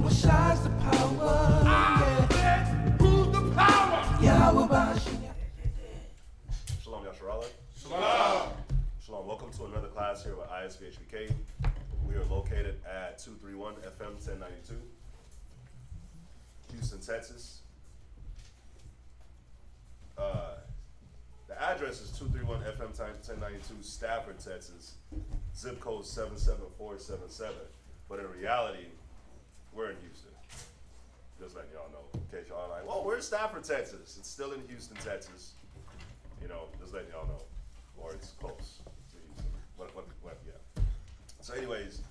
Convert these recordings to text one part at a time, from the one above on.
Yahawashi's the power. Yeah. Who's the power? Yahawashi. Shalom, Yasharallah. Shalom. Shalom. Welcome to another class here with ISBHBK. We are located at 231 FM 1092, Houston, Texas. The address is 231 FM 1092, Stafford, Texas. Zip code 77477. But in reality, we're in Houston. Just letting y'all know. In case y'all are like, well, where's Stafford, Texas? It's still in Houston, Texas. You know, just letting y'all know. Or it's close to Houston. Yeah. So anyways,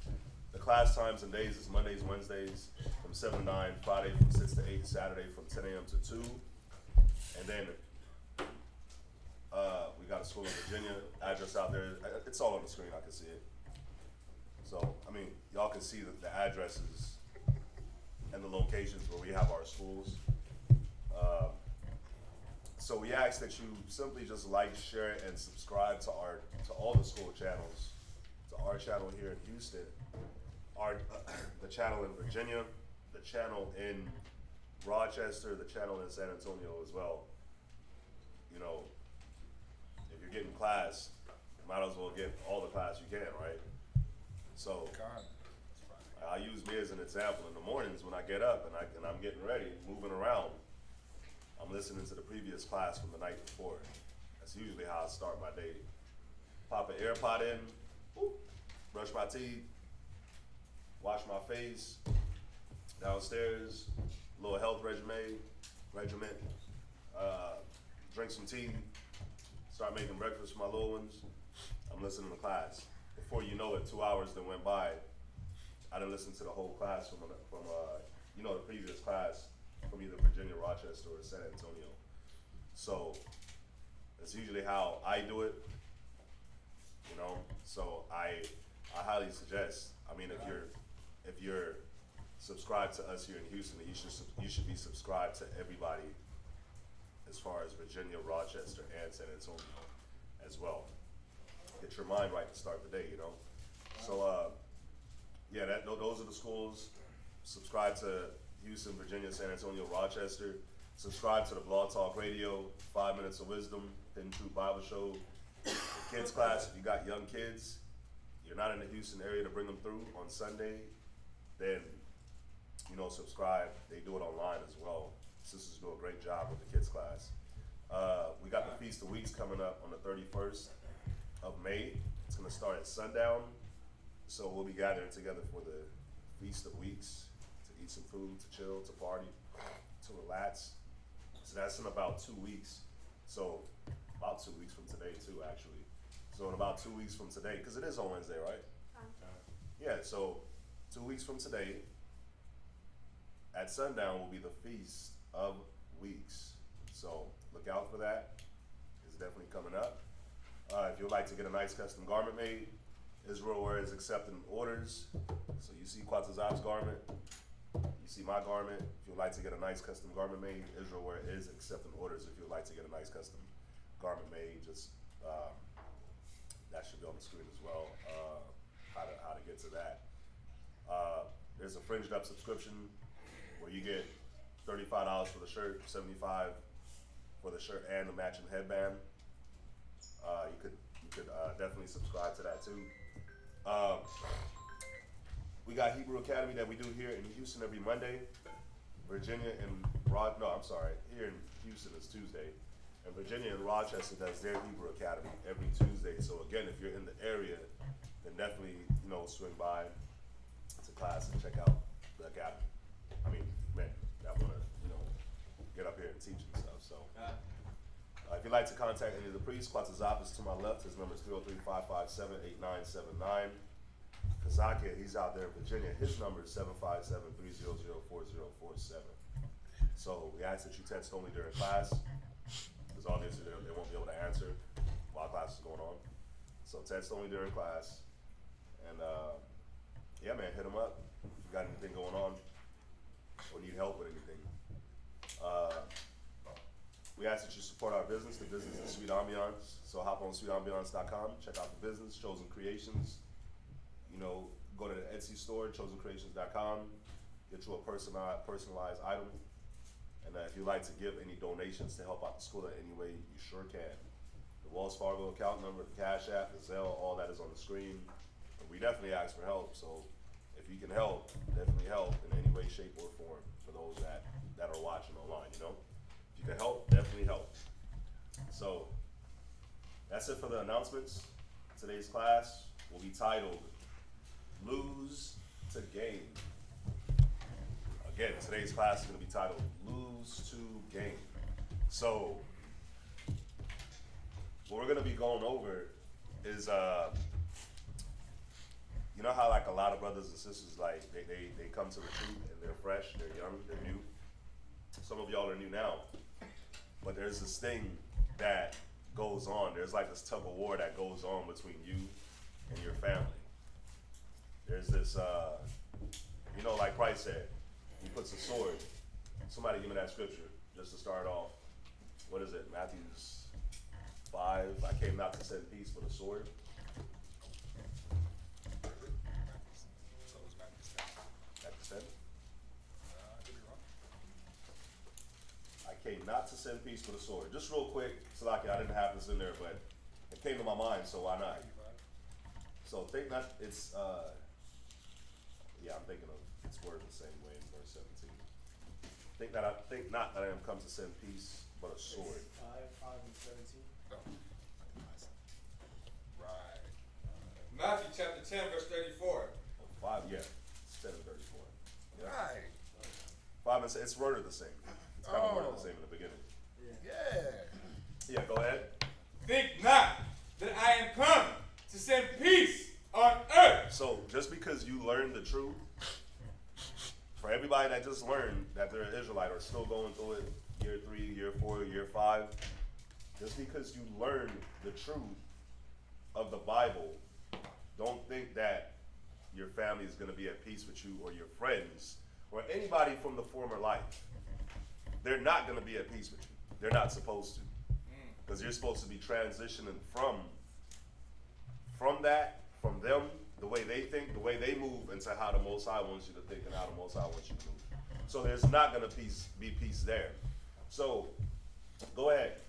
the class times and days is Mondays, Wednesdays from 7 to 9, Friday from 6 to 8, Saturday from 10 a.m. to 2. And then we got a school in Virginia, address out there. It's all on the screen, I can see it. So, I mean, y'all can see the addresses and the locations where we have our schools. So we ask that you simply just like, share, and subscribe to all the school channels, to our channel here in Houston, the channel in Virginia, the channel in Rochester, the channel in San Antonio as well. You know, if you're getting class, you might as well get all the class you can, right? So I use me as an example. In the mornings when I get up and I'm getting ready, moving around, I'm listening to the previous class from the night before. That's usually how I start my day. Pop an AirPod in, brush my teeth, wash my face, downstairs, a little health regimen, drink some tea, start making breakfast for my little ones. I'm listening to class. Before you know it, 2 hours then went by. I didn't listen to the whole class from the previous class from either Virginia, Rochester, or San Antonio. So that's usually how I do it. You know, so I highly suggest. I mean, if you're subscribed to us here in Houston, you should be subscribed to everybody as far as Virginia, Rochester, and San Antonio as well. Get your mind right to start the day, you know. So yeah, those are the schools. Subscribe to Houston, Virginia, San Antonio, Rochester. Subscribe to the Blog Talk Radio, 5 Minutes of Wisdom, Hidden Truth Bible Show. The kids class, if you got young kids, you're not in the Houston area to bring them through on Sunday, then, you know, subscribe. They do it online as well. Sisters do a great job with the kids class. We got the Feast of Weeks coming up on the 31st of May. It's gonna start at sundown. So we'll be gathering together for the Feast of Weeks to eat some food, to chill, to party, to relax. So that's in about 2 weeks. So about 2 weeks from today too, actually. So in about 2 weeks from today, because it is on Wednesday, right? Yeah, so 2 weeks from today, at sundown will be the Feast of Weeks. So look out for that. It's definitely coming up. If you'd like to get a nice custom garment made, Israel Wear is accepting orders. So you see Quatzazab's garment, you see my garment. If you'd like to get a nice custom garment made, Israel Wear is accepting orders. If you'd like to get a nice custom garment made, just that should be on the screen as well. How to get to that. There's a fringed up subscription where you get $35 for the shirt, $75 for the shirt and the matching headband. You could definitely subscribe to that too. We got Hebrew Academy that we do here in Houston every Monday. Virginia and here in Houston is Tuesday. And Virginia and Rochester does their Hebrew Academy every Tuesday. So again, if you're in the area, then definitely, you know, swing by to class and check out the academy. I mean, man, I wanna, you know, get up here and teach and stuff, so. If you'd like to contact any of the priests, Quatzazab is to my left. His number is 303-557-8979. Kazakia, he's out there in Virginia. His number is 757-300-4047. So we ask that you text only during class, because obviously they won't be able to answer while class is going on. So text only during class. And yeah, man, hit them up if you got anything going on or need help with anything. We ask that you support our business. The business is Sweet Ambiance. So hop on sweetambiance.com, check out the business, Chosen Creations. You know, go to the Etsy store, chosencreations.com. get you a personalized item. And if you'd like to give any donations to help out the school in any way, you sure can. The Wells Fargo account number, the Cash App, the Zelle, all that is on the screen. And we definitely ask for help, so if you can help, definitely help in any way, shape, or form for those that are watching online, you know? If you can help, definitely help. So, that's it for the announcements. Today's class will be titled, Lose to Gain. Again, today's class is going to be titled, Lose to Gain. So, what we're going to be going over is, you know how like a lot of brothers and sisters, like they come to the truth and they're fresh, they're young, they're new. Some of y'all are new now, but there's this thing that goes on. There's like this tug of war that goes on between you and your family. There's this, you know, like Christ said, he puts a sword. Somebody give me that scripture just to start off. What is it? Matthew 5. I came not to send peace but a sword. I came not to send peace with a sword. Just real quick, Salaki, I didn't have this in there, but it came to my mind, so why not? So think not, it's, yeah, I'm thinking of its word the same way in verse 17. Think not that I am come to send peace, but a sword. 5 and 17. Oh. Right. Matthew chapter 10, verse 34. 5, yeah, 10 and 34. Yeah. Right. 5 and 6, it's worded the same. It's kind of worded the same in the beginning. Yeah. Yeah, go ahead. Think not that I am come to send peace on earth. So just because you learned the truth, for everybody that just learned that they're an Israelite or still going through it, year 3, year 4, year 5, just because you learned the truth of the Bible, don't think that your family is going to be at peace with you or your friends or anybody from the former life. They're not going to be at peace with you. They're not supposed to. Because you're supposed to be transitioning from them, the way they think, the way they move, into how the Most High wants you to think and how the Most High wants you to move. So there's not going to be peace there. So, go ahead.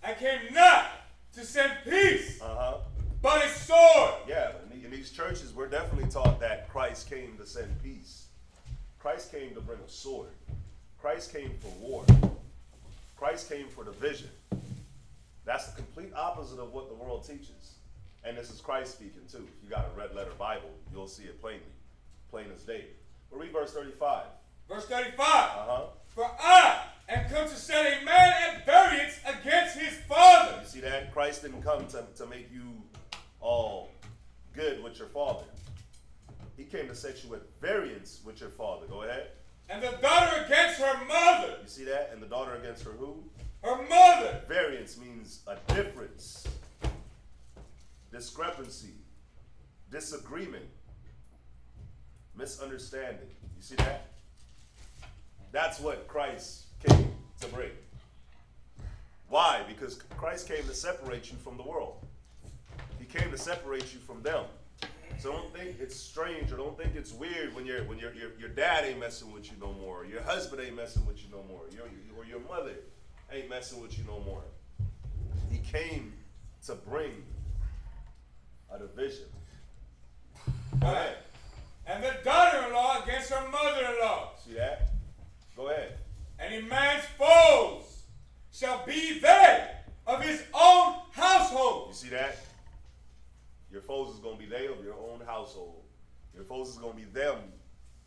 I came not to send peace, Uh-huh. but a sword. Yeah, in these churches, we're definitely taught that Christ came to send peace. Christ came to bring a sword. Christ came for war. Christ came for division. That's the complete opposite of what the world teaches. And this is Christ speaking too. If you got a red letter Bible, you'll see it plainly. Plain as day. We'll read verse 35. Verse 35. Uh-huh. For I am come to set a man at variance against his father. You see that? Christ didn't come to make you all good with your father. He came to set you at variance with your father. Go ahead. And the daughter against her mother. You see that? And the daughter against her who? Her mother. Variance means a difference, discrepancy, disagreement, misunderstanding. You see that? That's what Christ came to bring. Why? Because Christ came to separate you from the world. He came to separate you from them. So don't think it's strange or don't think it's weird when your dad ain't messing with you no more, or your husband ain't messing with you no more, or your mother ain't messing with you no more. He came to bring a division. Go ahead. And the daughter-in-law against her mother-in-law. See that? Go ahead. And a man's foes shall be they of his own household. You see that? Your foes is going to be they of your own household. Your foes is going to be them.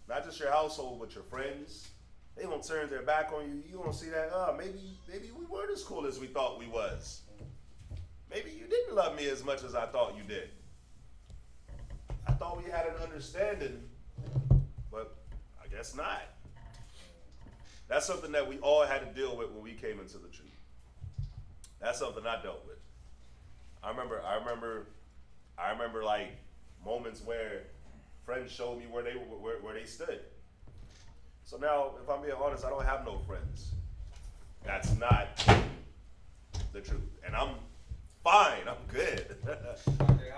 Not just your household, but your friends. They won't turn their back on you. You won't see that, maybe we weren't as cool as we thought we was. Maybe you didn't love me as much as I thought you did. I thought we had an understanding, but I guess not. That's something that we all had to deal with when we came into the truth. That's something I dealt with. I remember like moments where friends showed me where they stood. So now, if I'm being honest, I don't have no friends. That's not the truth. And I'm fine. I'm good.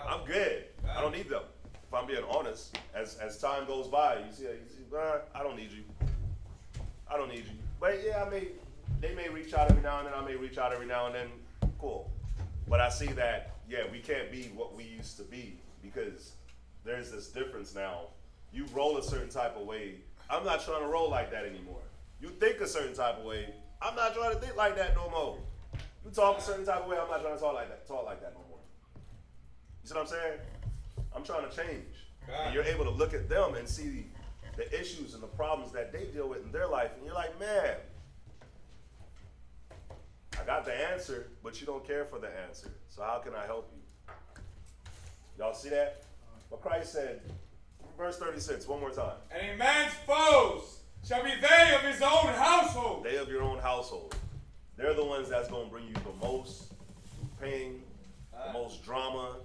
I'm good. I don't need them. if I'm being honest, as time goes by, you see, I don't need you. I don't need you. But yeah, they may reach out every now and then. I may reach out every now and then. Cool. But I see that, yeah, we can't be what we used to be because there's this difference now. You roll a certain type of way. I'm not trying to roll like that anymore. You think a certain type of way. I'm not trying to think like that no more. You talk a certain type of way. I'm not trying to talk like that no more. You see what I'm saying? I'm trying to change. And you're able to look at them and see the issues and the problems that they deal with in their life. And you're like, man, I got the answer, but you don't care for the answer. So how can I help you? Y'all see that? What Christ said, verse 36, one more time. And a man's foes shall be they of his own household. They of your own household. They're the ones that's going to bring you the most pain, the most drama,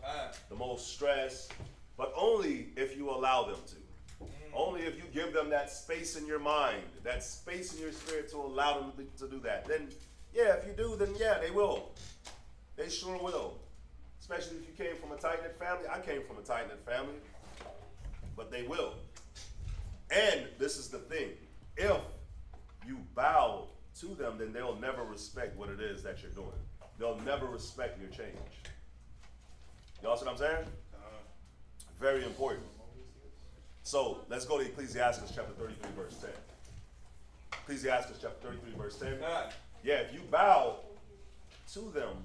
the most stress, but only if you allow them to. Only if you give them that space in your mind, that space in your spirit to allow them to do that. Then, yeah, if you do, then yeah, they will. They sure will. Especially if you came from a tight-knit family. I came from a tight-knit family. But they will. And this is the thing. If you bow to them, then they'll never respect what it is that you're doing. They'll never respect your change. Y'all see what I'm saying? Very important. So let's go to Ecclesiasticus chapter 33, verse 10. Ecclesiasticus chapter 33, verse 10. Yeah, if you bow to them,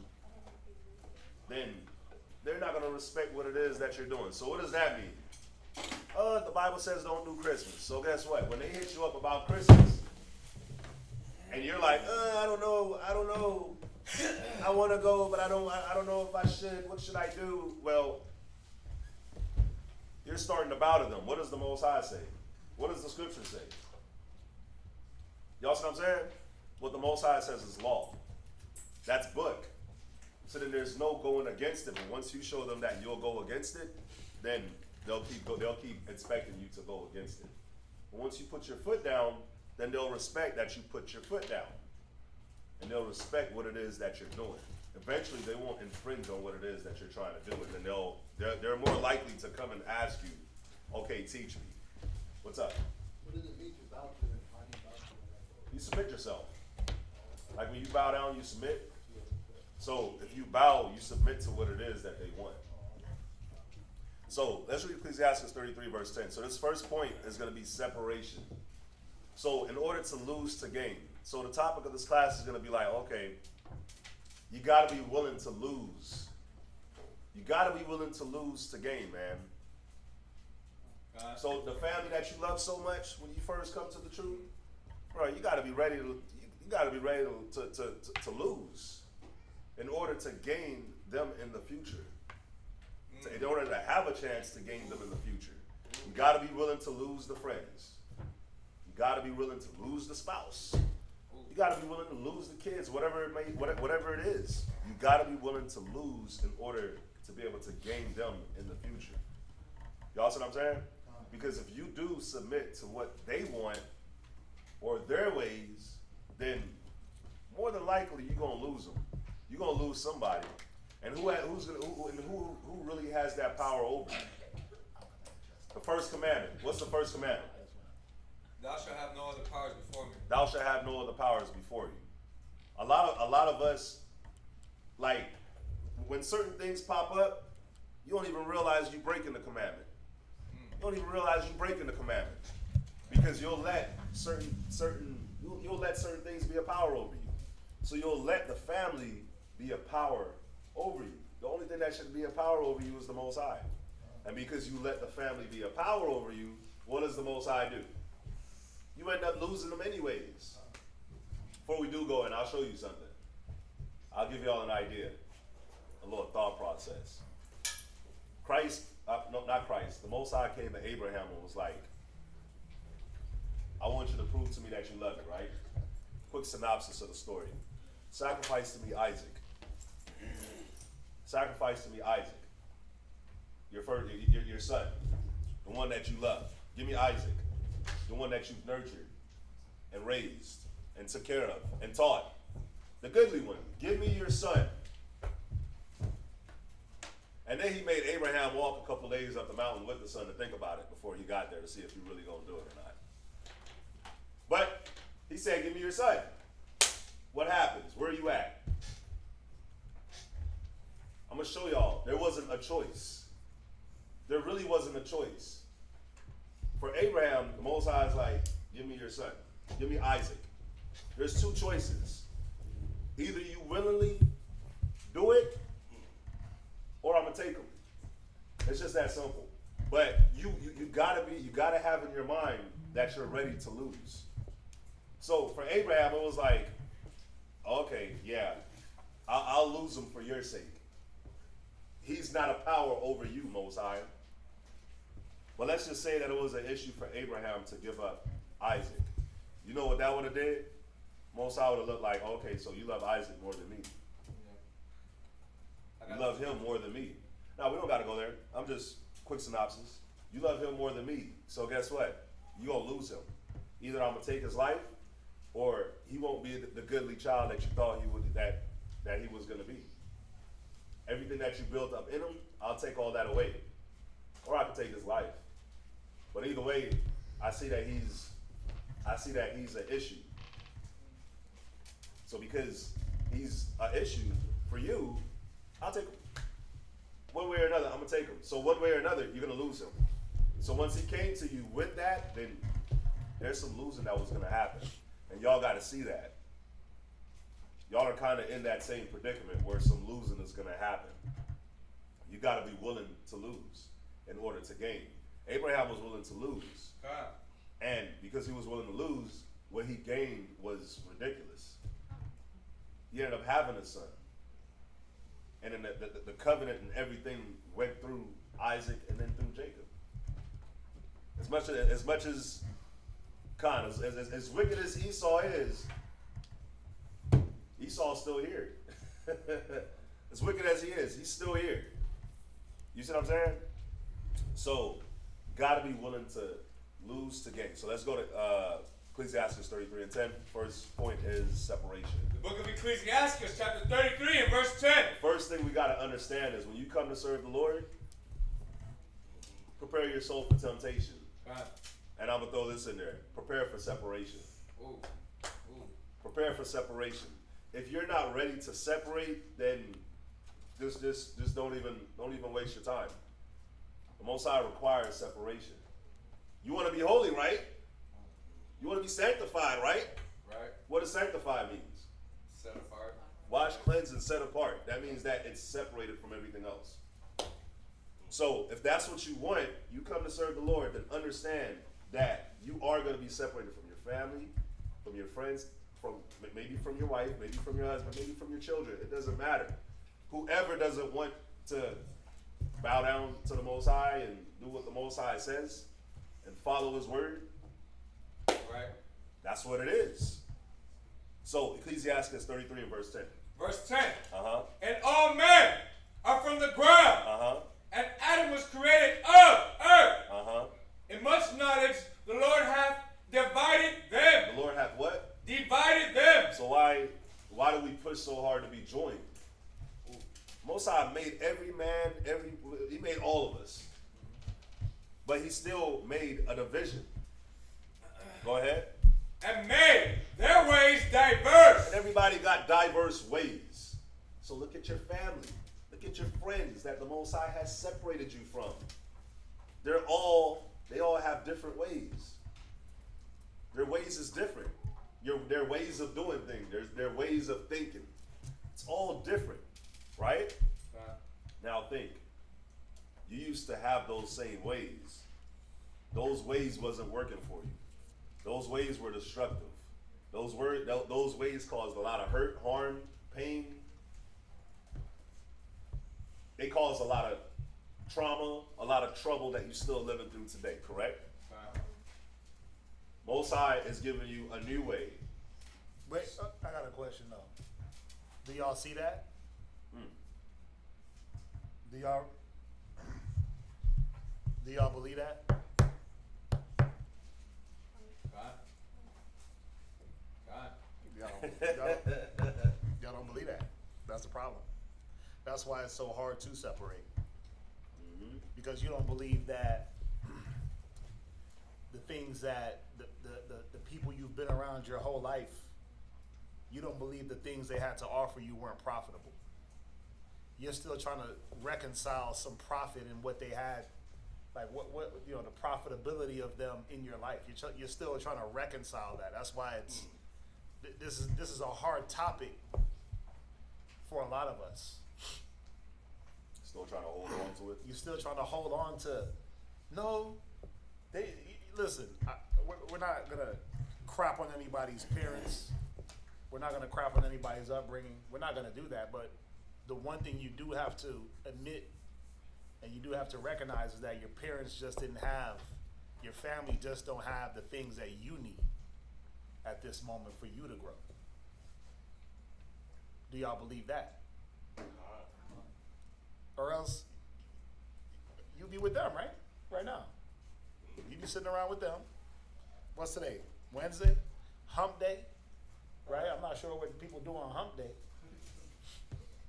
then they're not going to respect what it is that you're doing. So what does that mean? The Bible says don't do Christmas. So guess what? When they hit you up about Christmas, and you're like, I don't know, I want to go, but I don't know if I should. What should I do? Well, you're starting to bow to them. What does the Most High say? What does the Scripture say? Y'all see what I'm saying? What the Most High says is law. That's book. So then there's no going against it. But once you show them that you'll go against it, then they'll keep expecting you to go against it. But once you put your foot down, then they'll respect that you put your foot down. And they'll respect what it is that you're doing. Eventually they won't infringe on what it is that you're trying to do. And then they're more likely to come and ask you, okay, teach me. What's up? What does it mean to bow to them? How do you bow to them? You submit yourself. Like when you bow down, you submit. So if you bow, you submit to what it is that they want. So let's read Ecclesiasticus 33, verse 10. So this first point is going to be separation. So in order to lose to gain. So the topic of this class is going to be like, okay, you got to be willing to lose. You got to be willing to lose to gain, man. So the family that you love so much when you first come to the truth, bro, you got to be ready to lose in order to gain them in the future. In order to have a chance to gain them in the future, you got to be willing to lose the friends. You got to be willing to lose the spouse. You got to be willing to lose the kids, whatever it is. You got to be willing to lose in order to be able to gain them in the future. Y'all see what I'm saying? Because if you do submit to what they want or their ways, then more than likely you're gonna lose them. You're gonna lose somebody. And who really has that power over you? The first commandment. What's the first commandment? Thou shalt have no other powers before me. Thou shalt have no other powers before you. A lot of us, like, when certain things pop up, you don't even realize you're breaking the commandment. You don't even realize you're breaking the commandment because you'll let certain things be a power over you. So you'll let the family be a power over you. The only thing that should be a power over you is the Most High. And because you let the family be a power over you, what does the Most High do? You end up losing them anyways. Before we do go in, I'll show you something. I'll give y'all an idea, a little thought process. The Most High came to Abraham and was like, I want you to prove to me that you love me, right? Quick synopsis of the story. Sacrifice to me Isaac. Sacrifice to me Isaac. Your son, the one that you love. Give me Isaac, the one that you've nurtured and raised and took care of and taught. The goodly one. Give me your son. And then he made Abraham walk a couple days up the mountain with the son to think about it before he got there to see if he really going to do it or not. But he said, give me your son. What happens? Where are you at? I'm going to show y'all. There wasn't a choice. There really wasn't a choice. For Abraham, the Most High is like, give me your son. Give me Isaac. There's two choices. Either you willingly do it, or I'm gonna take him. It's just that simple. But you gotta have in your mind that you're ready to lose. So for Abraham, it was like, okay, yeah, I'll lose him for your sake. He's not a power over you, Most High. But let's just say that it was an issue for Abraham to give up Isaac. You know what that would have did? Most High would have looked like, okay, so you love Isaac more than me. You love him more than me. Now, we don't got to go there. I'm just quick synopsis. You love him more than me. So guess what? You're going to lose him. Either I'm going to take his life, or he won't be the goodly child that you thought he would, that he was going to be. Everything that you built up in him, I'll take all that away. Or I can take his life. But either way, I see that he's an issue. So because he's an issue for you, I'll take him. One way or another, I'm going to take him. So one way or another, you're going to lose him. So once he came to you with that, then there's some losing that was going to happen. And y'all got to see that. Y'all are kind of in that same predicament where some losing is going to happen. You got to be willing to lose in order to gain. Abraham was willing to lose. And because he was willing to lose, what he gained was ridiculous. He ended up having a son. And then the covenant and everything went through Isaac and then through Jacob. As much as as wicked as Esau is, Esau's still here. As wicked as he is, he's still here. You see what I'm saying? So, gotta be willing to lose to gain. So let's go to Ecclesiasticus 33:10. First point is separation. The book of Ecclesiasticus, chapter 33 and verse 10. First thing we gotta understand is when you come to serve the Lord, prepare your soul for temptation. And I'm gonna throw this in there. Prepare for separation. Ooh. Prepare for separation. If you're not ready to separate, then just don't even waste your time. The Most High requires separation. You want to be holy, right? You want to be sanctified, right? Right. What does sanctify means? Set apart. Wash, cleanse, and set apart. That means that it's separated from everything else. So if that's what you want, you come to serve the Lord, then understand that you are going to be separated from your family, from your friends, maybe from your wife, maybe from your husband, maybe from your children. It doesn't matter. Whoever doesn't want to bow down to the Most High and do what the Most High says and follow His word, Right. that's what it is. So Ecclesiasticus 33 and verse 10. Verse 10. Uh-huh. And all men are from the ground. Uh-huh. And Adam was created of earth. Uh-huh. In much knowledge, the Lord hath divided them. The Lord hath what? Divided them. So why do we push so hard to be joined? Most High made every man, He made all of us. But He still made a division. Go ahead. And made their ways diverse. And everybody got diverse ways. So look at your family. Look at your friends that the Most High has separated you from. They all have different ways. Their ways is different. Their ways of doing things. Their ways of thinking. It's all different, right? Now think. You used to have those same ways. Those ways wasn't working for you. Those ways were destructive. Those ways caused a lot of hurt, harm, pain. They caused a lot of trauma, a lot of trouble that you're still living through today, correct? Most High is giving you a new way. Wait, I got a question though. Do y'all see that? Do y'all believe that? Y'all don't believe that. That's the problem. That's why it's so hard to separate. because you don't believe that the things that the people you've been around your whole life, you don't believe the things they had to offer you weren't profitable. You're still trying to reconcile some profit in what they had, like what you know, the profitability of them in your life. You're still trying to reconcile that. That's why it's this is a hard topic for a lot of us. Still trying to hold on to it. You're still trying to hold on to. No, listen. We're not gonna crap on anybody's parents. We're not gonna crap on anybody's upbringing. We're not gonna do that. But the one thing you do have to admit, and you do have to recognize, is that your parents just didn't have, your family just don't have the things that you need at this moment for you to grow. Do y'all believe that? Or else you be with them, right? Right now. You be sitting around with them. What's today? Wednesday? Hump day? Right? I'm not sure what people do on hump day.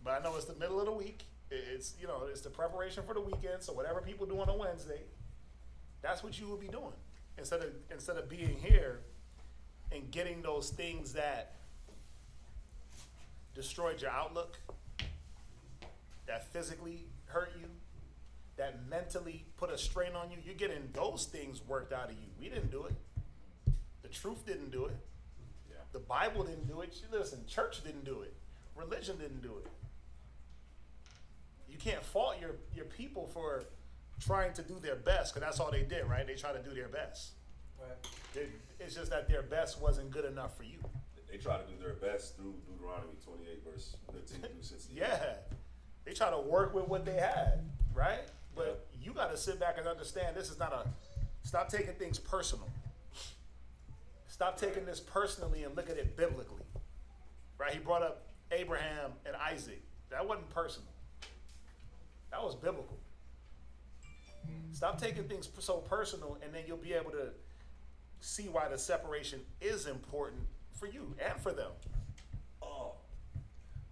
But I know it's the middle of the week. It's, you know, it's the preparation for the weekend. So whatever people do on a Wednesday, that's what you will be doing. Instead of being here and getting those things that destroyed your outlook, that physically hurt you, that mentally put a strain on you, you're getting those things worked out of you. We didn't do it. The truth didn't do it. Yeah. The Bible didn't do it. Listen, church didn't do it. Religion didn't do it. You can't fault your people for trying to do their best, because that's all they did, right? They try to do their best. Right. It's just that their best wasn't good enough for you. They try to do their best through Deuteronomy 28, verse 15 through 16. Yeah. They try to work with what they had, right? But you got to sit back and understand this is not stop taking things personal. Stop taking this personally and look at it biblically, right? He brought up Abraham and Isaac. That wasn't personal. That was biblical. Stop taking things so personal, and then you'll be able to see why the separation is important for you and for them. Oh,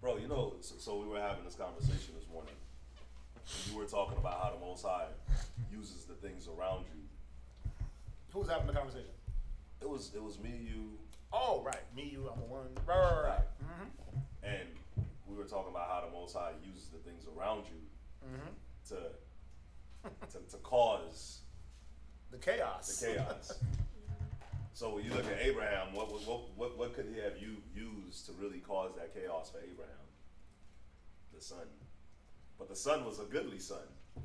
bro, you know, so we were having this conversation this morning. And you were talking about how the Most High uses the things around you. Who was having the conversation? It was me, you, Oh, right. Me, you, I'm the one. Right. Mm-hmm. and we were talking about how the Most High uses the things around you to cause The chaos. the chaos. So when you look at Abraham, what could he have used to really cause that chaos for Abraham? The son. But the son was a goodly son.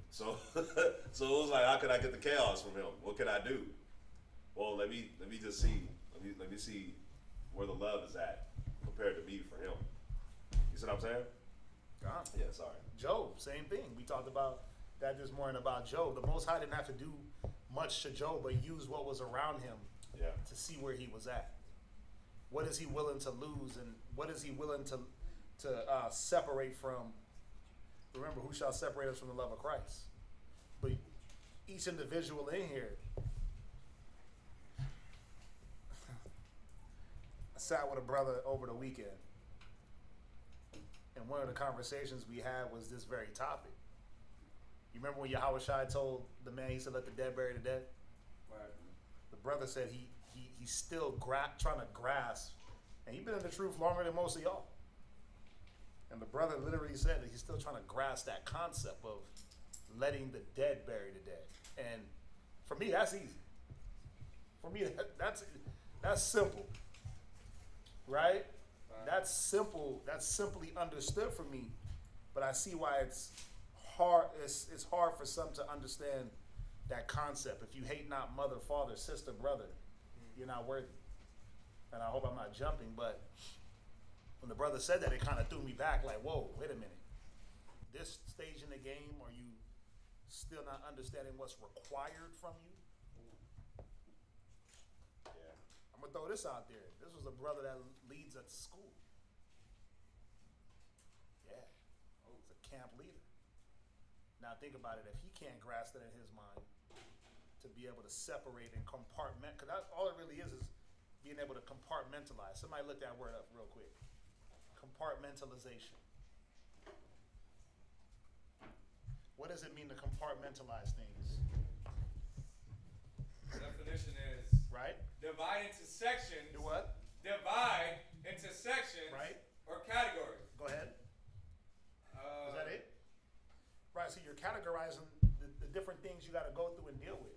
So so it was like, how could I get the chaos from him? What could I do? Well, let me just see. Let me see where the love is at compared to me for him. You see what I'm saying? God. Yeah, sorry. Job, same thing. We talked about that this morning about Job. The Most High didn't have to do much to Job, but use what was around him Yeah. to see where he was at. What is he willing to lose, and what is he willing to separate from? Remember, who shall separate us from the love of Christ? But each individual in here, I sat with a brother over the weekend, and one of the conversations we had was this very topic. You remember when Yahawashi told the man, he said, let the dead bury the dead? Right. The brother said he's still trying to grasp, and he's been in the truth longer than most of y'all. And the brother literally said that he's still trying to grasp that concept of letting the dead bury the dead. And for me, that's easy. For me, that's simple, right? That's simple. That's simply understood for me. But I see why it's hard. It's hard for some to understand that concept. If you hate not mother, father, sister, brother, you're not worthy. And I hope I'm not jumping, but when the brother said that, it kind of threw me back like, whoa, wait a minute. This stage in the game, are you still not understanding what's required from you? Yeah. I'm going to throw this out there. This was a brother that leads at school. Yeah. Oh, he's a camp leader. Now think about it. If he can't grasp that in his mind, to be able to separate and compartment, because all it really is being able to compartmentalize. Somebody look that word up real quick. Compartmentalization. What does it mean to compartmentalize things? The definition is Right? divide into sections. Do what? Divide into sections. Right. Or categories. Go ahead. Is that it? Right, so you're categorizing the different things you got to go through and deal with.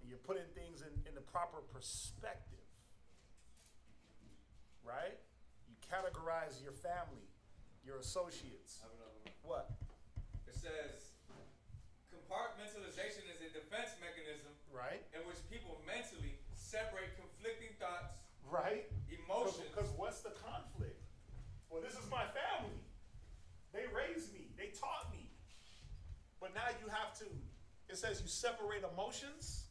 And you're putting things in the proper perspective. Right? You categorize your family, your associates. I have another one. What? It says compartmentalization is a defense mechanism Right? in which people mentally separate conflicting thoughts, Right? emotions. Because what's the conflict? Well, this is my family. They raised me. They taught me. But now you have to, it says you separate emotions.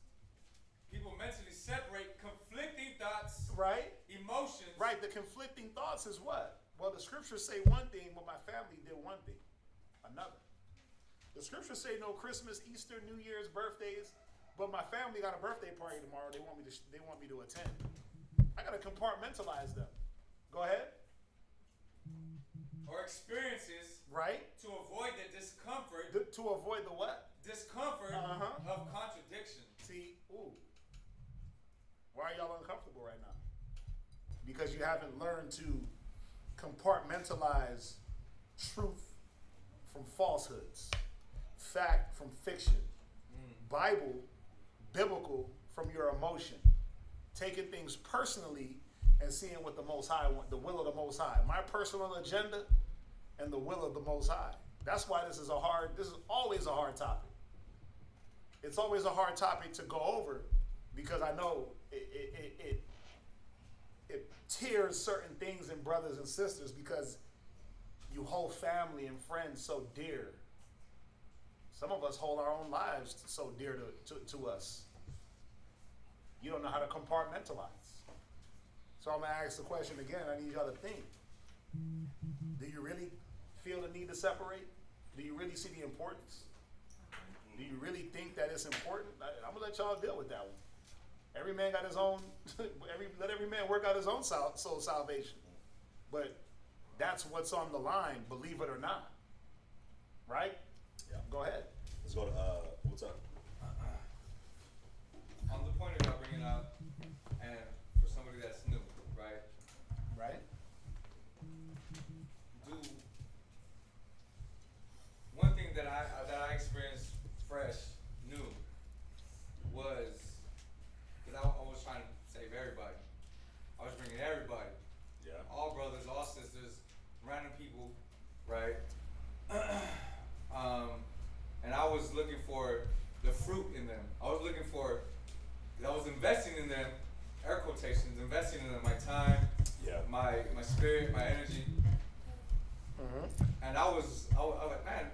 People mentally separate conflicting thoughts, Right? emotions. Right, the conflicting thoughts is what? Well, the scriptures say one thing, but my family did one thing. Another. The scriptures say no Christmas, Easter, New Year's, birthdays, but my family got a birthday party tomorrow. They want me to attend. I gotta compartmentalize them. Go ahead. Or experiences Right? to avoid the discomfort To avoid the what? of contradiction. See, ooh. Why are y'all uncomfortable right now? Because you haven't learned to compartmentalize truth from falsehoods, fact from fiction, Bible, biblical from your emotion, taking things personally and seeing what the Most High want, the will of the Most High, my personal agenda and the will of the Most High. That's why this is always a hard topic. It's always a hard topic to go over because I know it tears certain things in brothers and sisters because you hold family and friends so dear. Some of us hold our own lives so dear to us. You don't know how to compartmentalize. So I'm going to ask the question again. I need y'all to think. Do you really feel the need to separate? Do you really see the importance? Do you really think that it's important? I'm going to let y'all deal with that one. Every man got his own, let every man work out his own soul salvation. But that's what's on the line, believe it or not. Right? Yeah. Go ahead. Let's go to, what's up? On the point about bringing up, and for somebody that's new, right? Right? One thing that I experienced fresh, new, was because I was trying to save everybody. I was bringing everybody, Yeah. all brothers, all sisters, random people, right? And I was looking for the fruit in them. I was investing in them, air quotations, investing in them, my time, Yeah. my spirit, my energy. Mm-hmm. And I was like, man,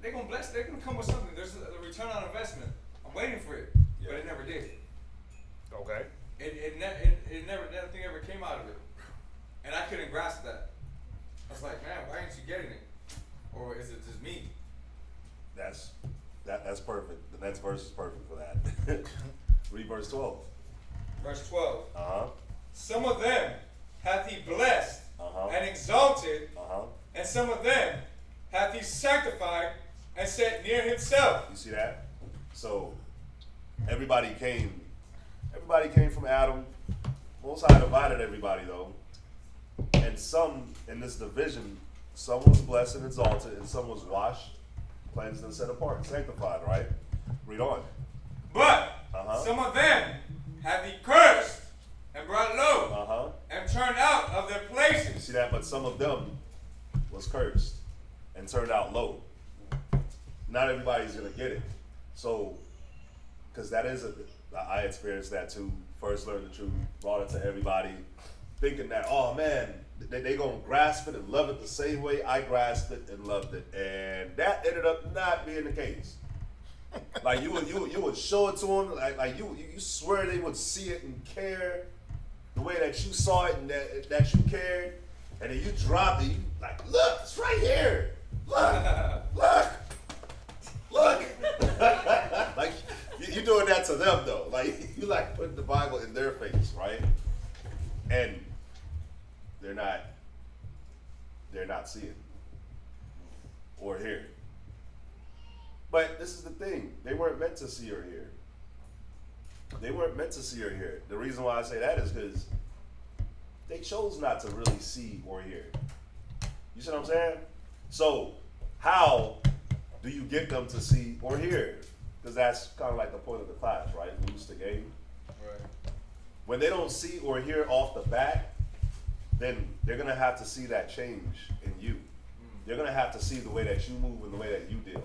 they're gonna bless. They're gonna come with something. There's a return on investment. I'm waiting for it, but it never did. Okay. It never. Nothing ever came out of it, and I couldn't grasp that. I was like, man, why aren't you getting it? Or is it just me? That's perfect. The next verse is perfect for that. Read verse 12. Verse 12. Uh-huh. Some of them hath he blessed Uh-huh. and exalted, Uh-huh. and some of them hath he sanctified and set near himself. You see that? So everybody came from Adam. Most High divided everybody though. And some in this division, some was blessed and exalted, and some was washed, cleansed, and set apart, sanctified, right? Read on. But Uh-huh. some of them hath he cursed and brought low, Uh-huh. and turned out of their You places. see that? But some of them was cursed and turned out low. Not everybody's gonna get it. So, because that is I experienced that too. First learned the truth, brought it to everybody, thinking that, oh man, they gonna grasp it and love it the same way I grasped it and loved it, and that ended up not being the case. Like you would show it to them, like you swear they would see it and care the way that you saw it and that you cared, and then you dropped it. You like, look, it's right here. Look. Like you doing that to them though. Like you like putting the Bible in their face, right? And they're not seeing or hearing. But this is the thing. They weren't meant to see or hear. They weren't meant to see or hear. The reason why I say that is because they chose not to really see or hear. You see what I'm saying? So how do you get them to see or hear? Because that's kind of like the point of the class, right? Lose the game. Right. When they don't see or hear off the bat, then they're going to have to see that change in you. They're going to have to see the way that you move and the way that you deal.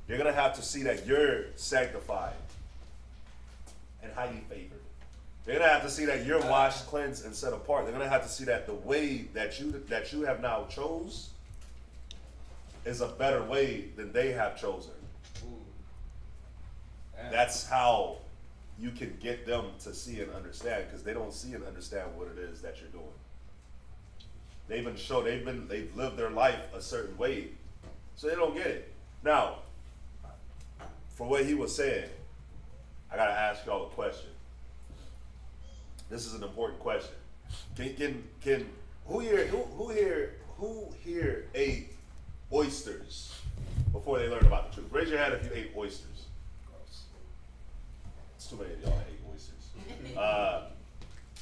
They're going to have to see that you're sanctified and highly favored. They're going to have to see that you're washed, cleansed, and set apart. They're going to have to see that the way that you have now chose is a better way than they have chosen. Ooh. Damn. That's how you can get them to see and understand, because they don't see and understand what it is that you're doing. They've lived their life a certain way, so they don't get it. Now, for what he was saying, I gotta ask y'all a question. This is an important question. Can who here ate oysters before they learned about the truth? Raise your hand if you ate oysters. Gross. It's too many of y'all that ate oysters.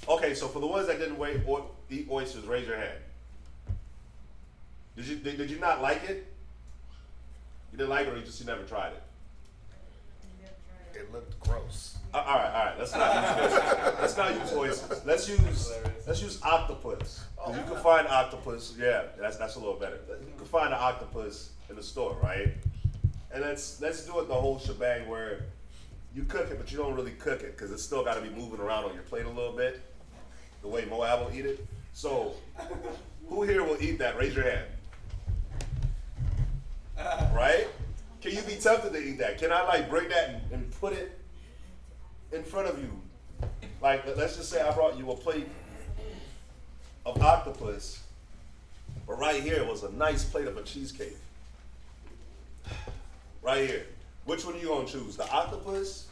Okay, so for the ones that didn't eat oysters, raise your hand. Did you not like it? You didn't like it, or you never tried it? It looked gross. All right. Let's not use oysters. Let's use octopus. 'Cause you can find octopus. Yeah, that's a little better. You can find an octopus in the store, right? And let's do it the whole shebang where you cook it, but you don't really cook it because it's still got to be moving around on your plate a little bit, the way Moab will eat it. So, who here will eat that? Raise your hand. Right? Can you be tempted to eat that? Can I bring that and put it in front of you? Let's just say I brought you a plate of octopus, but right here was a nice plate of a cheesecake. Right here. Which one are you gonna choose? The octopus?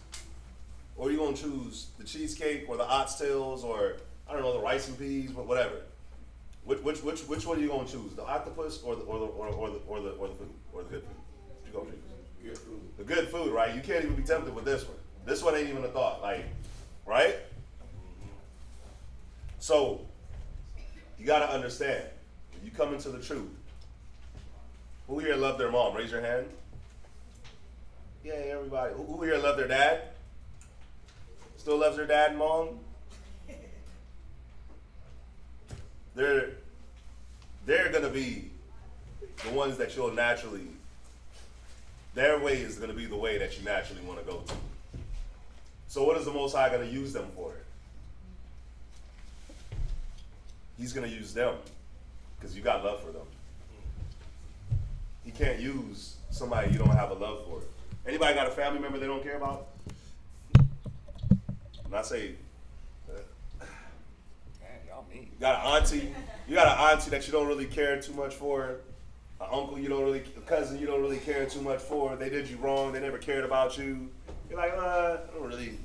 Or are you gonna choose the cheesecake or the oxtails or I don't know, the rice and peas, whatever? Which one are you gonna choose? The octopus or the food? Or the good food? What you gonna choose? Good food. The good food, right? You can't even be tempted with this one. This one ain't even a thought, right? So, you gotta understand, when you come into the truth, who here loved their mom? Raise your hand. Yeah, everybody. Who here loved their dad? Still loves their dad and mom? They're gonna be the ones that you'll naturally, their way is gonna be the way that you naturally wanna go to. So what is the Most High gonna use them for? He's gonna use them because you got love for them. He can't use somebody you don't have a love for. Anybody got a family member they don't care about? I'm not saying. Man, y'all mean. You got an auntie that you don't really care too much for. An uncle a cousin you don't really care too much for. They did you wrong. They never cared about you. You're like, I don't really.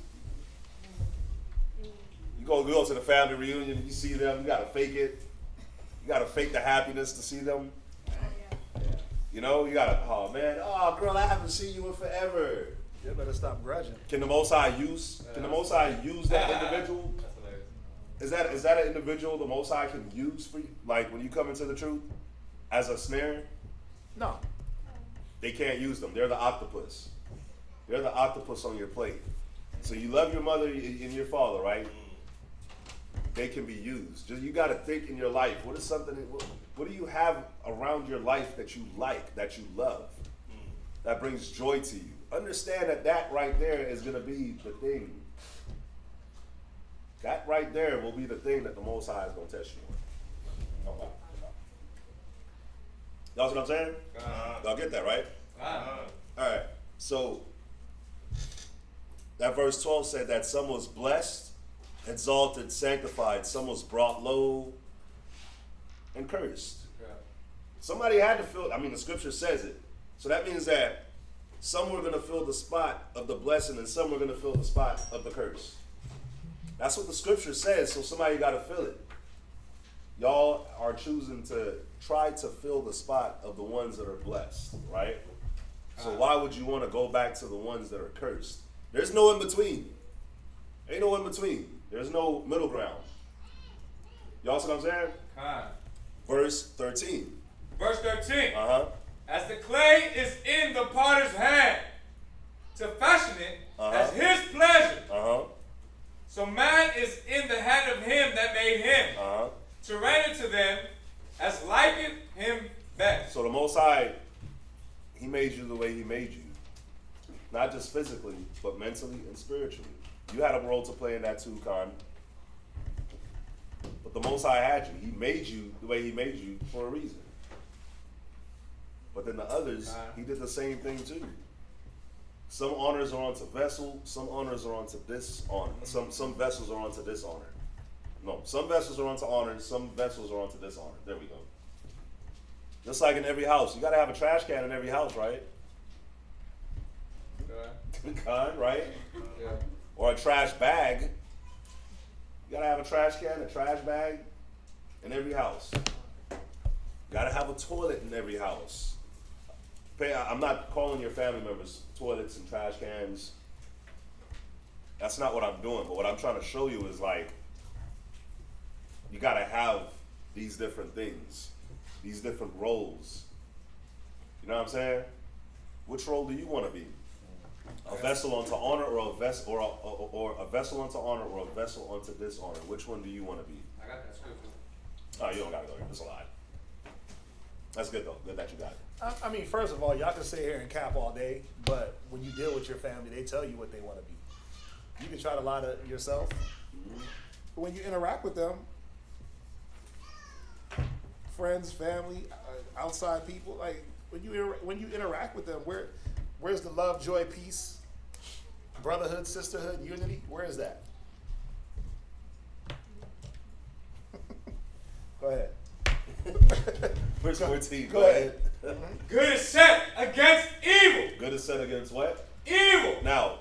You go to the family reunion. You see them. You gotta fake it. You gotta fake the happiness to see them. You know, you gotta. Oh man, girl, I haven't seen you in forever. You better stop grudging. Can the Most High use that individual? That's hilarious. Is that an individual the Most High can use for you? Like when you come into the truth as a snare? No. They can't use them. They're the octopus. They're the octopus on your plate. So you love your mother and your father, right? They can be used. Just you got to think in your life. What do you have around your life that you like, that you love, that brings joy to you? Understand that right there is going to be the thing. That right there will be the thing that the Most High is going to test you on. Y'all see what I'm saying? Y'all get that, right? All right. So that verse 12 said that some was blessed, exalted, sanctified. Some was brought low and cursed. Yeah. Somebody had to fill, the scripture says it. So that means that some were going to fill the spot of the blessing and some were going to fill the spot of the curse. That's what the scripture says, so somebody got to fill it. Y'all are choosing to try to fill the spot of the ones that are blessed, right? So why would you want to go back to the ones that are cursed? There's no in between. Ain't no in between. There's no middle ground. Y'all see what I'm saying? Verse 13. Verse 13. As the clay is in the potter's hand to fashion it as his pleasure, so man is in the hand of him that made him to render to them as liketh him best. So the Most High, He made you the way He made you. Not just physically, but mentally and spiritually. You had a role to play in that too, Khan. But the Most High had you. He made you the way He made you for a reason. But then the others, He did the same thing too. Some honors are onto vessel, some honors are onto dishonor. Some vessels are onto dishonor. No, some vessels are onto honor, some vessels are onto dishonor. There we go. Just like in every house, you gotta have a trash can in every house, right? God, right? Yeah. Or a trash bag. You gotta have a trash can, a trash bag in every house. You gotta have a toilet in every house. I'm not calling your family members toilets and trash cans. That's not what I'm doing. But what I'm trying to show you is like, you gotta have these different things, these different roles. You know what I'm saying? Which role do you want to be? A vessel unto honor, or a vessel, or a vessel unto honor, or a vessel unto dishonor? Which one do you want to be? I got that scripture. Oh, you don't gotta go here. That's a lie. That's good though. Good that you got it. I mean, first of all, y'all can sit here and cap all day, but when you deal with your family, they tell you what they want to be. You can try to lie to yourself, but when you interact with them, friends, family, outside people, like when you interact with them, where's the love, joy, peace, brotherhood, sisterhood, unity? Where is that? Go ahead. Verse 14. Go ahead. Good is set against evil. Good is set against what? Evil. Now,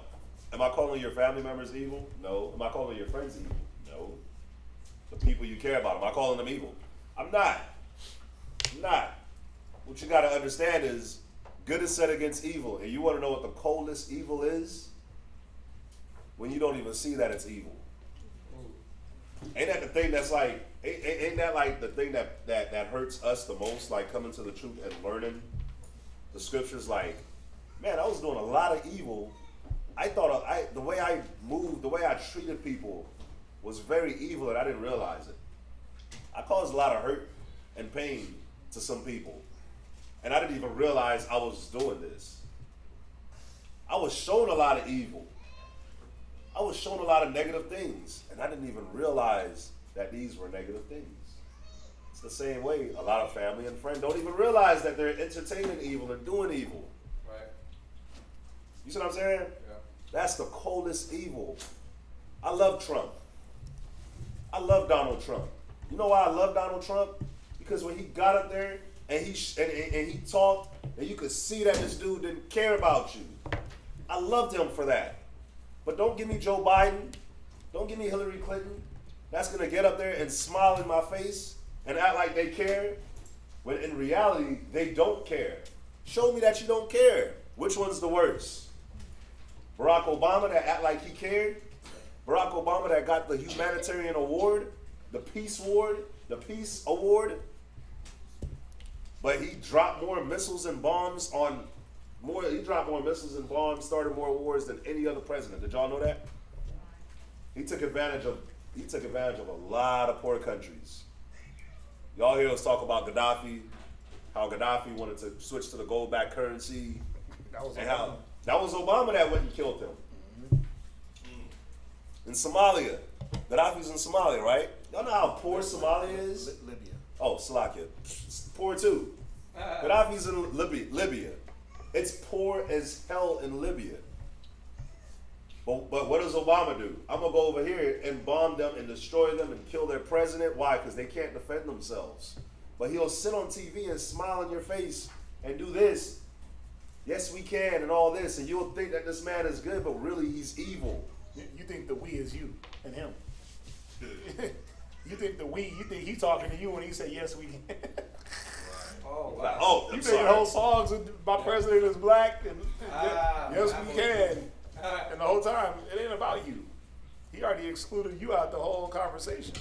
am I calling your family members evil? No. Am I calling your friends evil? No. The people you care about, am I calling them evil? I'm not. I'm not. What you got to understand is good is set against evil. And you want to know what the coldest evil is? When you don't even see that it's evil. Ain't that the thing that's like, ain't that like the thing that hurts us the most, like coming to the truth and learning the scriptures? Like, man, I was doing a lot of evil. I thought the way I moved, the way I treated people was very evil, and I didn't realize it. I caused a lot of hurt and pain to some people, and I didn't even realize I was doing this. I was shown a lot of evil. I was shown a lot of negative things, and I didn't even realize that these were negative things. It's the same way a lot of family and friends don't even realize that they're entertaining evil and doing evil. Right. You see what I'm saying? Yeah. That's the coldest evil. I love Trump. I love Donald Trump. You know why I love Donald Trump? Because when he got up there and he talked, and you could see that this dude didn't care about you. I loved him for that. But don't give me Joe Biden. Don't give me Hillary Clinton. That's going to get up there and smile in my face and act like they care, when in reality, they don't care. Show me that you don't care. Which one's the worst? Barack Obama that act like he cared? Barack Obama that got the humanitarian award, the peace award, but he dropped more missiles and bombs started more wars than any other president. Did y'all know that? He took advantage of a lot of poor countries. Y'all hear us talk about Gaddafi, how Gaddafi wanted to switch to the gold-backed currency, and how that was Obama that went and killed him. In Somalia, Gaddafi's in Somalia, right? Y'all know how poor Somalia is? Libya. Oh, Slovakia. It's poor too. Gaddafi's in Libya. It's poor as hell in Libya. But what does Obama do? I'm going to go over here and bomb them and destroy them and kill their president. Why? Because they can't defend themselves. But he'll sit on TV and smile in your face and do this. Yes, we can, and all this. And you'll think that this man is good, but really he's evil. You think the we is you and him. You think he's talking to you when he said, yes, we can. Oh, Like, wow. oh, You I'm making sorry. whole songs with my president is black and yes I we believe can. it. And the whole time it ain't about you. He already excluded you out the whole conversation.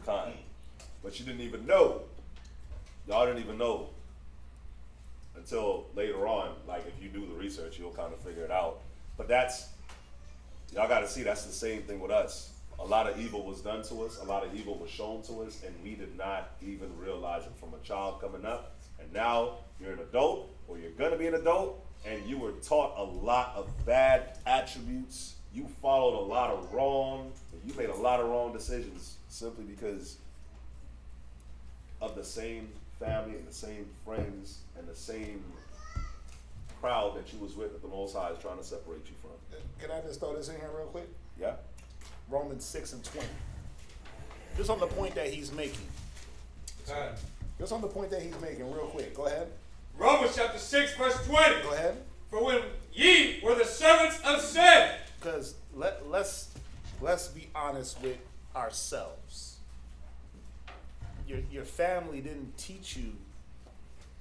Kind. But you didn't even know. Y'all didn't even know until later on. Like if you do the research, you'll kind of figure it out. But y'all got to see, that's the same thing with us. A lot of evil was done to us. A lot of evil was shown to us, and we did not even realize it from a child coming up. And now you're an adult, or you're gonna be an adult, and you were taught a lot of bad attributes. You followed a lot of wrong, and you made a lot of wrong decisions simply because of the same family and the same friends and the same crowd that you was with that the Most High is trying to separate you from. Can I just throw this in here real quick? Yeah? Romans 6:20. Just on the point that he's making. Just on the point that he's making, real quick. Go ahead. Romans chapter 6, verse 20. Go ahead. For when ye were the servants of sin. Because let's be honest with ourselves. Your family didn't teach you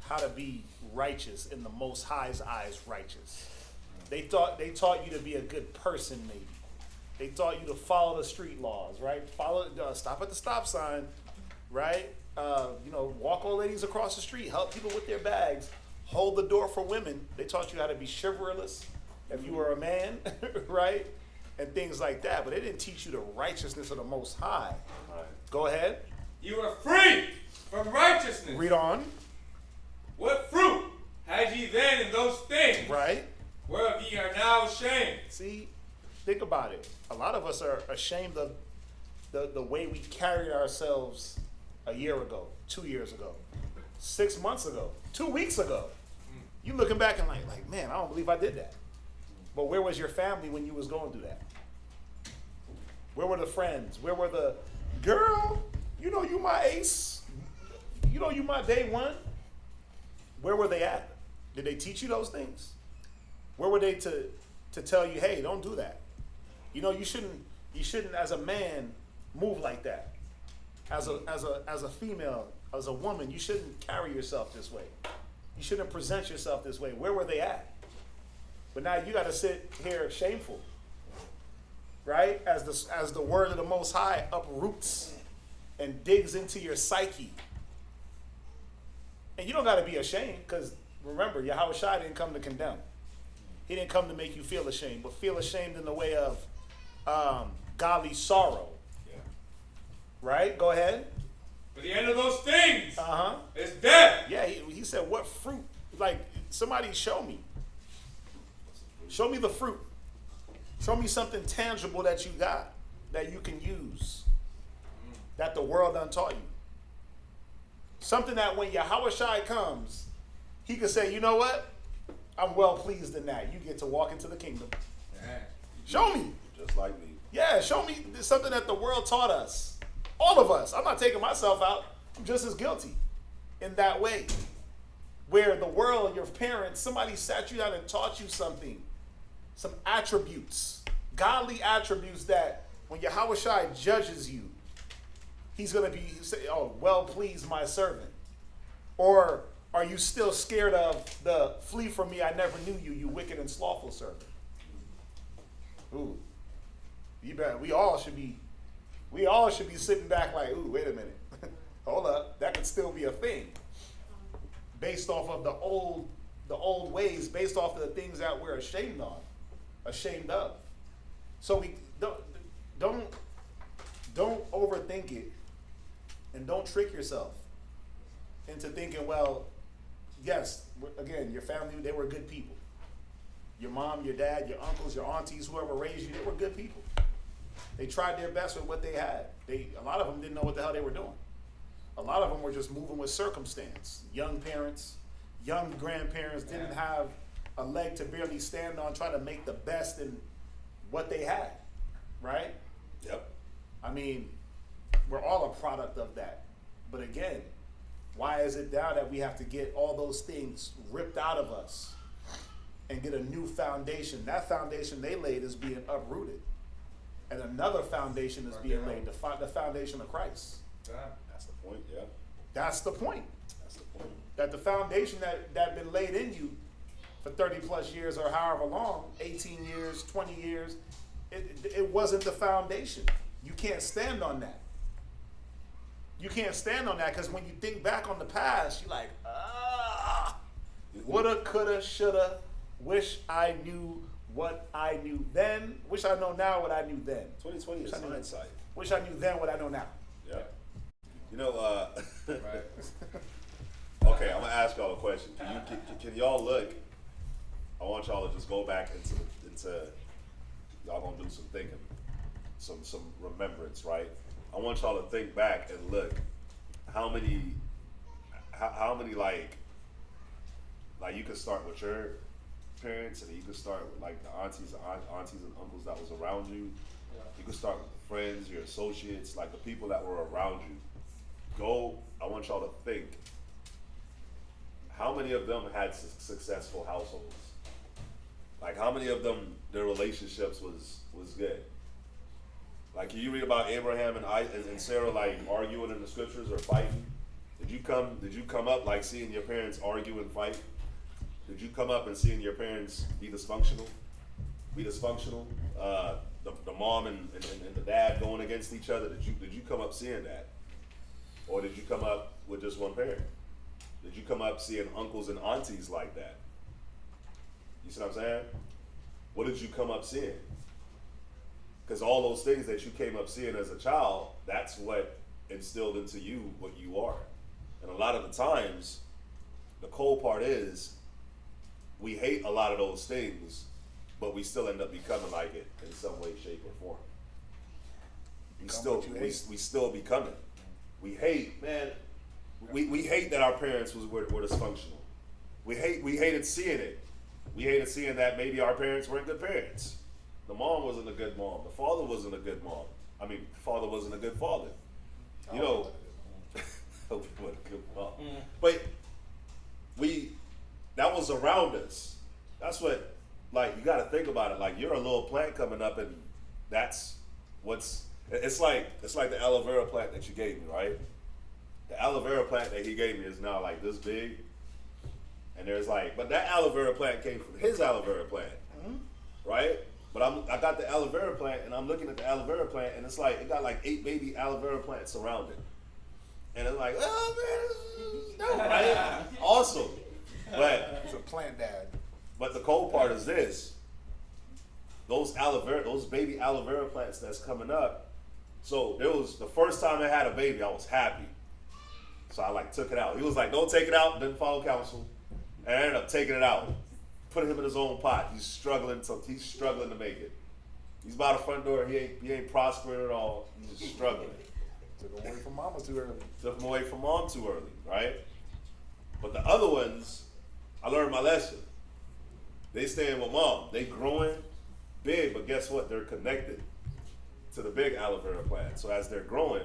how to be righteous in the Most High's eyes righteous. They taught you to be a good person, maybe. They taught you to follow the street laws, right? Stop at the stop sign, right? Walk old ladies across the street, help people with their bags, hold the door for women. They taught you how to be chivalrous if you were a man, right? And things like that. But they didn't teach you the righteousness of the Most High. Right. Go ahead. You were free from righteousness. Read on. What fruit had ye then in those things? Right. Whereof ye are now ashamed. See, think about it. A lot of us are ashamed of the way we carried ourselves a year ago, 2 years ago, 6 months ago, 2 weeks ago. You looking back and like, man, I don't believe I did that. But where was your family when you was going through that? Where were the friends? Where were the girl? You know you my ace. You know you my day one. Where were they at? Did they teach you those things? Where were they to tell you, hey, don't do that? You know, you shouldn't as a man move like that. As a female, as a woman, you shouldn't carry yourself this way. You shouldn't present yourself this way. Where were they at? But now you got to sit here shameful, right? As the word of the Most High uproots and digs into your psyche. And you don't got to be ashamed, because remember, Yahawashi didn't come to condemn. He didn't come to make you feel ashamed, but feel ashamed in the way of godly sorrow. Yeah. Right? Go ahead. For the end of those things Uh-huh. is death. Yeah, he said, what fruit? Like, somebody show me. Show me the fruit. Show me something tangible that you got, that you can use, that the world done taught you. Something that when Yahawashi comes, he could say, you know what? I'm well pleased in that. You get to walk into the kingdom. Show me. Just like me. Yeah, show me something that the world taught us. All of us. I'm not taking myself out. I'm just as guilty in that way. Where the world, your parents, somebody sat you down and taught you something. Some attributes. Godly attributes that when Yahawashi judges you, he's going to be, oh, well pleased my servant. Or are you still scared of the flee from me, I never knew you, you wicked and slothful servant? Ooh. You bet. We all should be sitting back like, ooh, wait a minute. Hold up. That could still be a thing. Based off of the old ways, based off of the things that we're ashamed of. So we don't overthink it, and don't trick yourself into thinking, well, yes, again, your family, they were good people. Your mom, your dad, your uncles, your aunties, whoever raised you, they were good people. They tried their best with what they had. A lot of them didn't know what the hell they were doing. A lot of them were just moving with circumstance. Young parents, young grandparents didn't have a leg to barely stand on, trying to make the best in what they had, right? Yep. I mean, we're all a product of that. But again, why is it now that we have to get all those things ripped out of us and get a new foundation? That foundation they laid is being uprooted. And another foundation is being laid, the foundation of Christ. That's the point, yeah. That's the point. That the foundation that been laid in you for 30 plus years or however long, 18 years, 20 years, it wasn't the foundation. You can't stand on that. You can't stand on that because when you think back on the past, you're like, woulda, coulda, shoulda, wish I knew what I knew then, wish I know now what I knew then. 2020 is hindsight. Wish I knew then what I know now. Yeah. You know, Right. okay, I'm gonna ask y'all a question. Can y'all look? I want y'all to just go back into y'all gonna do some thinking, some remembrance, right? I want y'all to think back and look how many like you could start with your parents, and you could start with like the aunties and uncles that was around you. You could start with friends, your associates, like the people that were around you. I want y'all to think, how many of them had successful households? Like how many of them, their relationships was good? Like you read about Abraham and Sarah like arguing in the scriptures or fighting. Did you come up like seeing your parents argue and fight? Did you come up and seeing your parents be dysfunctional? The mom and the dad going against each other. Did you come up seeing that? Or did you come up with just one parent? Did you come up seeing uncles and aunties like that? You see what I'm saying? What did you come up seeing? Because all those things that you came up seeing as a child, that's what instilled into you what you are. And a lot of the times, the cold part is, we hate a lot of those things, but we still end up becoming like it in some way, shape, or form. We still become it. We hate, man. We hate that our parents were dysfunctional. We hated seeing it. We hated seeing that maybe our parents weren't good parents. The mom wasn't a good mom. The father wasn't a good mom. I mean, the father wasn't a good father. You know, what a good mom. But that was around us. That's what, like, you got to think about it. Like, you're a little plant coming up, and that's what's. It's like the aloe vera plant that you gave me, right? The aloe vera plant that he gave me is now like this big, and there's like, but that aloe vera plant came from his aloe vera plant, right? But I got the aloe vera plant, and I'm looking at the aloe vera plant, and it's like it got like 8 baby aloe vera plants around it, and it's like, oh man, no, right? Awesome, but It's a plant dad. But the cold part is this: those baby aloe vera plants that's coming up. So there was the first time I had a baby, I was happy. So I like took it out. He was like, "Don't take it out." Didn't follow counsel, and I ended up taking it out, putting him in his own pot. He's struggling to make it. He's by the front door. He ain't prospering at all. He's just struggling. Took him away from mama too early. Took him away from mom too early, right? But the other ones, I learned my lesson. They staying with mom. They growing big, but guess what? They're connected to the big aloe vera plant. So as they're growing,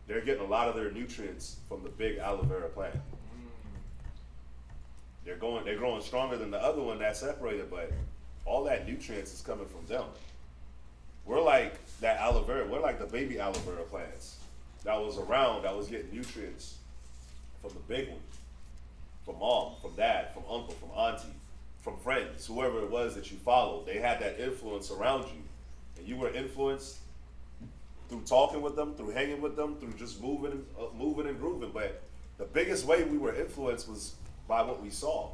they're getting a lot of their nutrients from the big aloe vera plant. They're growing stronger than the other one that's separated, but all that nutrients is coming from them. We're like that aloe vera. We're like the baby aloe vera plants that was around, that was getting nutrients from the big one, from mom, from dad, from uncle, from auntie, from friends, whoever it was that you followed. They had that influence around you, and you were influenced through talking with them, through hanging with them, through just moving and grooving. But the biggest way we were influenced was by what we saw,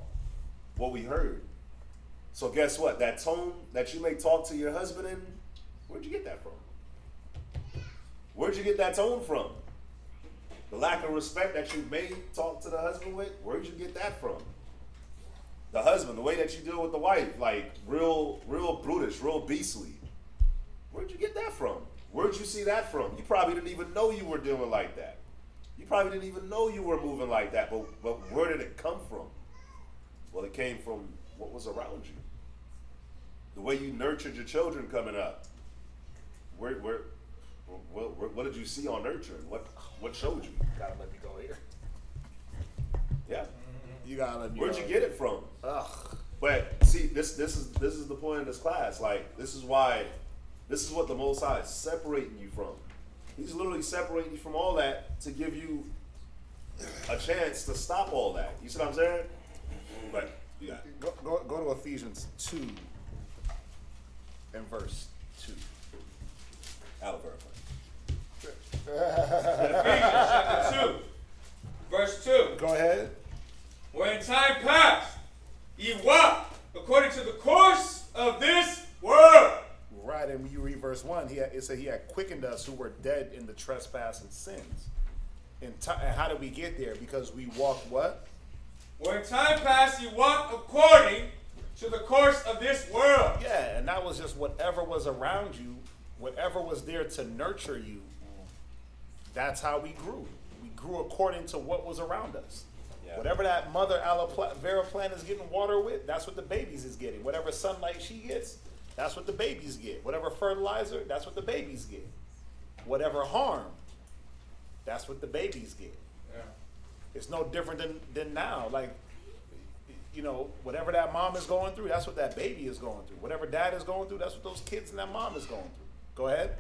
what we heard. So guess what? That tone that you may talk to your husband in, where'd you get that from? Where'd you get that tone from? The lack of respect that you may talk to the husband with, where'd you get that from? The husband, the way that you deal with the wife, like real brutish, real beastly. Where'd you get that from? Where'd you see that from? You probably didn't even know you were doing like that. You probably didn't even know you were moving like that, but where did it come from? Well, it came from what was around you. The way you nurtured your children coming up. What did you see on nurturing? What showed you? Gotta let me go here. Yeah. You gotta let me Where'd go. you get it from? Ugh. But see, this is the point of this class. Like, this is what the Most High is separating you from. He's literally separating you from all that to give you a chance to stop all that. You see what I'm saying? But you got it. Go to Ephesians 2 and verse 2. Out of Ephesians chapter 2, verse 2. Go ahead. Where in time past ye walked according to the course of this world. Right, and when you read verse 1, it said he had quickened us who were dead in the trespass and sins. And how did we get there? Because we walked what? Where in time past ye walked according to the course of this world. Yeah, and that was just whatever was around you, whatever was there to nurture you. That's how we grew. We grew according to what was around us. Yeah. Whatever that mother aloe vera plant is getting water with, that's what the babies is getting. Whatever sunlight she gets, that's what the babies get. Whatever fertilizer, that's what the babies get. Whatever harm, that's what the babies get. Yeah. It's no different than now. Like, you know, whatever that mom is going through, that's what that baby is going through. Whatever dad is going through, that's what those kids and that mom is going through. Go ahead.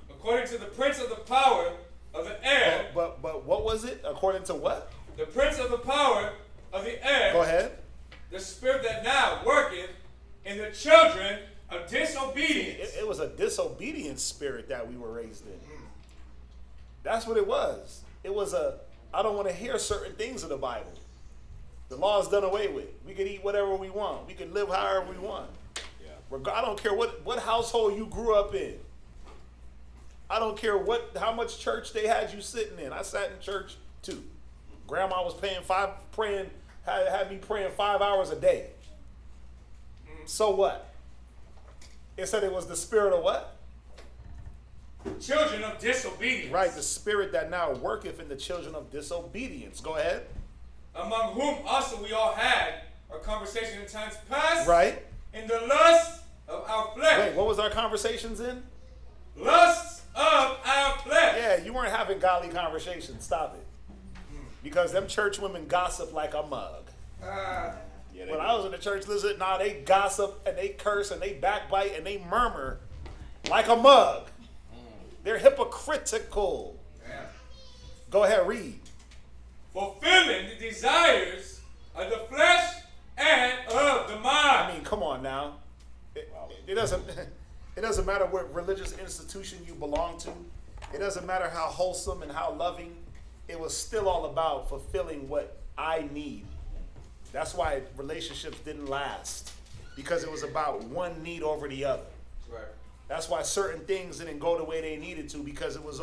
According to the prince of the power of the air. But what was it? According to what? The prince of the power of the air. Go ahead. The spirit that now worketh in the children of disobedience. It was a disobedient spirit that we were raised in. That's what it was. It was I don't want to hear certain things of the Bible. The law is done away with. We can eat whatever we want. We can live however we want. Yeah. I don't care what household you grew up in. I don't care how much church they had you sitting in. I sat in church too. Grandma was had me praying 5 hours a day. So what? It said it was the spirit of what? Children of disobedience. Right, the spirit that now worketh in the children of disobedience. Go ahead. Among whom also we all had our conversation in times past. Right. In the lust of our flesh. Wait, what was our conversations in? Lusts of our flesh. Yeah, you weren't having godly conversations. Stop it. Because them church women gossip like a mug. Yeah, they When do. I was in the church, listen, they gossip and they curse and they backbite and they murmur like a mug. They're hypocritical. Yeah. Go ahead, read. Fulfilling the desires of the flesh and of the mind. I mean, come on now. It doesn't matter what religious institution you belong to. It doesn't matter how wholesome and how loving. It was still all about fulfilling what I need. That's why relationships didn't last, because it was about one need over the other. Right. That's why certain things didn't go the way they needed to, because it was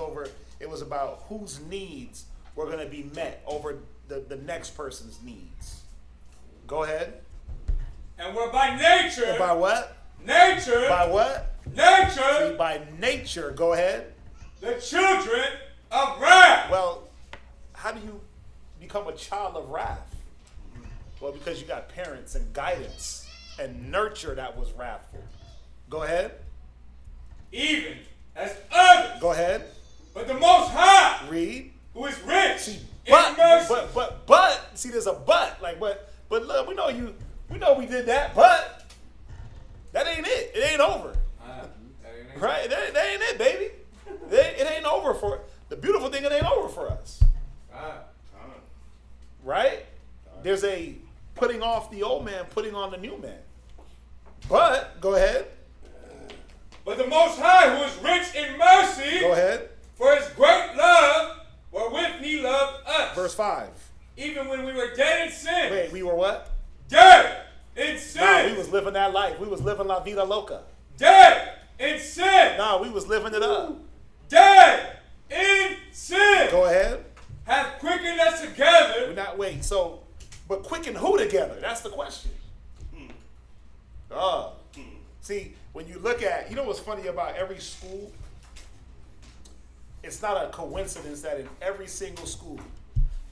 about whose needs were going to be met over the next person's needs. Go ahead. And we're by nature. By what? Nature. By what? Nature. See, by nature. Go ahead. The children of wrath. Well, how do you become a child of wrath? Well, because you got parents and guidance and nurture that was wrathful. Go ahead. Even as others. Go ahead. But the Most High, Read. who is rich See, in mercy. but, see, there's a but. Like, but look, we know we did that, but that ain't it. It ain't over. Right? That ain't it, baby. It ain't over for the beautiful thing. It ain't over for us. Right? There's a putting off the old man, putting on the new man. But go ahead. But the Most High, who is rich in mercy, Go ahead. for his great love, wherewith he loved us. Verse 5. Even when we were dead in sin. Wait, we were what? Dead in sin. Nah, we was living that life. We was living la vida loca. Dead in sin. Nah, we was living it up. Dead in sin. Go ahead. Hath quickened us together. We're not waiting. So, but quicken who together? That's the question. See, when you look at, you know what's funny about every school? It's not a coincidence that in every single school,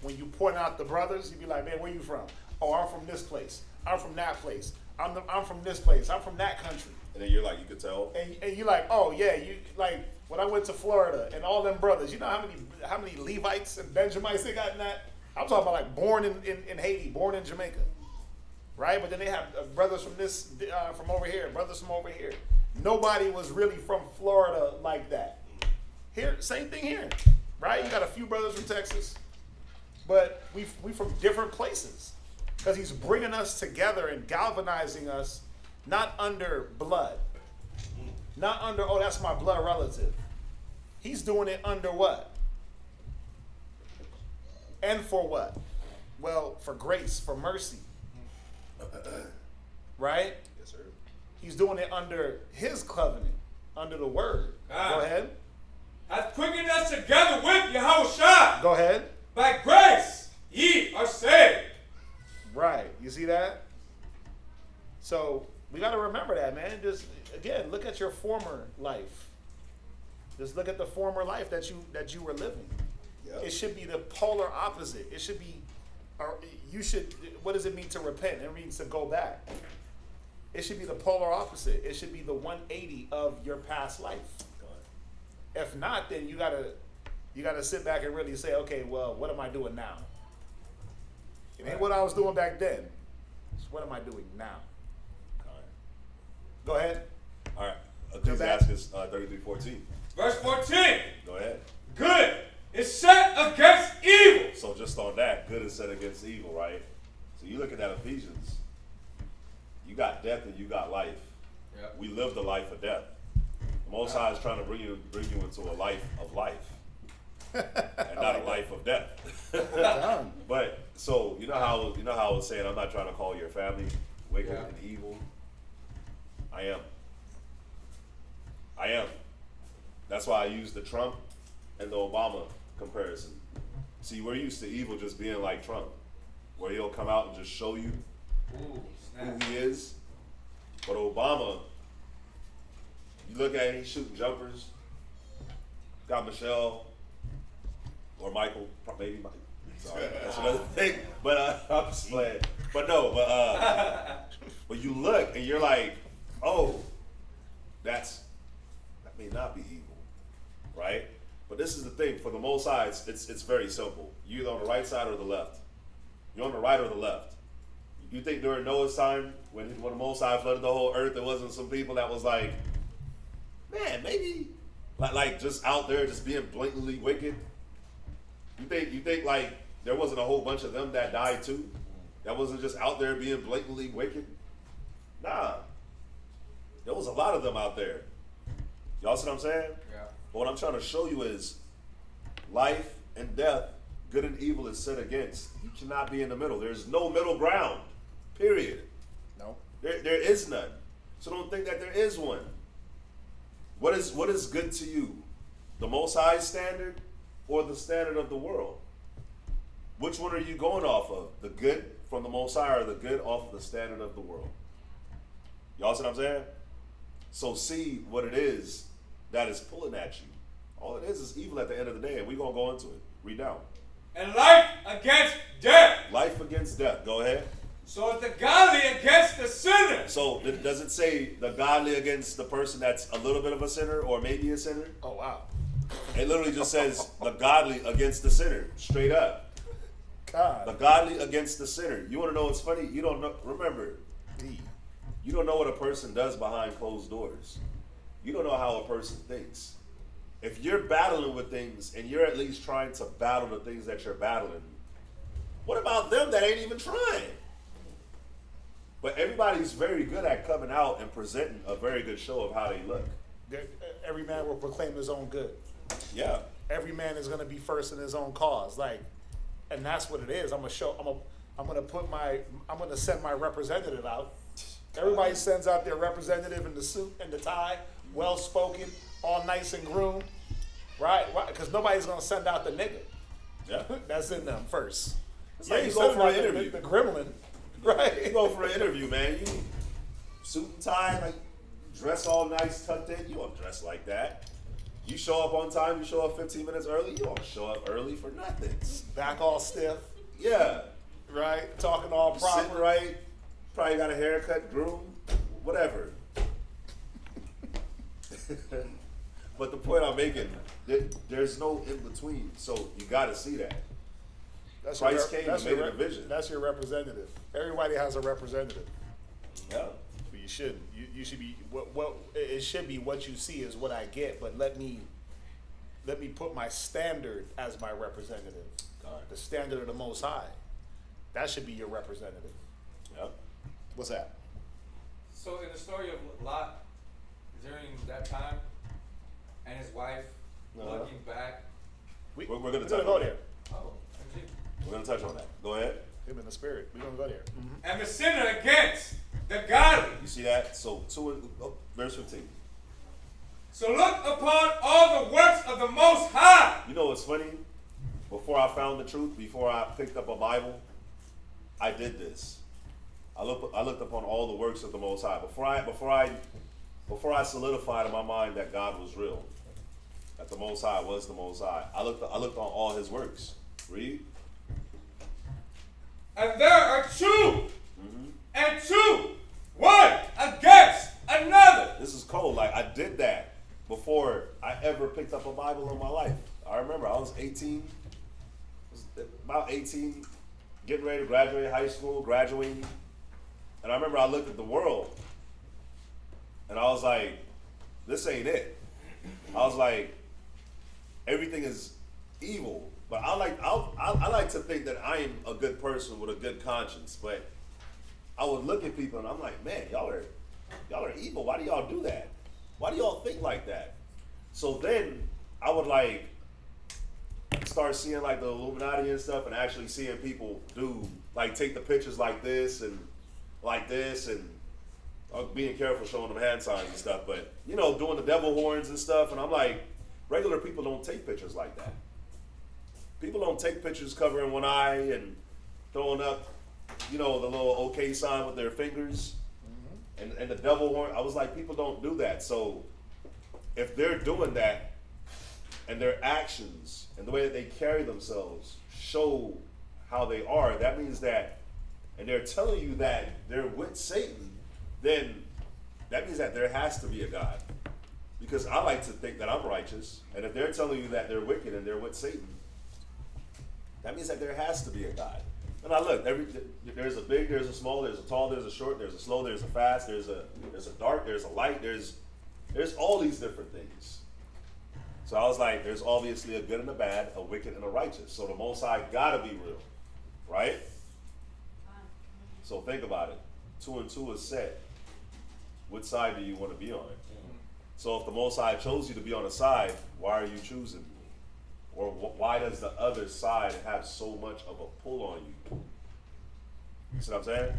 when you point out the brothers, you be like, man, where you from? Oh, I'm from this place. I'm from that place. I'm from this place. I'm from that country. And then you're like, you could tell. And you're like, oh yeah, you like when I went to Florida and all them brothers, you know how many Levites and Benjamites they got in that? I'm talking about like born in Haiti, born in Jamaica, right? But then they have brothers from from over here, brothers from over here. Nobody was really from Florida like that. Here, same thing here, right? You got a few brothers from Texas, but we from different places. Because he's bringing us together and galvanizing us, not under blood. Not under, oh, that's my blood relative. He's doing it under what? And for what? Well, for grace, for mercy. Right? Yes, sir. He's doing it under his covenant, under the word. Go ahead. Hath quickened us together with Yahawashi. Go ahead. By grace, ye are saved. Right. You see that? So we got to remember that, man. Just again, look at your former life. Just look at the former life that you were living. Yep. It should be the polar opposite. It should be, or you should. What does it mean to repent? It means to go back. It should be the polar opposite. It should be the 180 of your past life. If not, then you gotta sit back and really say, okay, well, what am I doing now? It ain't what I was doing back then. It's what am I doing now? Go ahead. All right. Ecclesiasticus 33:14. Verse 14. Go ahead. Good is set against evil. So just on that, good is set against evil, right? So you look at that Ephesians. You got death and you got life. Yep. We live the life of death. The Most High is trying to bring you into a life of life, and not a life of death. But so you know how I was saying, I'm not trying to call your family wicked and evil. I am. That's why I use the Trump and the Obama comparison. See, we're used to evil just being like Trump, where he'll come out and just show you who he is. But Obama, you look at him, he's shooting jumpers. Got Michelle or Michael, maybe Michael. Sorry, that's another thing. But I'm just playing. But no, but you look and you're like, oh, that may not be evil, right? But this is the thing, for the Most High, it's very simple. You're either on the right side or the left. You're on the right or the left. You think during Noah's time, when the Most High flooded the whole earth, there wasn't some people that was like, man, maybe, like just out there just being blatantly wicked? You think like there wasn't a whole bunch of them that died too? That wasn't just out there being blatantly wicked? Nah. There was a lot of them out there. Y'all see what I'm saying? Yeah. But what I'm trying to show you is life and death, good and evil is set against. You cannot be in the middle. There's no middle ground. Period. No. There is none. So don't think that there is one. What is good to you? The Most High standard or the standard of the world? Which one are you going off of? The good from the Most High or the good off of the standard of the world? Y'all see what I'm saying? So see what it is that is pulling at you. All it is evil at the end of the day, and we're going to go into it. Read down. And life against death. Life against death. Go ahead. So it's the godly against the sinner. So does it say the godly against the person that's a little bit of a sinner or maybe a sinner? Oh, wow. It literally just says the godly against the sinner. Straight up. God. The godly against the sinner. You want to know what's funny? You don't know. Remember, you don't know what a person does behind closed doors. You don't know how a person thinks. If you're battling with things and you're at least trying to battle the things that you're battling, what about them that ain't even trying? But everybody's very good at coming out and presenting a very good show of how they look. Every man will proclaim his own good. Yeah. Every man is going to be first in his own cause. And that's what it is. I'm going to send my representative out. Everybody sends out their representative in the suit and the tie, well spoken, all nice and groomed, right? Because nobody's gonna send out the nigga. Yeah. That's in them first. It's like you go for an interview. The gremlin, right? You go for an interview, man. You suit and tie, like dress all nice, tucked in. You don't dress like that. You show up on time. You show up 15 minutes early. You don't show up early for nothing. Back all stiff, Yeah. right? Talking all Sitting proper. right. Probably got a haircut, groom, whatever. But the point I'm making, there's no in between. So you got to see that. Christ came and made a division. That's your representative. Everybody has a representative. Yeah. But you shouldn't. You should be what it should be. What you see is what I get. But let me let me put my standard as my representative. The standard of the Most High. That should be your representative. Yep. What's that? So in the story of Lot, during that time, and his wife looking back. We're going to We're touch gonna go on there. that. Oh, MG. We're going to touch on that. Go ahead. Him in the spirit. We're gonna go there. Mm-hmm. And the sinner against the godly. You see that? So, verse 15. So look upon all the works of the Most High. You know what's funny? Before I found the truth, before I picked up a Bible, I did this. I looked upon all the works of the Most High. Before I solidified in my mind that God was real, that the Most High was the Most High, I looked on all His works. Read. And there are two, and two, one against another. This is cold. Like, I did that before I ever picked up a Bible in my life. I remember I was 18, about 18, getting ready to graduate high school, graduating. And I remember I looked at the world and I was like, this ain't it. I was like, everything is evil. But I like to think that I am a good person with a good conscience. But I would look at people and I'm like, man, y'all are evil. Why do y'all do that? Why do y'all think like that? So then I would like start seeing like the Illuminati and stuff, and actually seeing people do like take the pictures like this and being careful showing them hand signs and stuff. But you know, doing the devil horns and stuff, and I'm like, regular people don't take pictures like that. People don't take pictures covering one eye and throwing up, you know, the little okay sign with their fingers and the devil horn. I was like, people don't do that. So if they're doing that and their actions and the way that they carry themselves show how they are, that means that, and they're telling you that they're with Satan, then that means that there has to be a God. Because I like to think that I'm righteous, and if they're telling you that they're wicked and they're with Satan, that means that there has to be a God. And I look, there's a big, there's a small, there's a tall, there's a short, there's a slow, there's a fast, there's a dark, there's a light, there's all these different things. So I was like, there's obviously a good and a bad, a wicked and a righteous. So the Most High gotta be real, right? So think about it. 2 and 2 is set. Which side do you want to be on? So if the Most High chose you to be on a side, why are you choosing? Or why does the other side have so much of a pull on you? You see what I'm saying?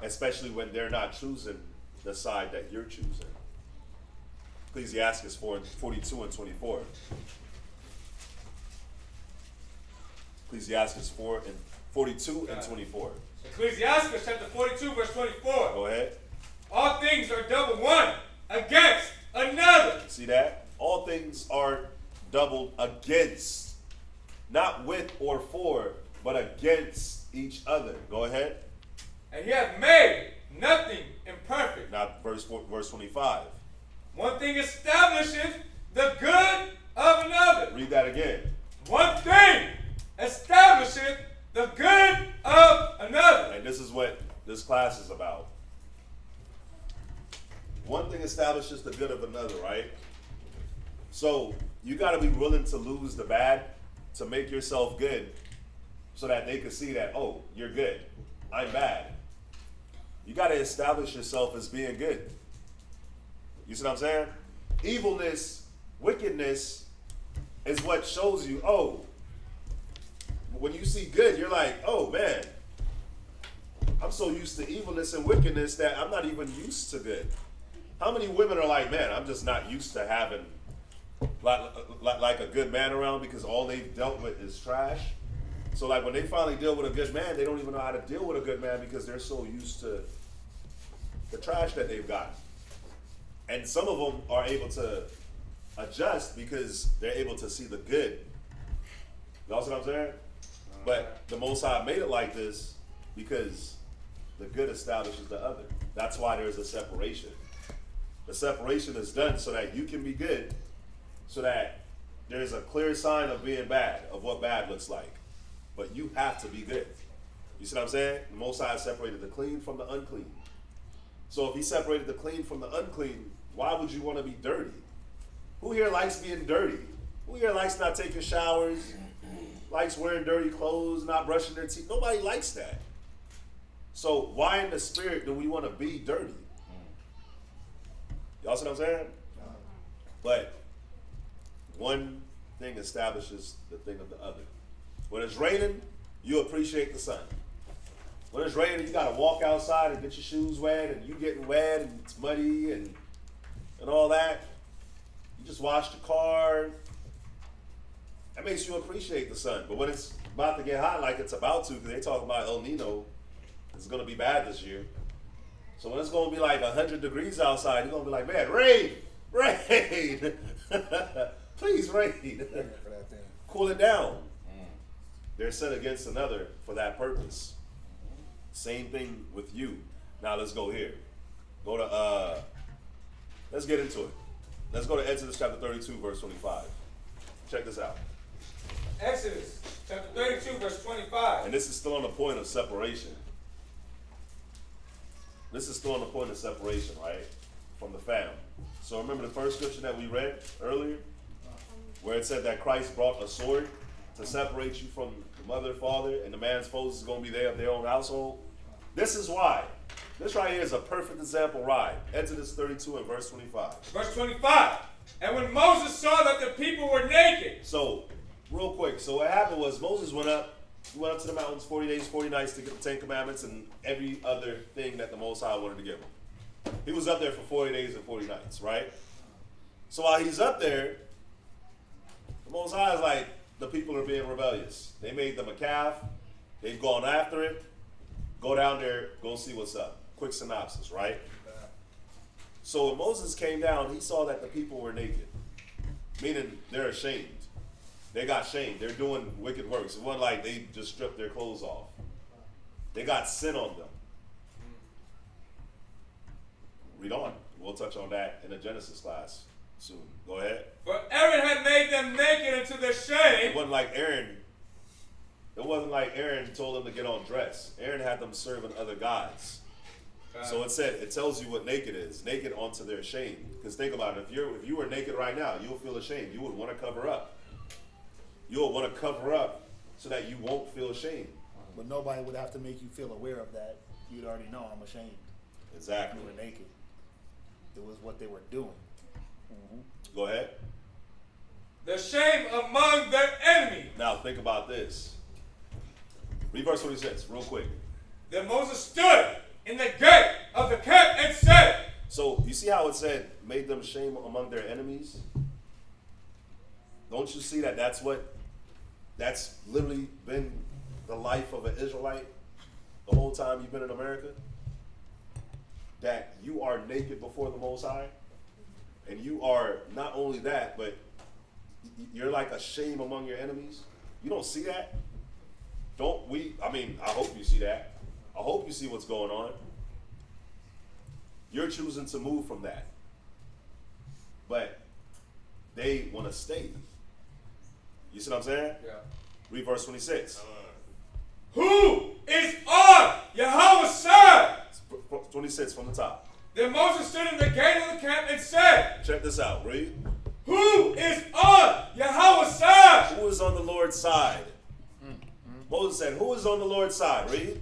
Especially when they're not choosing the side that you're choosing. Ecclesiasticus 42 and 24. Ecclesiasticus 42 and 24. Ecclesiasticus chapter 42, verse 24. Go ahead. All things are double one against another. See that? All things are doubled against. Not with or for, but against each other. Go ahead. And he hath made nothing imperfect. Now verse 25. One thing establisheth the good of another. Read that again. One thing establisheth the good of another. And this is what this class is about. One thing establishes the good of another, right? So you got to be willing to lose the bad to make yourself good so that they can see that, oh, you're good. I'm bad. You got to establish yourself as being good. You see what I'm saying? Evilness, wickedness is what shows you, oh, when you see good, you're like, oh man, I'm so used to evilness and wickedness that I'm not even used to good. How many women are like, man, I'm just not used to having like a good man around because all they've dealt with is trash. So like when they finally deal with a good man, they don't even know how to deal with a good man because they're so used to the trash that they've got. And some of them are able to adjust because they're able to see the good. You know what I'm saying? But the Most High made it like this because the good establishes the other. That's why there's a separation. The separation is done so that you can be good, so that there's a clear sign of being bad, of what bad looks like. But you have to be good. You see what I'm saying? The Most High separated the clean from the unclean. So if he separated the clean from the unclean, why would you want to be dirty? Who here likes being dirty? Who here likes not taking showers, likes wearing dirty clothes, not brushing their teeth? Nobody likes that. So why in the spirit do we want to be dirty? Y'all see what I'm saying? But one thing establishes the thing of the other. When it's raining, you appreciate the sun. When it's raining, you gotta walk outside and get your shoes wet, and you getting wet, and it's muddy, and all that. You just wash the car. That makes you appreciate the sun. But when it's about to get hot, like it's about to, because they talk about El Nino, it's gonna be bad this year. So when it's gonna be like 100 degrees outside, you're gonna be like, man, rain, rain, please rain. Cool it down. They're set against another for that purpose. Same thing with you. Now let's go here. Go to let's get into it. Let's go to Exodus chapter 32, verse 25. Check this out. Exodus chapter 32, verse 25. And this is still on the point of separation. This is still on the point of separation, right? From the fam. So remember the first scripture that we read earlier? Where it said that Christ brought a sword to separate you from the mother, father, and the man's foes is going to be there of their own household. This is why. This right here is a perfect example right. Exodus 32 and verse 25. Verse 25. And when Moses saw that the people were naked. So, real quick. So what happened was Moses went up to the mountains 40 days, 40 nights to get the 10 commandments and every other thing that the Most High wanted to give him. He was up there for 40 days and 40 nights, right? So while he's up there, the Most High is like, the people are being rebellious. They made them a calf. They've gone after it. Go down there, go see what's up. Quick synopsis, right? So when Moses came down, he saw that the people were naked, meaning they're ashamed. They got shamed. They're doing wicked works. It wasn't like they just stripped their clothes off. They got sin on them. Read on. We'll touch on that in the Genesis class soon. Go ahead. For Aaron had made them naked unto their shame. It wasn't like Aaron told them to get on dress. Aaron had them serving other gods. So it tells you what naked is. Naked unto their shame. Because think about it. If you were naked right now, you'll feel ashamed. You would want to cover up. You'll want to cover up so that you won't feel ashamed. But nobody would have to make you feel aware of that. You'd already know I'm ashamed. Exactly. You were naked. It was what they were doing. Go ahead. The shame among their enemy. Now think about this. Read verse 26 real quick. Then Moses stood in the gate of the camp and said. So you see how it said, made them shame among their enemies? Don't you see that that's literally been the life of an Israelite the whole time you've been in America? That you are naked before the Most High? And you are not only that, but you're like a shame among your enemies? You don't see that? I hope you see that. I hope you see what's going on. You're choosing to move from that. But they want to stay. You see what I'm saying? Yeah. Read verse 26. Who is on Yahweh's side? 26 from the top. Then Moses stood in the gate of the camp and said. Check this out. Read. Who is on Yahweh's side? Who is on the Lord's side? Moses said, who is on the Lord's side? Read.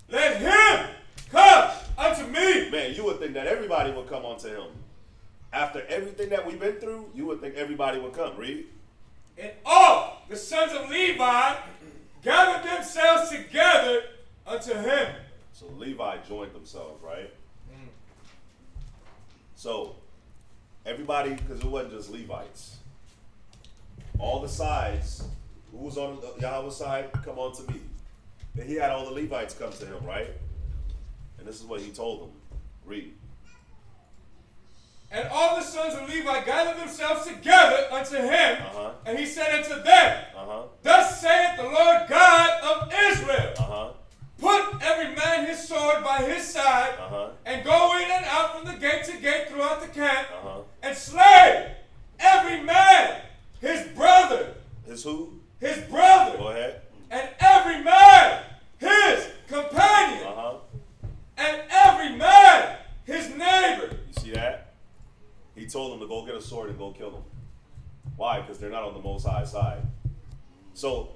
Let him come unto me. Man, you would think that everybody would come unto him. After everything that we've been through, you would think everybody would come. Read. And all the sons of Levi gathered themselves together unto him. So Levi joined themselves, right? So everybody, because it wasn't just Levites. All the sides, who was on Yahweh's side, come on to me. And he had all the Levites come to him, right? And this is what he told them. Read. And all the sons of Levi gathered themselves together unto him. And he said unto them, Thus saith the Lord God of Israel, Put every man his sword by his side, and go in and out from the gate to gate throughout the camp, and slay every man his brother. His who? His brother. Go ahead. And every man his companion. And every man his neighbor. You see that? He told them to go get a sword and go kill them. Why? Because they're not on the Most High side. So,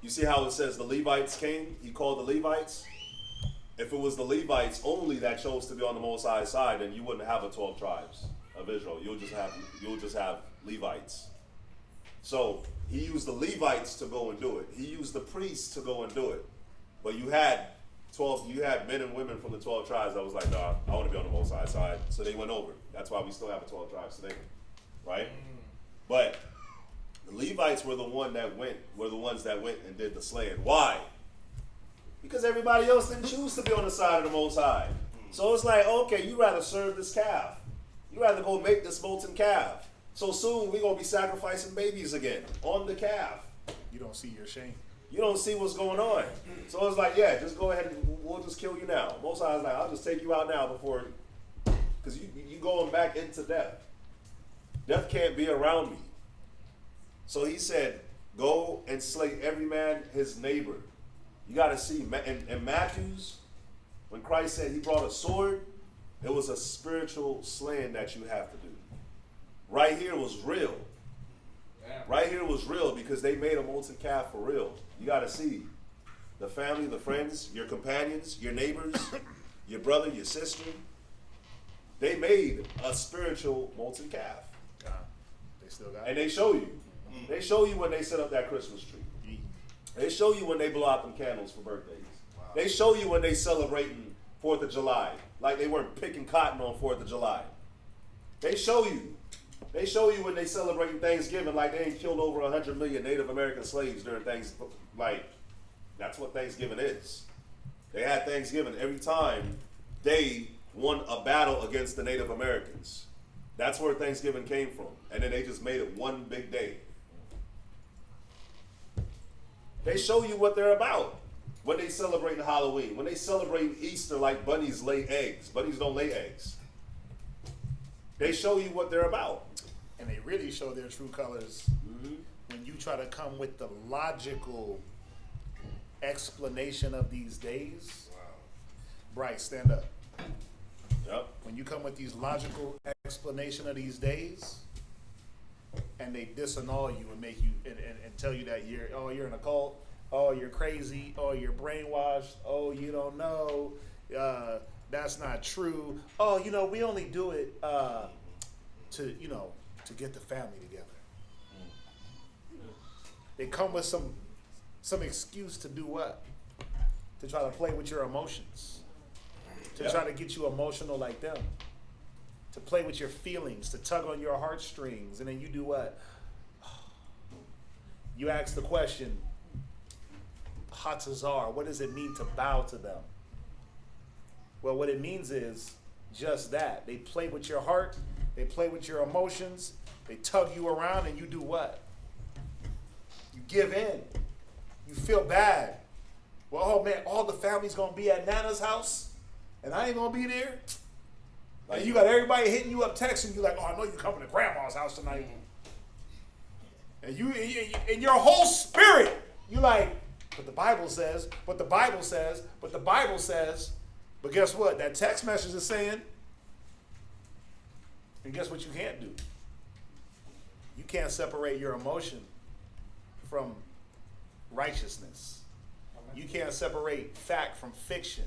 you see how it says the Levites came? He called the Levites. If it was the Levites only that chose to be on the Most High side, then you wouldn't have the 12 tribes of Israel. You'll just have Levites. So he used the Levites to go and do it. He used the priests to go and do it. But you had men and women from the 12 tribes that was like, nah, I want to be on the Most High side. So they went over. That's why we still have the 12 tribes today, right? But the Levites were the ones that went and did the slaying. Why? Because everybody else didn't choose to be on the side of the Most High. So it's like, okay, you rather serve this calf. You rather go make this molten calf. So soon we're going to be sacrificing babies again on the calf. You don't see your shame. You don't see what's going on. So it's like, yeah, just go ahead and we'll just kill you now. Most High is like, I'll just take you out now before, because you going back into death. Death can't be around me. So he said, go and slay every man his neighbor. You got to see, in Matthew's, when Christ said he brought a sword, it was a spiritual slaying that you have to do. Right here was real. Yeah. Right here was real because they made a molten calf for real. You got to see the family, the friends, your companions, your neighbors, your brother, your sister. They made a spiritual molten calf. They still got And it. they show you. They show you when they set up that Christmas tree. They show you when they blow out them candles for birthdays. Wow. They show you when they celebrating 4th of July. Like they weren't picking cotton on 4th of July. They show you. They show you when they celebrating Thanksgiving like they ain't killed over 100 million Native American slaves during Thanksgiving. Like, that's what Thanksgiving is. They had Thanksgiving every time they won a battle against the Native Americans. That's where Thanksgiving came from. And then they just made it one big day. They show you what they're about when they celebrate Halloween. When they celebrate Easter like bunnies lay eggs. Bunnies don't lay eggs. They show you what they're about. And they really show their true colors when you try to come with the logical explanation of these days. Wow. Bryce, stand up. Yep. When you come with these logical explanation of these days, and they disannul you and make you and tell you that you're in a cult, you're crazy, you're brainwashed, you don't know, that's not true. We only do it to get the family together. They come with some excuse to do what? To try to play with your emotions. To try to get you emotional like them. To play with your feelings, to tug on your heartstrings, and then you do what? You ask the question, Hatazar, what does it mean to bow to them? Well, what it means is just that. They play with your heart, they play with your emotions, they tug you around, and you do what? You give in. You feel bad. Well, oh man, all the family's gonna be at Nana's house, and I ain't gonna be there. Like you got everybody hitting you up, texting you like, "Oh, I know you coming to Grandma's house tonight," and you in your whole spirit, you like, but the Bible says, but the Bible says, but the Bible says, but guess what? That text message is saying, and guess what you can't do? You can't separate your emotion from righteousness. You can't separate fact from fiction.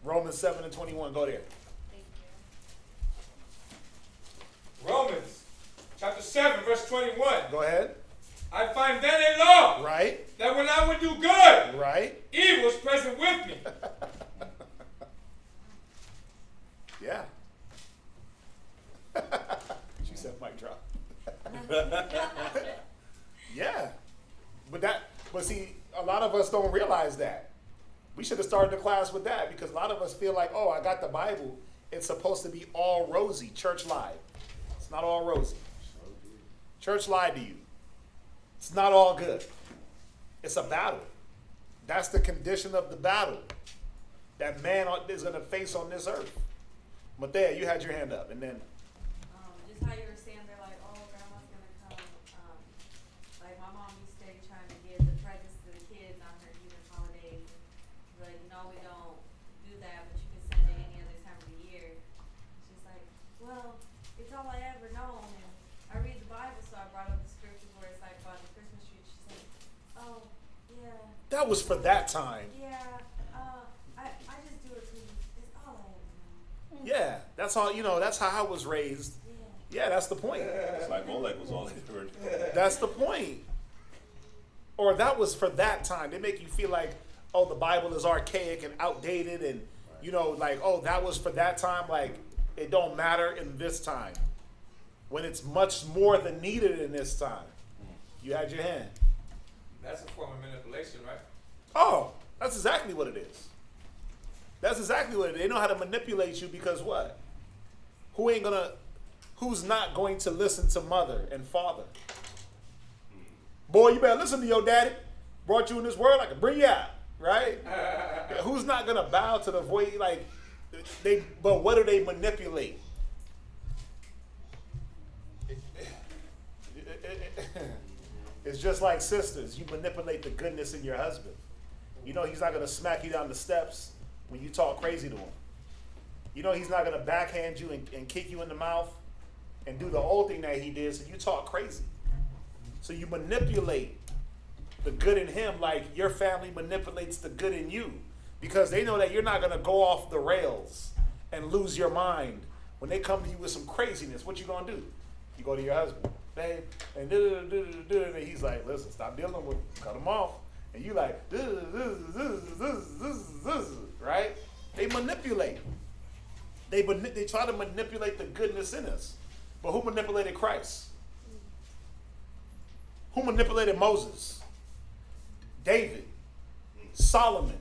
Romans 7 and 21. Go there. Romans chapter 7, verse 21. Go ahead. I find then a law. Right. That when I would do good, Right. evil is present with me. Yeah. She said mic drop. Yeah. But see, a lot of us don't realize that. We should have started the class with that because a lot of us feel like, oh, I got the Bible. It's supposed to be all rosy. Church lied. It's not all rosy. Church lied to you. It's not all good. It's a battle. That's the condition of the battle that man is going to face on this earth. Mathea, you had your hand up, and then. Just how you were saying, they're like, oh, grandma's going to come. Like my mom used to stay trying to give the presents to the kids on her even holidays. Like, no, we don't do that, but you can that was for that time. Yeah, I just do it because it's all I ever know. Yeah, that's all, that's how I was raised. Yeah. Yeah, that's the point. It's like Molech was all they heard. That's the point. Or that was for that time. They make you feel like, oh, the Bible is archaic and outdated, and like, oh, that was for that time. Like, it don't matter in this time, when it's much more than needed in this time. You had your hand. That's a form of manipulation, right? Oh, that's exactly what it is. That's exactly what it is. They know how to manipulate you because what? Who's not going to listen to mother and father? Boy, you better listen to your daddy. Brought you in this world, I can bring you out, right? Who's not gonna bow to the voice? Like, but what do they manipulate? It's just like sisters. You manipulate the goodness in your husband. He's not gonna smack you down the steps when you talk crazy to him. He's not gonna backhand you and kick you in the mouth and do the old thing that he did, so you talk crazy. So you manipulate the good in him like your family manipulates the good in you, because they know that you're not going to go off the rails and lose your mind when they come to you with some craziness. What you going to do? You go to your husband, babe, and he's like, listen, stop dealing with him, cut him off. And you like, right? They manipulate. They try to manipulate the goodness in us. But who manipulated Christ? Who manipulated Moses? David? Solomon?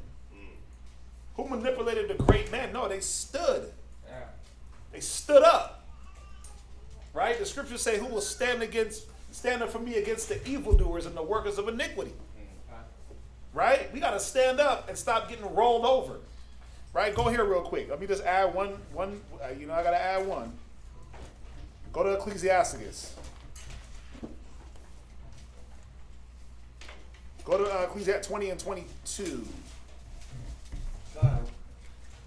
Who manipulated the great man? No, they stood. Yeah. They stood up. Right? The scriptures say, who will stand up for me against the evildoers and the workers of iniquity? Right? We got to stand up and stop getting rolled over. Right? Go here real quick. Let me just add one. I got to add one. Go to Ecclesiasticus. Go to Ecclesiastes 20 and 22.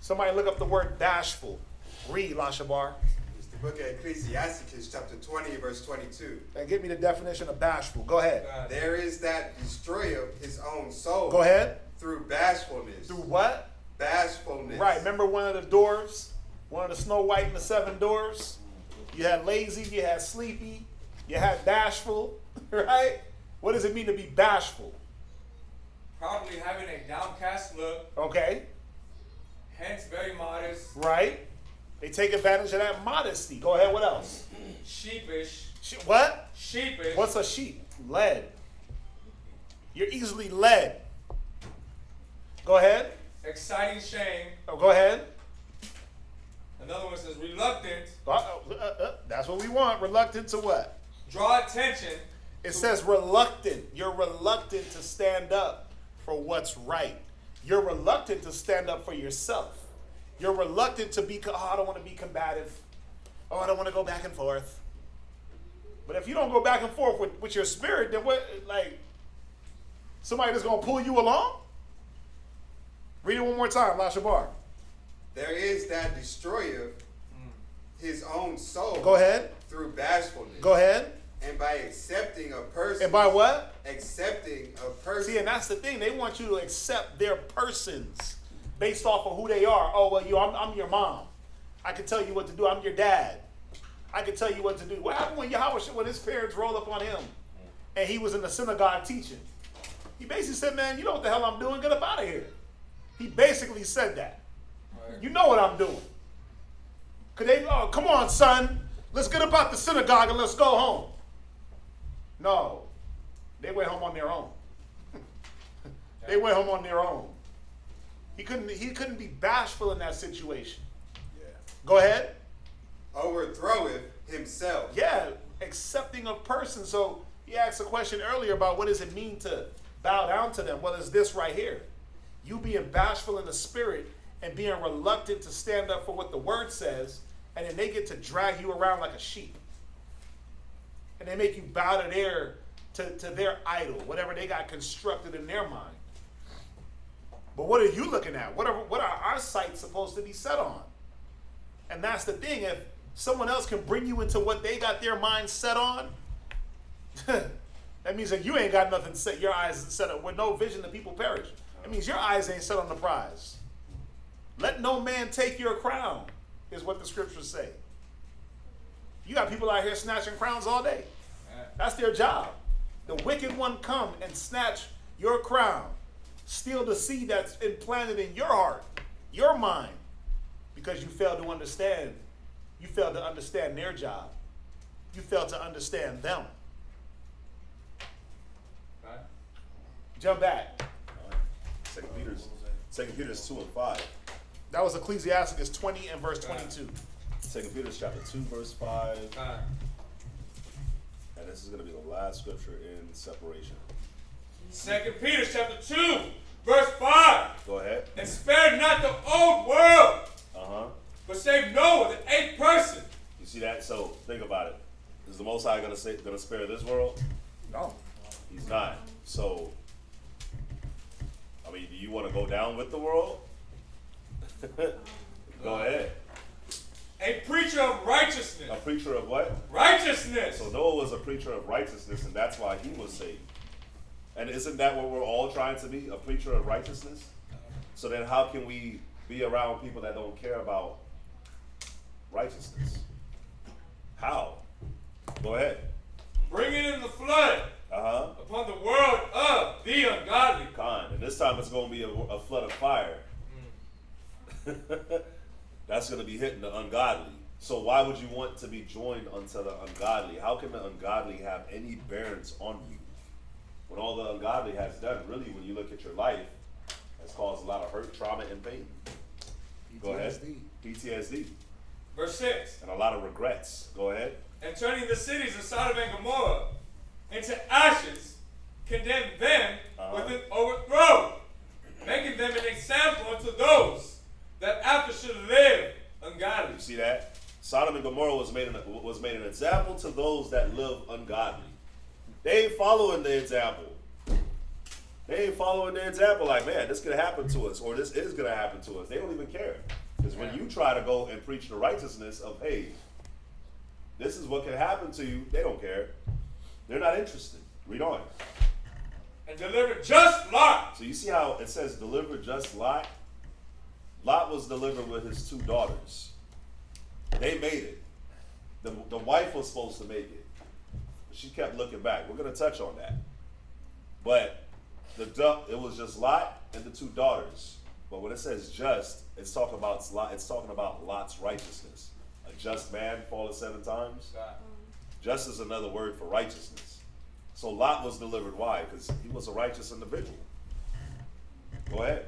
Somebody look up the word bashful. Read, Lashabar. It's the book of Ecclesiasticus, chapter 20, verse 22. And give me the definition of bashful. Go ahead. There is that destroyer his own soul. Go ahead. Through bashfulness. Through what? Bashfulness. Right. Remember one of the dwarves? One of the Snow White and the Seven Dwarves? You had lazy, you had sleepy, you had bashful, right? What does it mean to be bashful? Probably having a downcast look. Okay. Hence very modest. Right. They take advantage of that modesty. Go ahead, what else? Sheepish. What? Sheepish. What's a sheep? Led. You're easily led. Go ahead. Exciting shame. Oh, go ahead. Another one says reluctant. That's what we want. Reluctant to what? Draw attention. It says reluctant. You're reluctant to stand up for what's right. You're reluctant to stand up for yourself. You're reluctant to be, I don't want to be combative. Oh, I don't want to go back and forth. But if you don't go back and forth with your spirit, then what, like, somebody that's going to pull you along? Read it one more time, Lashabar. There is that destroyer his own soul. Go ahead. Through bashfulness. Go ahead. And by accepting a person. And by what? Accepting a person. See, and that's the thing. They want you to accept their persons based off of who they are. Oh, well, I'm your mom. I can tell you what to do. I'm your dad. I can tell you what to do. What happened when Yahawashi, when his parents rolled up on him and he was in the synagogue teaching? He basically said, man, you know what the hell I'm doing? Get up out of here. He basically said that. You know what I'm doing. Come on, son. Let's get up out the synagogue and let's go home. No. They went home on their own. They went home on their own. He couldn't be bashful in that situation. Yeah. Go ahead. Overthroweth himself. Yeah, accepting of person. So he asked a question earlier about what does it mean to bow down to them. Well, it's this right here. You being bashful in the spirit and being reluctant to stand up for what the word says, and then they get to drag you around like a sheep. And they make you bow to their idol, whatever they got constructed in their mind. But what are you looking at? What are our sights supposed to be set on? And that's the thing. If someone else can bring you into what they got their mind set on, That means that you ain't got nothing set, your eyes set up with no vision, the people perish. That means your eyes ain't set on the prize. Let no man take your crown, is what the scriptures say. You got people out here snatching crowns all day. That's their job. The wicked one come and snatch your crown, steal the seed that's implanted in your heart, your mind, because you failed to understand. You failed to understand their job. You failed to understand them. Right. Jump back. 2 Peter's 2 and 5. That was Ecclesiasticus 20 and verse 22. 2 Peter's chapter 2, verse 5. Right. And this is going to be the last scripture in separation. 2 Peter chapter 2, verse 5. Go ahead. And spare not the old world, Uh-huh. but save Noah, the eighth person. You see that? So think about it. Is the Most High going to spare this world? No. He's not. So, I mean, do you want to go down with the world? Go ahead. A preacher of righteousness. A preacher of what? Righteousness. So Noah was a preacher of righteousness, and that's why he was saved. And isn't that what we're all trying to be? A preacher of righteousness? So then how can we be around people that don't care about righteousness? How? Go ahead. Bringing in the flood Uh-huh. upon the world of the ungodly. And this time it's going to be a flood of fire. That's going to be hitting the ungodly. So why would you want to be joined unto the ungodly? How can the ungodly have any bearance on you? When all the ungodly has done, really, when you look at your life, has caused a lot of hurt, trauma, and pain. Go ahead. PTSD. Verse 6. And a lot of regrets. Go ahead. And turning the cities of Sodom and Gomorrah into ashes, condemn them with an overthrow, making them an example unto those that after should live ungodly. You see that? Sodom and Gomorrah was made an example to those that live ungodly. They ain't following the example. They ain't following the example like, man, this could happen to us, or this is going to happen to us. They don't even care. Because when you try to go and preach the righteousness of, hey, this is what can happen to you, they don't care. They're not interested. Read on. And deliver just Lot. So you see how it says deliver just Lot? Lot was delivered with his 2 daughters. They made it. The wife was supposed to make it. She kept looking back. We're going to touch on that. But it was just Lot and the 2 daughters. But when it says just, it's talking about Lot's righteousness. A just man falleth 7 times. Just is another word for righteousness. So Lot was delivered. Why? Because he was a righteous individual. Go ahead.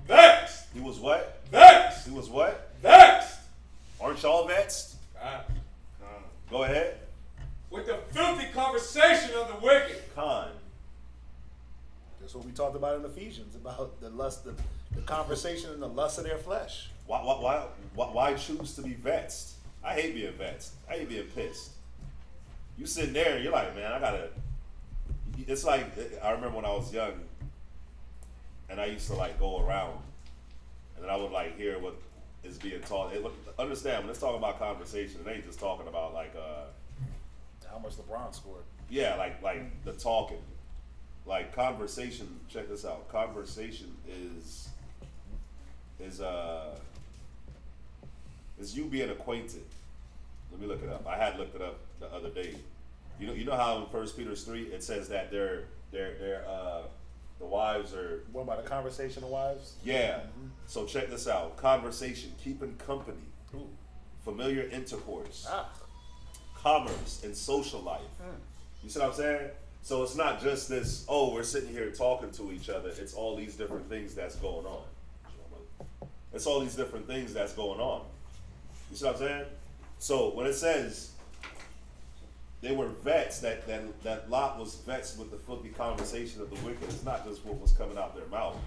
Vexed. He was what? Vexed. He was what? Vexed. Aren't y'all vexed? Go ahead. With the filthy conversation of the wicked. That's what we talked about in Ephesians, about the lust, the conversation and the lust of their flesh. Why choose to be vexed? I hate being vexed. I hate being pissed. You sitting there and you're like, man, it's like, I remember when I was young and I used to like go around and then I would like hear what is being taught. Understand, when it's talking about conversation, it ain't just talking about like, how much LeBron scored. Yeah, like the talking. Like conversation, check this out. Conversation is you being acquainted. Let me look it up. I had looked it up the other day. You know how in 1 Peter 3 it says that the wives are. What about a conversation of wives? Yeah. Mm-hmm. So check this out. Conversation, keeping company, familiar intercourse, commerce, and social life. You see what I'm saying? So it's not just this, oh, we're sitting here talking to each other. It's all these different things that's going on. It's all these different things that's going on. You see what I'm saying? So when it says they were vexed, that Lot was vexed with the filthy conversation of the wicked, it's not just what was coming out their mouth.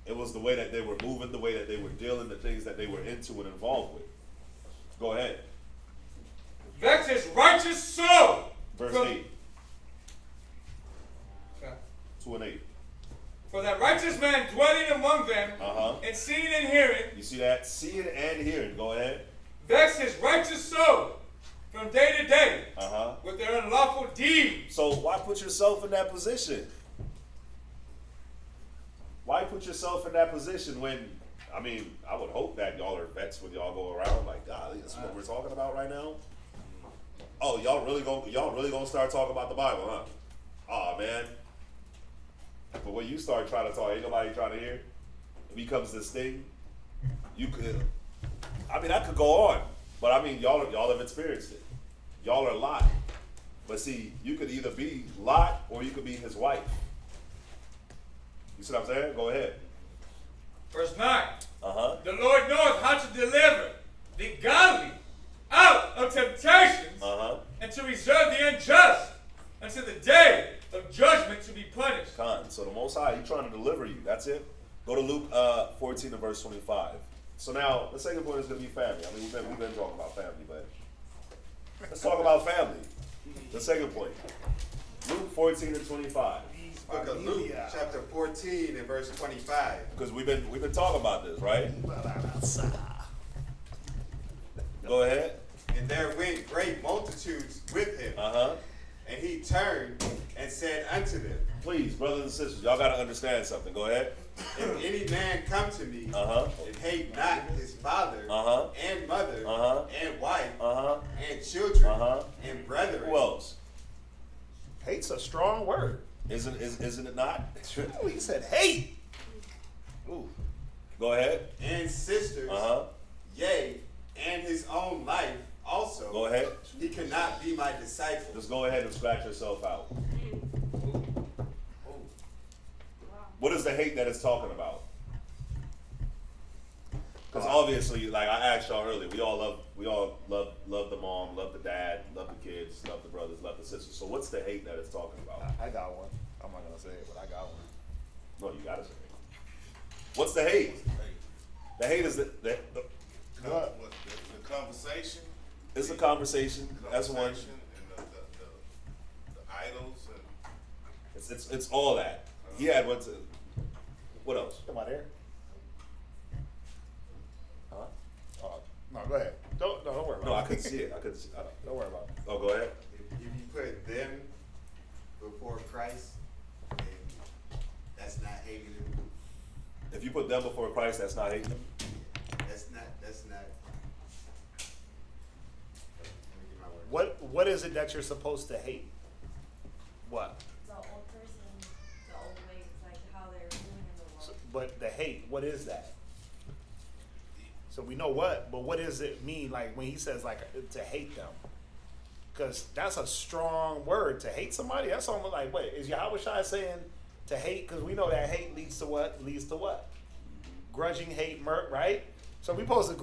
It was the way that they were moving, the way that they were dealing, the things that they were into and involved with. Go ahead. Vex his righteous soul. Verse 8. 2 and 8. For that righteous man dwelling among them, and seeing and hearing. You see that? Seeing and hearing. Go ahead. Vex his righteous soul from day to day Uh-huh. with their unlawful deeds. So why put yourself in that position? Why put yourself in that position when, I mean, I would hope that y'all are vets when y'all go around like, God, that's what we're talking about right now. Oh, y'all really gonna start talking about the Bible, huh? Aw, man. But when you start trying to talk, ain't nobody trying to hear. It becomes this thing. You could, I mean, I could go on, but I mean, y'all have experienced it. Y'all are Lot. But see, you could either be Lot or you could be his wife. You see what I'm saying? Go ahead. Verse 9. Uh-huh. The Lord knoweth how to deliver the godly out of temptations Uh-huh. and to reserve the unjust until the day of judgment to be punished. So the Most High, He's trying to deliver you. That's it. Go to Luke 14 and verse 25. So now, the second point is going to be family. I mean, we've been talking about family, but let's talk about family. The second point. Luke 14 and 25. Book of Luke, chapter 14 and verse 25. Because we've been talking about this, right? Go ahead. And there went great multitudes with him. Uh-huh. And he turned and said unto them, Please, brothers and sisters, y'all got to understand something. Go ahead. If any man come to me Uh-huh. and hate not his father Uh-huh. and mother Uh-huh. and wife Uh-huh. and children Uh-huh. and brethren, Who else? Hate's a strong word. Isn't it not? Ooh, he said hate. Ooh. Go ahead. and sisters, Uh-huh. yea, and his own life also, Go ahead. he cannot be my disciple. Just go ahead and scratch yourself out. Wow. What is the hate that it's talking about? Because obviously, like I asked y'all earlier, we all love the mom, love the dad, love the kids, love the brothers, love the sisters. So what's the hate that it's talking about? I got one. I'm not gonna say it, but I got one. No, you gotta say it. What's the hate? The hate is the conversation. it's a conversation. That's one. And the idols and It's all that. He had one to. What else? Come on here. Huh? No, go ahead. Don't worry about it. No, I couldn't see it. Don't worry about it. Oh, go ahead. If you put them before Christ, then that's not hating him. If you put them before Christ, that's not hating him. That's not. Let me get my word. What is it that you're supposed to hate? What? The old person, the old ways, like how they're doing in the world. But the hate, what is that? So we know what, but what does it mean, like when he says like to hate them? Because that's a strong word. To hate somebody, that's almost like, wait, is Yahawashi saying to hate? Because we know that hate leads to what? Leads to what? Grudging hate, right? So we supposed to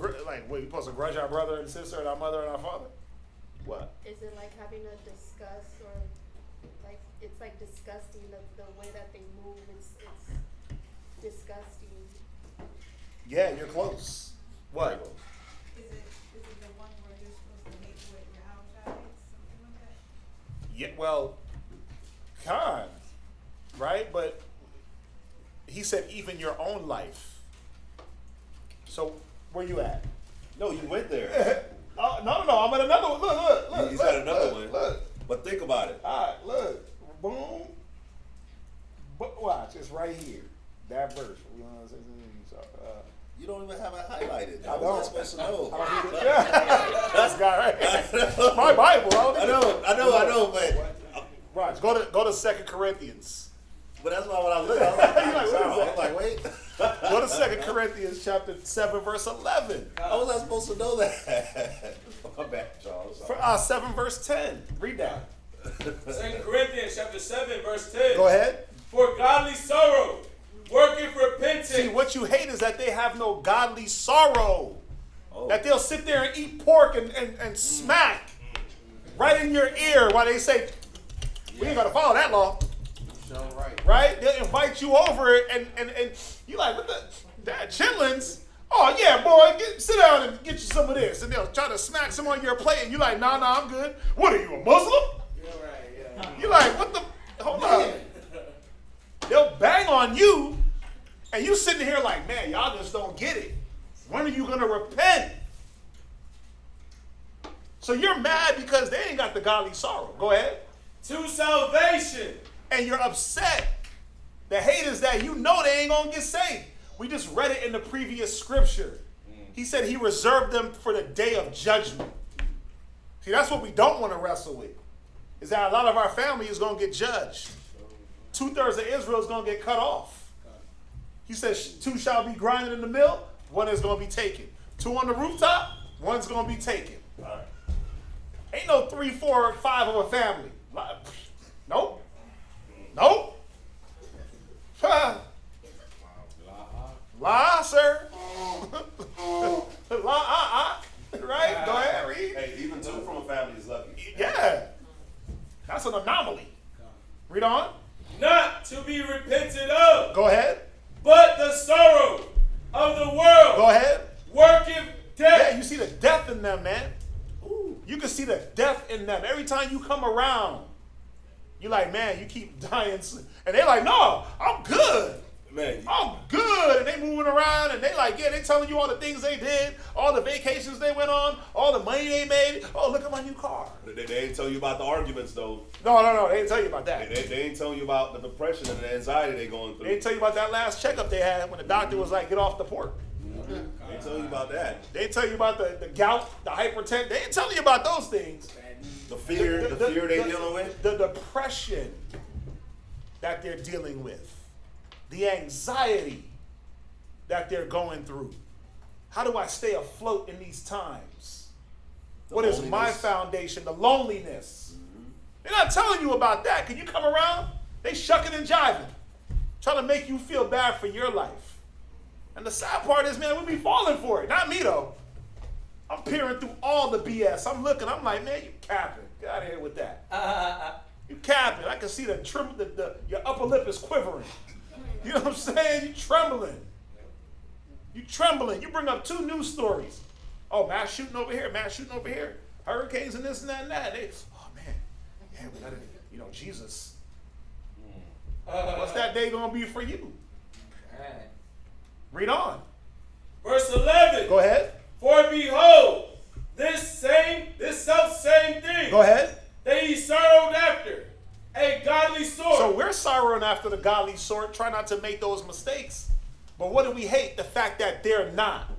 we supposed to grudge our brother and sister and our mother and our father? What? Is it like having a disgust or like it's like disgusting the way that they move? It's disgusting. Yeah, you're close. What? Is it the one where you're supposed to hate what your house hates, something like that? Yeah, well, Khan, right? But he said even your own life. So where you at? No, you went there. Oh, no, I'm at another one. Look. He's got another one. Look. But think about it. All right, look. Boom. But watch, it's right here. That verse. You don't even have it highlighted. I How was I supposed to know? That's the guy right. My Bible. I know, but Watch. Go to 2 Corinthians. but that's not what I was looking at. I was like, wait. Go to 2 Corinthians chapter 7, verse 11. How was I supposed to know that? My bad, Charles. 7 verse 10. Read that. 2 Corinthians chapter 7, verse 10. Go ahead. For godly sorrow worketh repentance. See, what you hate is that they have no godly sorrow. Oh. That they'll sit there and eat pork and smack right in your ear while they say, we ain't gonna follow that law. So right. Right? They'll invite you over and you like, what the chitlins? Oh yeah, boy, sit down and get you some of this. And they'll try to smack some on your plate and you like, nah, I'm good. What are you, a Muslim? You like, what the, hold on. They'll bang on you, and you sitting here like, man, y'all just don't get it. When are you going to repent? So you're mad because they ain't got the godly sorrow. Go ahead. To salvation. And you're upset. The haters that you know they ain't going to get saved. We just read it in the previous scripture. He said he reserved them for the day of judgment. See, that's what we don't want to wrestle with. Is that a lot of our family is going to get judged. 2/3 of Israel is going to get cut off. He says 2 shall be grinded in the mill, 1 is going to be taken. 2 on the rooftop, 1's going to be taken. Right. Ain't no 3, 4, 5 of a family. Nope. Nope. La, sir. Right? Go ahead, read. Hey, even 2 from a family is lucky. Yeah. That's an anomaly. Read on. Not to be repented of. Go ahead. But the sorrow of the world. Go ahead. Worketh death. Yeah, you see the death in them, man. Ooh. You can see the death in them. Every time you come around, you're like, man, you keep dying. And they're like, no, I'm good. Man, I'm good. And they moving around and they like, yeah, they telling you all the things they did, all the vacations they went on, all the money they made. Oh, look at my new car. they ain't tell you about the arguments, though. No, they didn't tell you about that. They ain't telling you about the depression and the anxiety they going through. They didn't tell you about that last checkup they had when the doctor was like, get off the pork. They ain't tell you about that. They didn't tell you about the gout, the hypertension. They didn't tell you about those things. The fear they dealing with. The depression that they're dealing with. The anxiety that they're going through. How do I stay afloat in these times? What is my foundation? The loneliness. They're not telling you about that. Can you come around? They shucking and jiving. Trying to make you feel bad for your life. And the sad part is, man, we be falling for it. Not me, though. I'm peering through all the BS. I'm looking. I'm like, man, you capping. Get out of here with that. You capping. I can see your upper lip is quivering. You know what I'm saying? You trembling. You trembling. You bring up 2 news stories. Oh, mass shooting over here, mass shooting over here. Hurricanes and this and that and that. Oh, man. Yeah, we gotta, Jesus. What's that day going to be for you? Read on. Verse 11. Go ahead. For behold, this self same thing. Go ahead. That he sorrowed after. A godly sort. So we're sorrowing after the godly sort. Try not to make those mistakes. But what do we hate? The fact that they're not.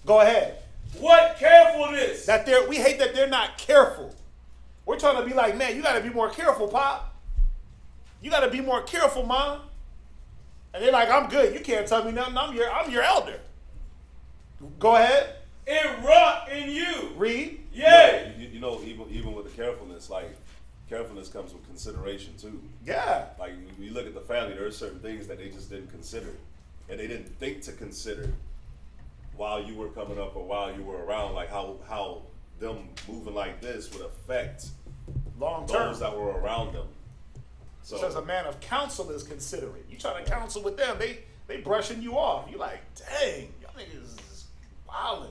Go ahead. What carefulness. We hate that they're not careful. We're trying to be like, man, you got to be more careful, Pop. You got to be more careful, Mom. And they're like, I'm good. You can't tell me nothing. I'm your elder. Go ahead. It wrought in you. Read. Yeah. You know, even with the carefulness, like, carefulness comes with consideration too. Yeah. Like you look at the family, there are certain things that they just didn't consider, and they didn't think to consider while you were coming up or while you were around. Like how them moving like this would affect long term those that were around them. So it says a man of counsel is considerate. You trying to counsel with them, they brushing you off. You like, dang, y'all niggas is wildin'.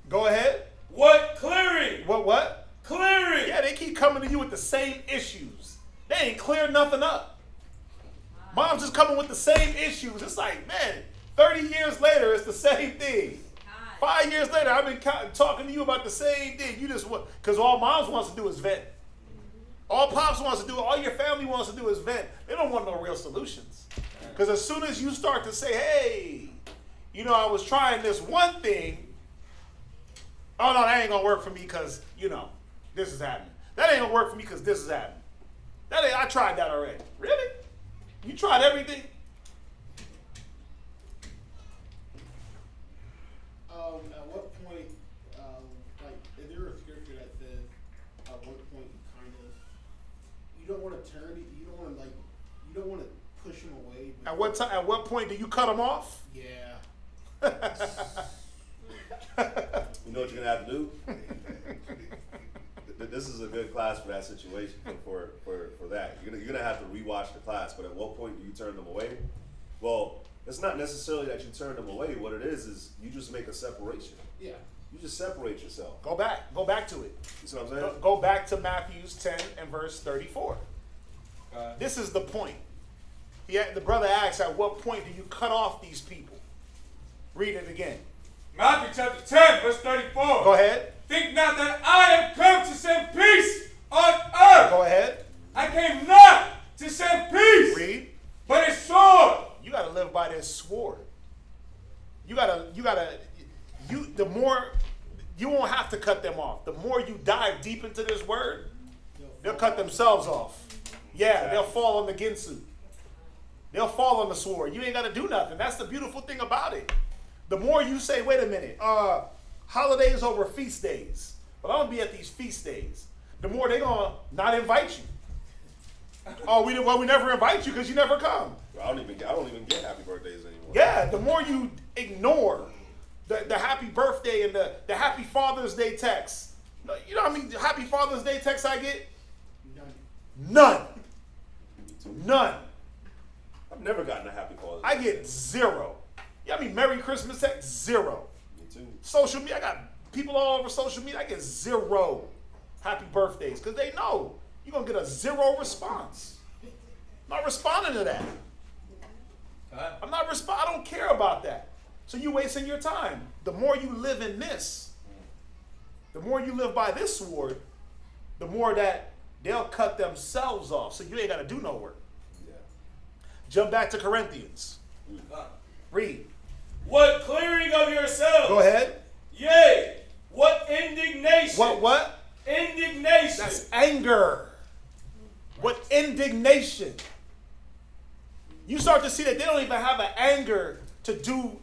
Go ahead. What clearing? What? Clearing. Yeah, they keep coming to you with the same issues. They ain't cleared nothing up. Mom's just coming with the same issues. It's like, man, 30 years later, it's the same thing. 5 years later, I've been talking to you about the same thing. You just want, because all moms wants to do is vent. All pops wants to do, all your family wants to do is vent. They don't want no real solutions. Because as soon as you start to say, hey, I was trying this one thing. Oh, no, that ain't going to work for me because, this is happening. That ain't going to work for me because this is happening. I tried that already. Really? You tried everything? At what point, is there a scripture that says, at what point you don't want to turn it, you don't want to push them away. At what point do you cut them off? Yeah. you know what you're gonna have to do? This is a good class for that situation. For that, you're gonna have to rewatch the class. But at what point do you turn them away? Well, it's not necessarily that you turn them away. What it is you just make a separation. Yeah. You just separate yourself. Go back to it. You see what I'm saying? Go back to Matthew 10 and verse 34. This is the point. The brother asks, at what point do you cut off these people? Read it again. Matthew chapter 10, verse 34. Go ahead. Think not that I am come to send peace on earth. Go ahead. I came not to send peace, Read. but a sword. You got to live by this sword. The more, you won't have to cut them off. The more you dive deep into this word, they'll cut themselves off. Yeah, they'll fall on the ginsu. They'll fall on the sword. You ain't got to do nothing. That's the beautiful thing about it. The more you say, wait a minute, holidays over feast days. But I'm going to be at these feast days. The more they're going to not invite you. Oh, we never invite you because you never come. I don't even get happy birthdays anymore. Yeah, the more you ignore the happy birthday and the happy Father's Day text. You know how many happy Father's Day texts I get? None. I've never gotten a happy Father's Day. I get 0. You know how many Merry Christmas texts? 0. Me too. Social media, I got people all over social media. I get 0 happy birthdays because they know you're going to get a 0 response. I'm not responding to that. I don't care about that. So you wasting your time. The more you live in this, the more you live by this sword, the more that they'll cut themselves off. So you ain't got to do no work. Yeah. Jump back to Corinthians. Read. What clearing of yourselves? Go ahead. Yea, what indignation? What? Indignation. That's anger. What indignation? You start to see that they don't even have an anger to do.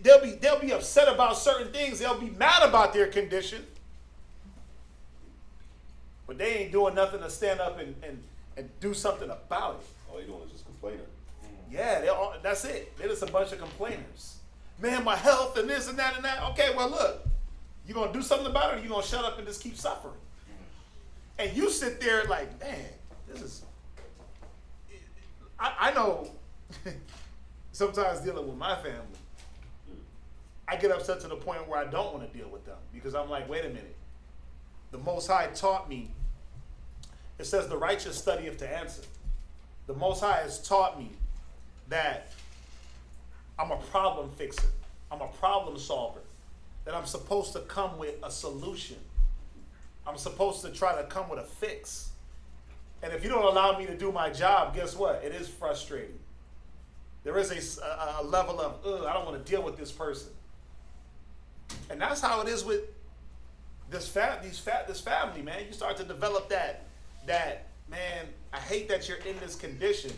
They'll be upset about certain things. They'll be mad about their condition. But they ain't doing nothing to stand up and do something about it. All they doing is just complaining. Yeah, that's it. They're just a bunch of complainers. Man, my health and this and that and that. Okay, well, look. You going to do something about it, or you going to shut up and just keep suffering? And you sit there like, man, this is... I know sometimes dealing with my family, I get upset to the point where I don't want to deal with them because I'm like, wait a minute. The Most High taught me, it says the righteous studieth to answer. The Most High has taught me that I'm a problem fixer. I'm a problem solver. That I'm supposed to come with a solution. I'm supposed to try to come with a fix. And if you don't allow me to do my job, guess what? It is frustrating. There is a level of, I don't want to deal with this person. And that's how it is with this family, man. You start to develop that, man, I hate that you're in this condition,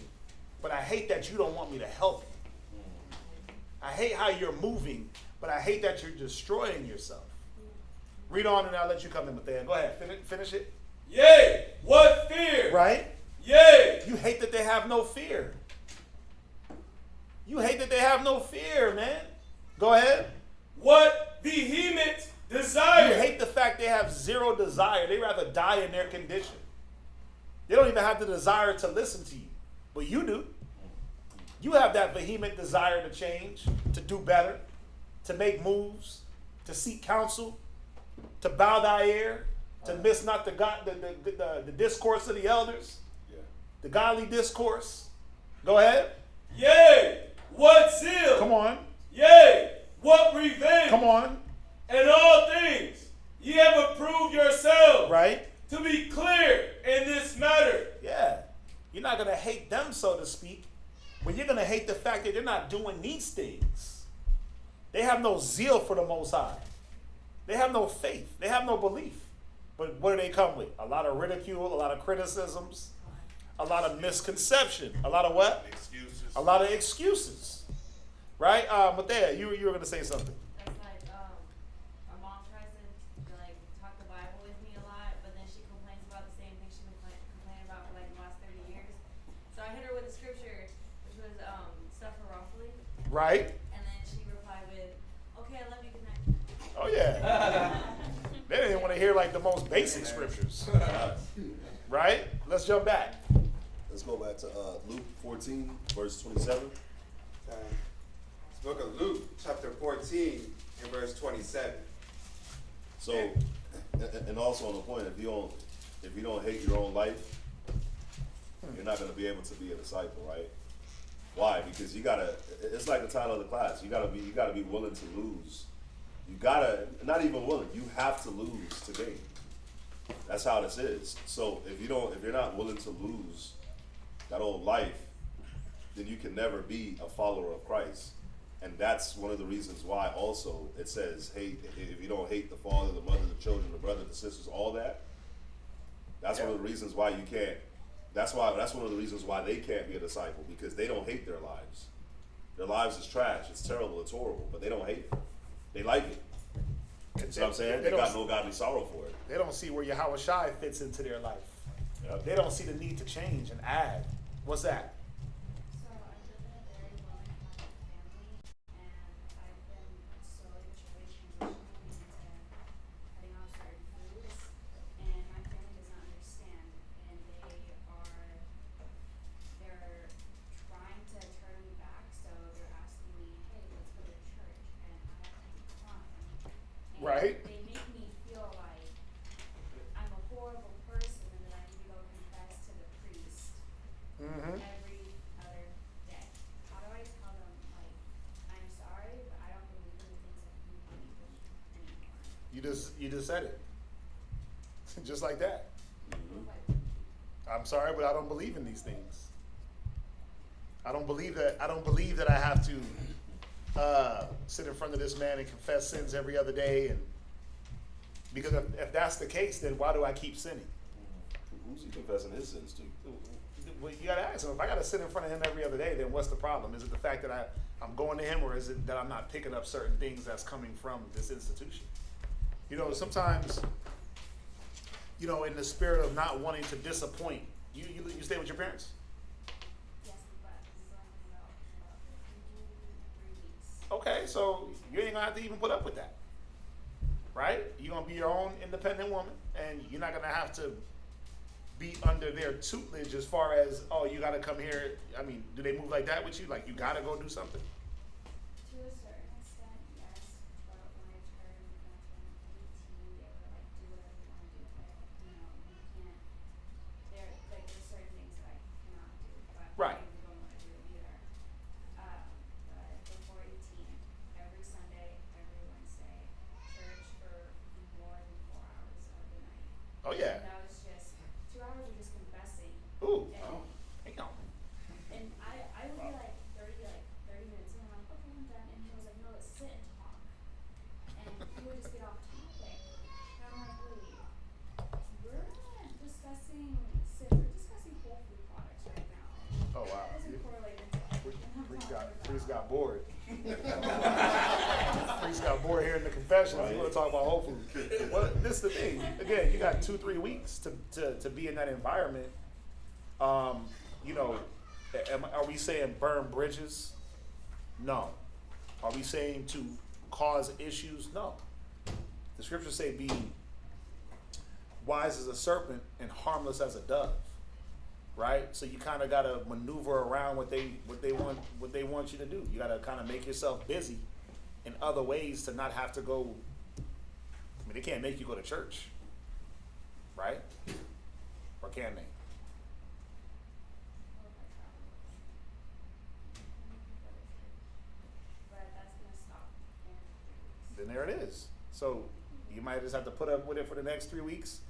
but I hate that you don't want me to help you. I hate how you're moving, but I hate that you're destroying yourself. Read on and I'll let you come in with that. Go ahead, finish it. Yea, what fear? Right? Yea. You hate that they have no fear. You hate that they have no fear, man. Go ahead. What vehement desire? You hate the fact they have 0 desire. They rather die in their condition. They don't even have the desire to listen to you. But you do. You have that vehement desire to change, to do better, to make moves, to seek counsel, to bow thy ear, to miss not the discourse of the elders, the godly discourse. Go ahead. Yea, what zeal? Come on. Yea, what revenge? Come on. In all things, ye have approved yourselves. Right. To be clear in this matter. Yeah. You're not going to hate them, so to speak, but you're going to hate the fact that they're not doing these things. They have no zeal for the Most High. They have no faith. They have no belief. But what do they come with? A lot of ridicule, a lot of criticisms, a lot of misconception, a lot of what? Excuses. A lot of excuses. Right? But there, you were going to say something. That's like, my mom tries to like talk the Bible with me a lot, but then she complains about the same thing she's been complaining about for like the last 30 years. So I hit her with a scripture, which was suffer wrongfully. Right? And then she replied with, okay, I love you, good night. Oh, yeah. They didn't want to hear like the most basic scriptures. Right? Let's jump back. Let's go back to Luke 14, verse 27. It's book of Luke, chapter 14, and verse 27. So, and also on the point, if you don't hate your own life, you're not going to be able to be a disciple, right? Why? Because you gotta. It's like the title of the class. You gotta be willing to lose You gotta, not even willing, you have to lose to gain. That's how this is. So if you're not willing to lose that old life, then you can never be a follower of Christ. And that's one of the reasons why also it says, hate, if you don't hate the father, the mother, the children, the brother, the sisters, all that, that's one of the reasons why you can't, that's one of the reasons why they can't be a disciple, because they don't hate their lives. Their lives is trash, it's terrible, it's horrible, but they don't hate it. They like it. That's what I'm saying? They got no godly sorrow for it. They don't see where Yahawashi fits into their life. Yep. They don't see the need to change and add. What's that? So I live in a very loving family, and I've been slowly but surely transitioning into cutting off certain foods, and my family does not understand, and they're trying to turn me back, so they're asking me, hey, let's go to church, and I decline. And Right. they make me feel like I'm a horrible person and that I need to go confess to the priest Mm-hmm. every other day. How do I tell them, like, I'm sorry, but I don't believe in the things that you believe in anymore? You just said it. Just like that. Like, I'm sorry, but I don't believe in these things. I don't believe that I have to sit in front of this man and confess sins every other day, and because if that's the case, then why do I keep sinning? Who's he confessing his sins to? Well, you gotta ask him. If I gotta sit in front of him every other day, then what's the problem? Is it the fact that I'm going to him, or is it that I'm not picking up certain things that's coming from this institution? You know, sometimes, you know, in the spirit of not wanting to disappoint, you stay with your parents. yes, but it's only about 3 weeks. Okay, so you ain't gonna have to even put up with that, right? You're gonna be your own independent woman, and you're not gonna have to be under their tutelage as far as, oh, you gotta come here. I mean, do they move like that with you? Like, you gotta go do something? To a certain extent, yes, but when I turned 18, they were like, do whatever you want to do, but, you know, you can't, there's certain things that I cannot do, but Right. I don't want to do it either. But before 18, every Sunday, every Wednesday, church for more than 4 hours of the night. Oh yeah. And that was just, 2 hours of just confessing. Ooh. And, Oh, hang on. and I would be like 30 minutes, and I'm like, okay, I'm done. And he was like, no, let's sit and talk. And he would just get off topic. And I'm like, wait, we're not discussing whole food products right now. Oh wow. That doesn't correlate into everything I'm talking Priest about. got bored. Priest got bored hearing the confessions. You want to talk about whole food? Well, this is the thing. Again, you got 2-3 weeks to be in that environment. You know, are we saying burn bridges? No. Are we saying to cause issues? No. The scriptures say be wise as a serpent and harmless as a dove. Right? So you kind of got to maneuver around what they want you to do. You got to kind of make yourself busy in other ways to not have to go. I mean, they can't make you go to church, right? Or can they? But that's gonna stop in 3 weeks. Then there it is. So you might just have to put up with it for the next 3 weeks.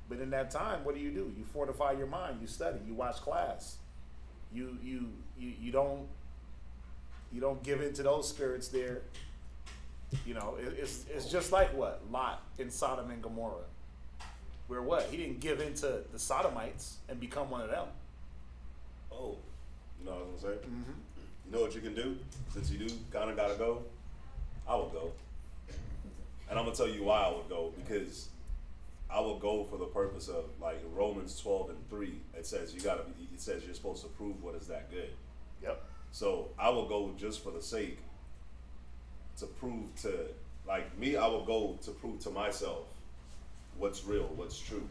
But in that time, what do? You fortify your mind. You study. You watch class. You don't give in to those spirits there. You know, it's just like what? Lot in Sodom and Gomorrah. Where what? He didn't give in to the Sodomites and become one of them. Oh, you know what I'm saying? Mm-hmm. You know what you can do? Since you do kind of got to go, I would go. And I'm going to tell you why I would go. Because I would go for the purpose of, like, Romans 12:3. It says it says you're supposed to prove what is that good. Yep. So I will go just for the sake to prove to, like me, I will go to prove to myself what's real, what's true.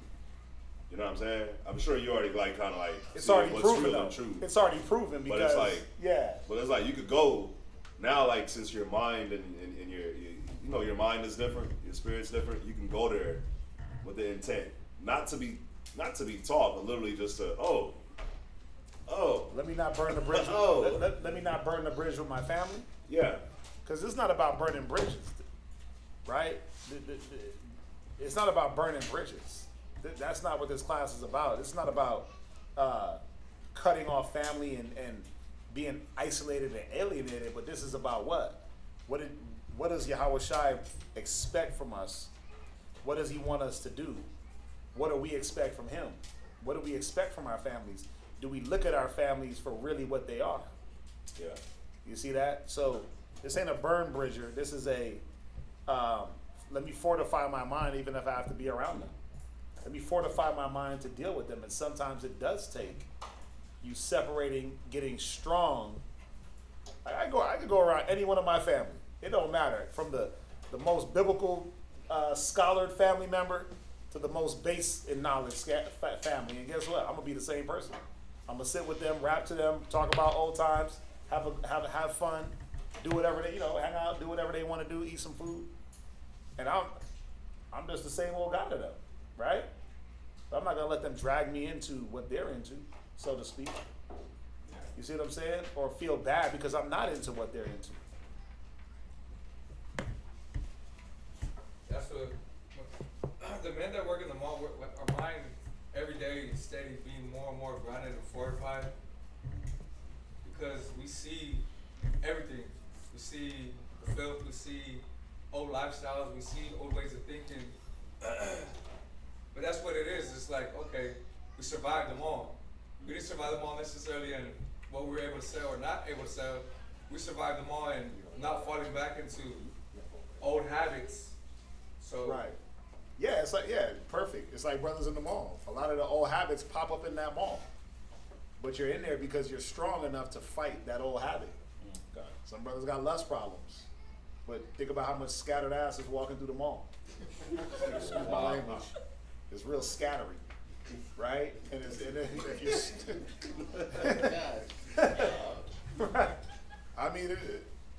You know what I'm saying? I'm sure you already like kind of like It's see already what's proven real though. and true. It's already proven because But it's like, yeah. But it's like you could go now, like since your mind and your you know your mind is different, your spirit's different. You can go there with the intent not to be taught, but literally just to Let me not burn the bridge. Let me not burn the bridge with my family. yeah. Because it's not about burning bridges. right? It's not about burning bridges. That's not what this class is about. It's not about cutting off family and being isolated and alienated, but this is about what? What does Yahawashi expect from us? What does he want us to do? What do we expect from him? What do we expect from our families? Do we look at our families for really what they are? Yeah. You see that? So this ain't a burn bridger. This is a let me fortify my mind even if I have to be around them. Let me fortify my mind to deal with them. And sometimes it does take you separating, getting strong. I could go around any one of my family. It don't matter. From the most biblical scholared family member to the most base in knowledge family. And guess what? I'm gonna be the same person. I'm gonna sit with them, rap to them, talk about old times, have fun, do whatever they, hang out, do whatever they want to do, eat some food. And I'm just the same old guy to them, right? But I'm not gonna let them drag me into what they're into, so to speak. You see what I'm saying? Or feel bad because I'm not into what they're into. That's the men that work in the mall, our mind every day is steady being more and more grounded and fortified because we see everything. We see the filth, we see old lifestyles, we see old ways of thinking. But that's what it is. It's like, okay, we survived them all. We didn't survive them all necessarily in what we were able to sell or not able to sell. We survived them all and not falling back into old habits. So right. Yeah, it's like, perfect. It's like brothers in the mall. A lot of the old habits pop up in that mall. But you're in there because you're strong enough to fight that old habit. Okay. Some brothers got lust problems. But think about how much scattered ass is walking through the mall. Excuse my language. It's real scattery, right? And if you right. I mean,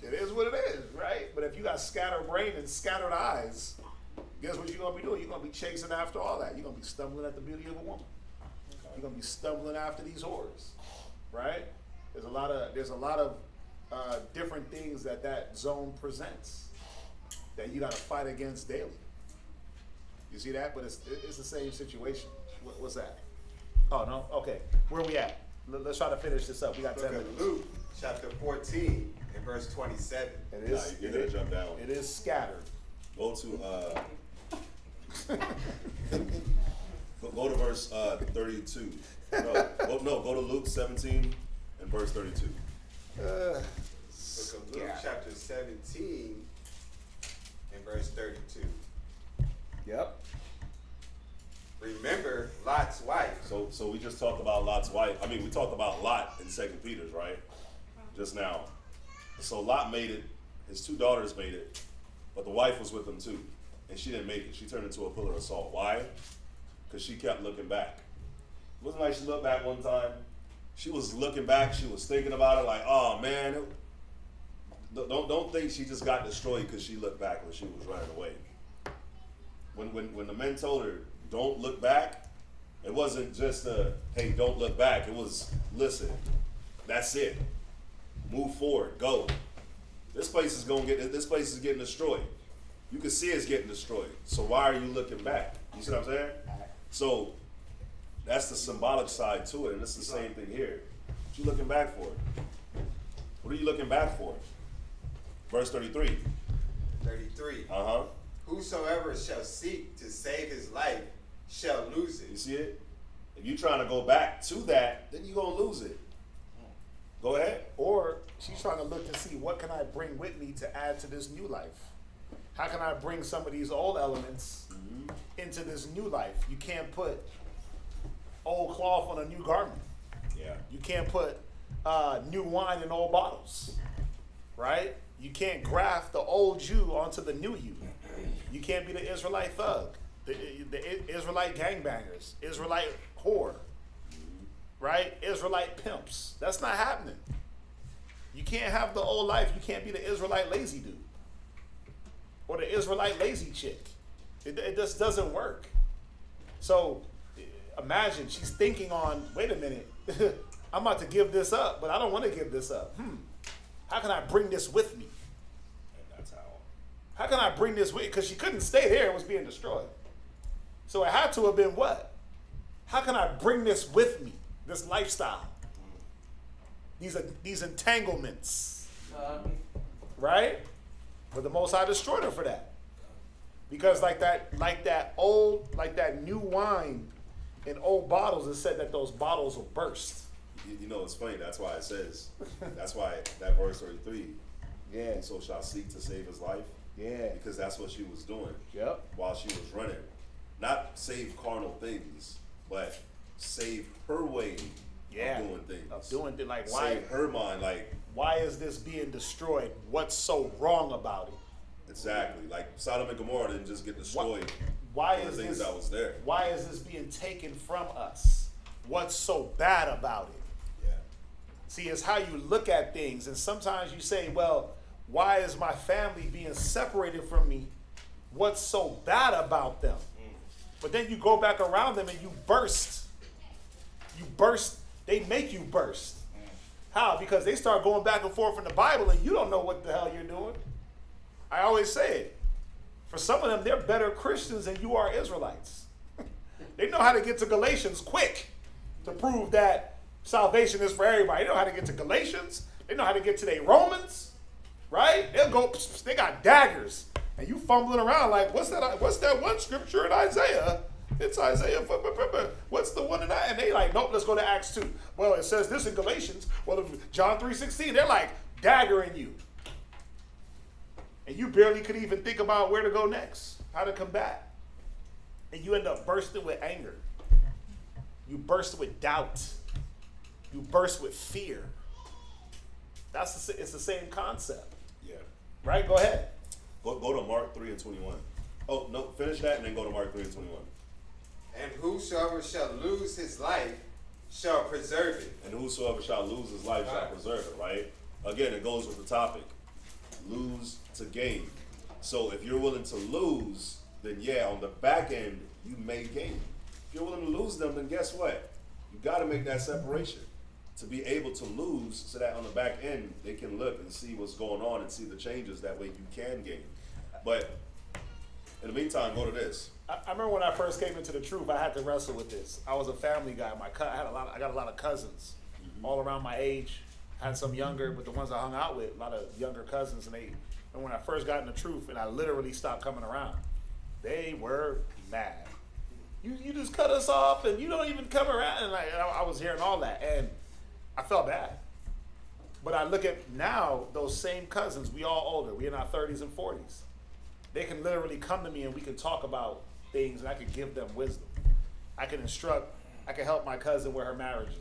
it is what it is, right? But if you got scattered brain and scattered eyes, guess what you're gonna be doing? You're gonna be chasing after all that. You're gonna be stumbling at the beauty of a woman. You're gonna be stumbling after these whores, right? There's a lot of different things that zone presents that you gotta fight against daily. You see that? But it's the same situation. What's that? Oh no. Okay. Where we at? Let's try to finish this up. We got 10 minutes. Luke chapter 14 and verse 27. It is. You're gonna jump down. It is scattered. Go to go to verse 32. No, go to Luke 17 and verse 32. Book of Luke chapter 17 and verse 32. Yep. Remember Lot's wife. So we just talked about Lot's wife. I mean, we talked about Lot in 2 Peter's, right? Just now. So Lot made it. His two daughters made it, but the wife was with them too, and she didn't make it. She turned into a pillar of salt. Why? Because she kept looking back. It wasn't like she looked back one time. She was looking back. She was thinking about it, like, oh man. Don't think she just got destroyed because she looked back when she was running away. When the men told her, don't look back, it wasn't just a, hey, don't look back. It was, listen, that's it. Move forward, go. This place is getting destroyed. You can see it's getting destroyed. So why are you looking back? You see what I'm saying? So that's the symbolic side to it, and it's the same thing here. What you looking back for? What are you looking back for? Verse 33. 33. Uh-huh. Whosoever shall seek to save his life shall lose You it. see it? If you're trying to go back to that, then you're going to lose it. Go ahead. Or she's trying to look to see what can I bring with me to add to this new life. How can I bring some of these old elements into this new life? You can't put old cloth on a new garment. Yeah. You can't put new wine in old bottles, right? You can't graft the old you onto the new you. You can't be the Israelite thug, the Israelite gangbangers, Israelite whore, right? Israelite pimps. That's not happening. You can't have the old life. You can't be the Israelite lazy dude or the Israelite lazy chick. It just doesn't work. So imagine she's thinking on, wait a minute, I'm about to give this up, but I don't want to give this up. How can I bring this with me? And that's How can I bring this with? Because she couldn't stay there. It was being destroyed. So it had to have been what? How can I bring this with me? This lifestyle. These entanglements. Right? But the Most High destroyed her for that. Because like that new wine in old bottles, it said that those bottles will burst. You know, it's funny. That's why it says, that's why that verse 33, Yeah. so shall seek to save his life. Yeah. Because that's what she was doing. Yep. While she was running. Not save carnal things, but save her way Yeah. of doing things. Of doing things. Like, why? Save her mind, like, Why is this being destroyed? What's so wrong about it? exactly. Like, Sodom and Gomorrah didn't just get destroyed. Why for is the things this? that was there. Why is this being taken from us? What's so bad about it? Yeah. See, it's how you look at things, and sometimes you say, "Well, why is my family being separated from me? What's so bad about them?" But then you go back around them and you burst. You burst. They make you burst. How? Because they start going back and forth in the Bible, and you don't know what the hell you're doing. I always say it. For some of them, they're better Christians than you are Israelites. They know how to get to Galatians quick to prove that salvation is for everybody. They know how to get to Galatians. They know how to get to their Romans, right? They'll go. They got daggers, and you fumbling around like, what's that? What's that one scripture in Isaiah? It's Isaiah. What's the one in that? And they like, nope. Let's go to Acts 2. Well, it says this in Galatians. Well, John 3:16. They're like daggering you. And you barely could even think about where to go next, how to combat. And you end up bursting with anger. You burst with doubt. You burst with fear. It's the same concept. Yeah. Right? Go ahead. Go to Mark 3:21. Oh, no, finish that and then go to Mark 3:21. And whosoever shall lose his life shall preserve it. And whosoever shall lose his life shall preserve it, right? Again, it goes with the topic. Lose to gain. So if you're willing to lose, then yeah, on the back end, you may gain. If you're willing to lose them, then guess what? You got to make that separation to be able to lose so that on the back end, they can look and see what's going on and see the changes. That way you can gain. But in the meantime, go to this. I remember when I first came into the truth, I had to wrestle with this. I was a family guy. I got a lot of cousins, all around my age. Had some younger, but the ones I hung out with, a lot of younger cousins, and when I first got in the truth, and I literally stopped coming around, they were mad. You just cut us off, and you don't even come around, and I was hearing all that, and I felt bad. But I look at now, those same cousins, we all older, we in our 30s and 40s. They can literally come to me, and we can talk about things, and I can give them wisdom. I can instruct. I can help my cousin with her marriage.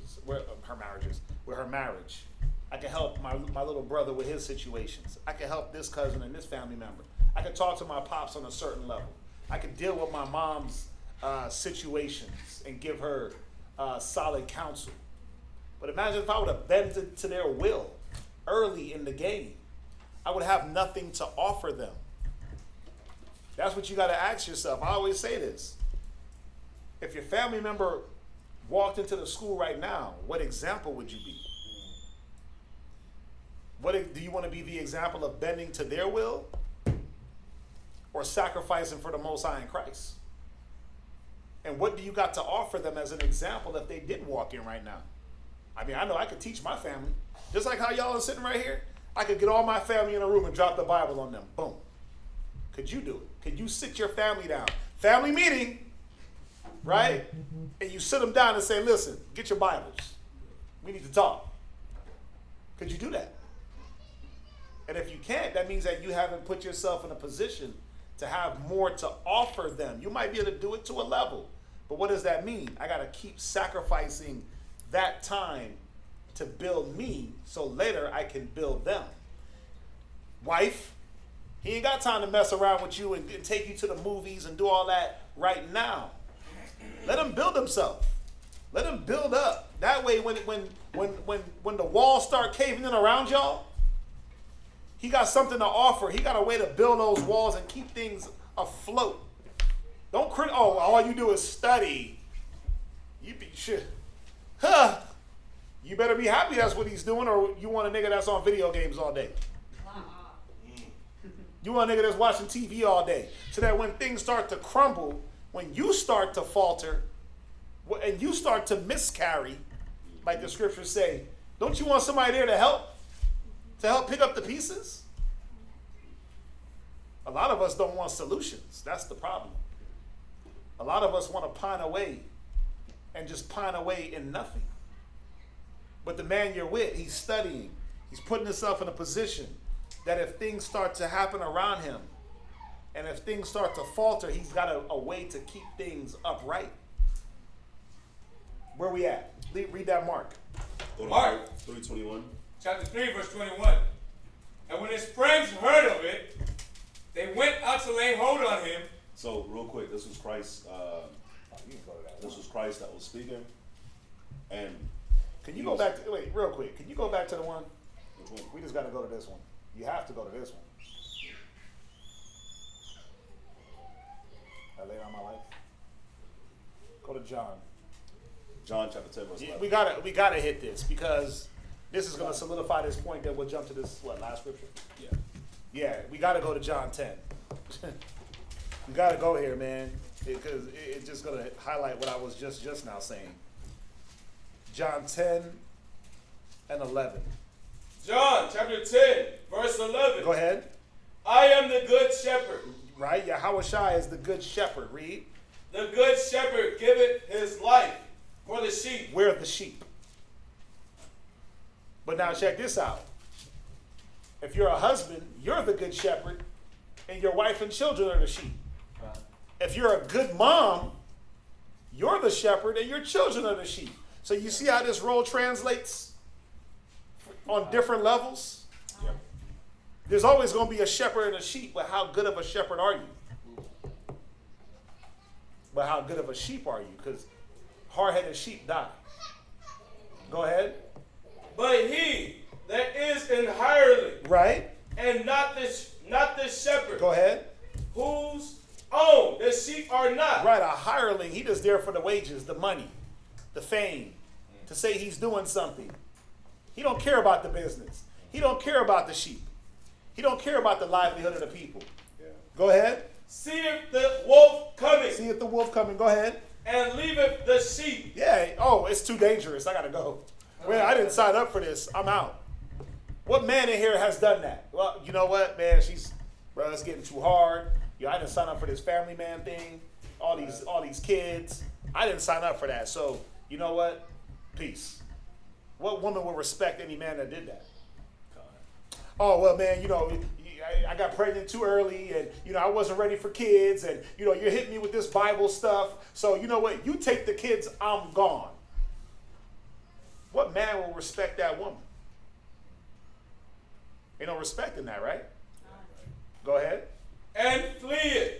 I can help my little brother with his situations. I can help this cousin and this family member. I can talk to my pops on a certain level. I can deal with my mom's situations and give her solid counsel. But imagine if I would have bended to their will early in the game. I would have nothing to offer them. That's what you got to ask yourself. I always say this. If your family member walked into the school right now, what example would you be? Do you want to be the example of bending to their will or sacrificing for the Most High in Christ? And what do you got to offer them as an example if they did walk in right now? I mean, I know I could teach my family. Just like how y'all are sitting right here, I could get all my family in a room and drop the Bible on them. Boom. Could you do it? Could you sit your family down? Family meeting, right? And you sit them down and say, listen, get your Bibles. We need to talk. Could you do that? And if you can't, that means that you haven't put yourself in a position to have more to offer them. You might be able to do it to a level. But what does that mean? I got to keep sacrificing that time to build me so later I can build them. Wife, he ain't got time to mess around with you and take you to the movies and do all that right now. Let him build himself. Let him build up. That way when the walls start caving in around y'all, he got something to offer. He got a way to build those walls and keep things afloat. Don't all you do is study. You be shit. Huh. You better be happy that's what he's doing, or you want a nigga that's on video games all day. You want a nigga that's watching TV all day. So that when things start to crumble, when you start to falter, and you start to miscarry, like the scriptures say, don't you want somebody there to help pick up the pieces? A lot of us don't want solutions. That's the problem. A lot of us want to pine away and just pine away in nothing. But the man you're with, he's studying. He's putting himself in a position that if things start to happen around him, and if things start to falter, he's got a way to keep things upright. Where we at? Read that Mark. Mark 3:21. Chapter 3, verse 21. And when his friends heard of it, they went out to lay hold on him. So real quick, this was Christ. This was Christ that was speaking. And Can you go back to, wait, real quick. Can you go back to the one? We just got to go to this one. You have to go to this one. I lay down my life. Go to John. John chapter 10 verse 11. We gotta hit this because this is gonna solidify this point. That we'll jump to this last scripture. Yeah, we gotta go to John 10. We gotta go here, man, because it's just gonna highlight what I was just now saying. John 10 and 11. John chapter 10, verse 11. Go ahead. I am the good shepherd. Right, Yahawashi is the good shepherd. Read. The good shepherd giveth his life for the sheep. We're the sheep. But now check this out. If you're a husband, you're the good shepherd, and your wife and children are the sheep. If you're a good mom, you're the shepherd, and your children are the sheep. So you see how this role translates on different levels? Yep. There's always going to be a shepherd and a sheep, but how good of a shepherd are you? But how good of a sheep are you? Because hard-headed sheep die. Go ahead. But he that is an hireling, Right? and not the shepherd, Go ahead. whose own the sheep are not. Right, a hireling, he just there for the wages, the money, the fame, to say he's doing something. He don't care about the business. He don't care about the sheep. He don't care about the livelihood of the people. Yeah. Go ahead. Seeth the wolf coming, See if the wolf coming. Go ahead. and leaveth the sheep. Yeah. Oh, it's too dangerous. I gotta go. Well, I didn't sign up for this. I'm out. What man in here has done that? Well, you know what, man? Bro, it's getting too hard. I didn't sign up for this family man thing. All these kids. I didn't sign up for that. So you know what? Peace. What woman would respect any man that did that? Oh well, man. I got pregnant too early, and I wasn't ready for kids, and you're hitting me with this Bible stuff. So you know what? You take the kids, I'm gone. What man will respect that woman? Ain't no respecting that, right? Go ahead. And fleeth,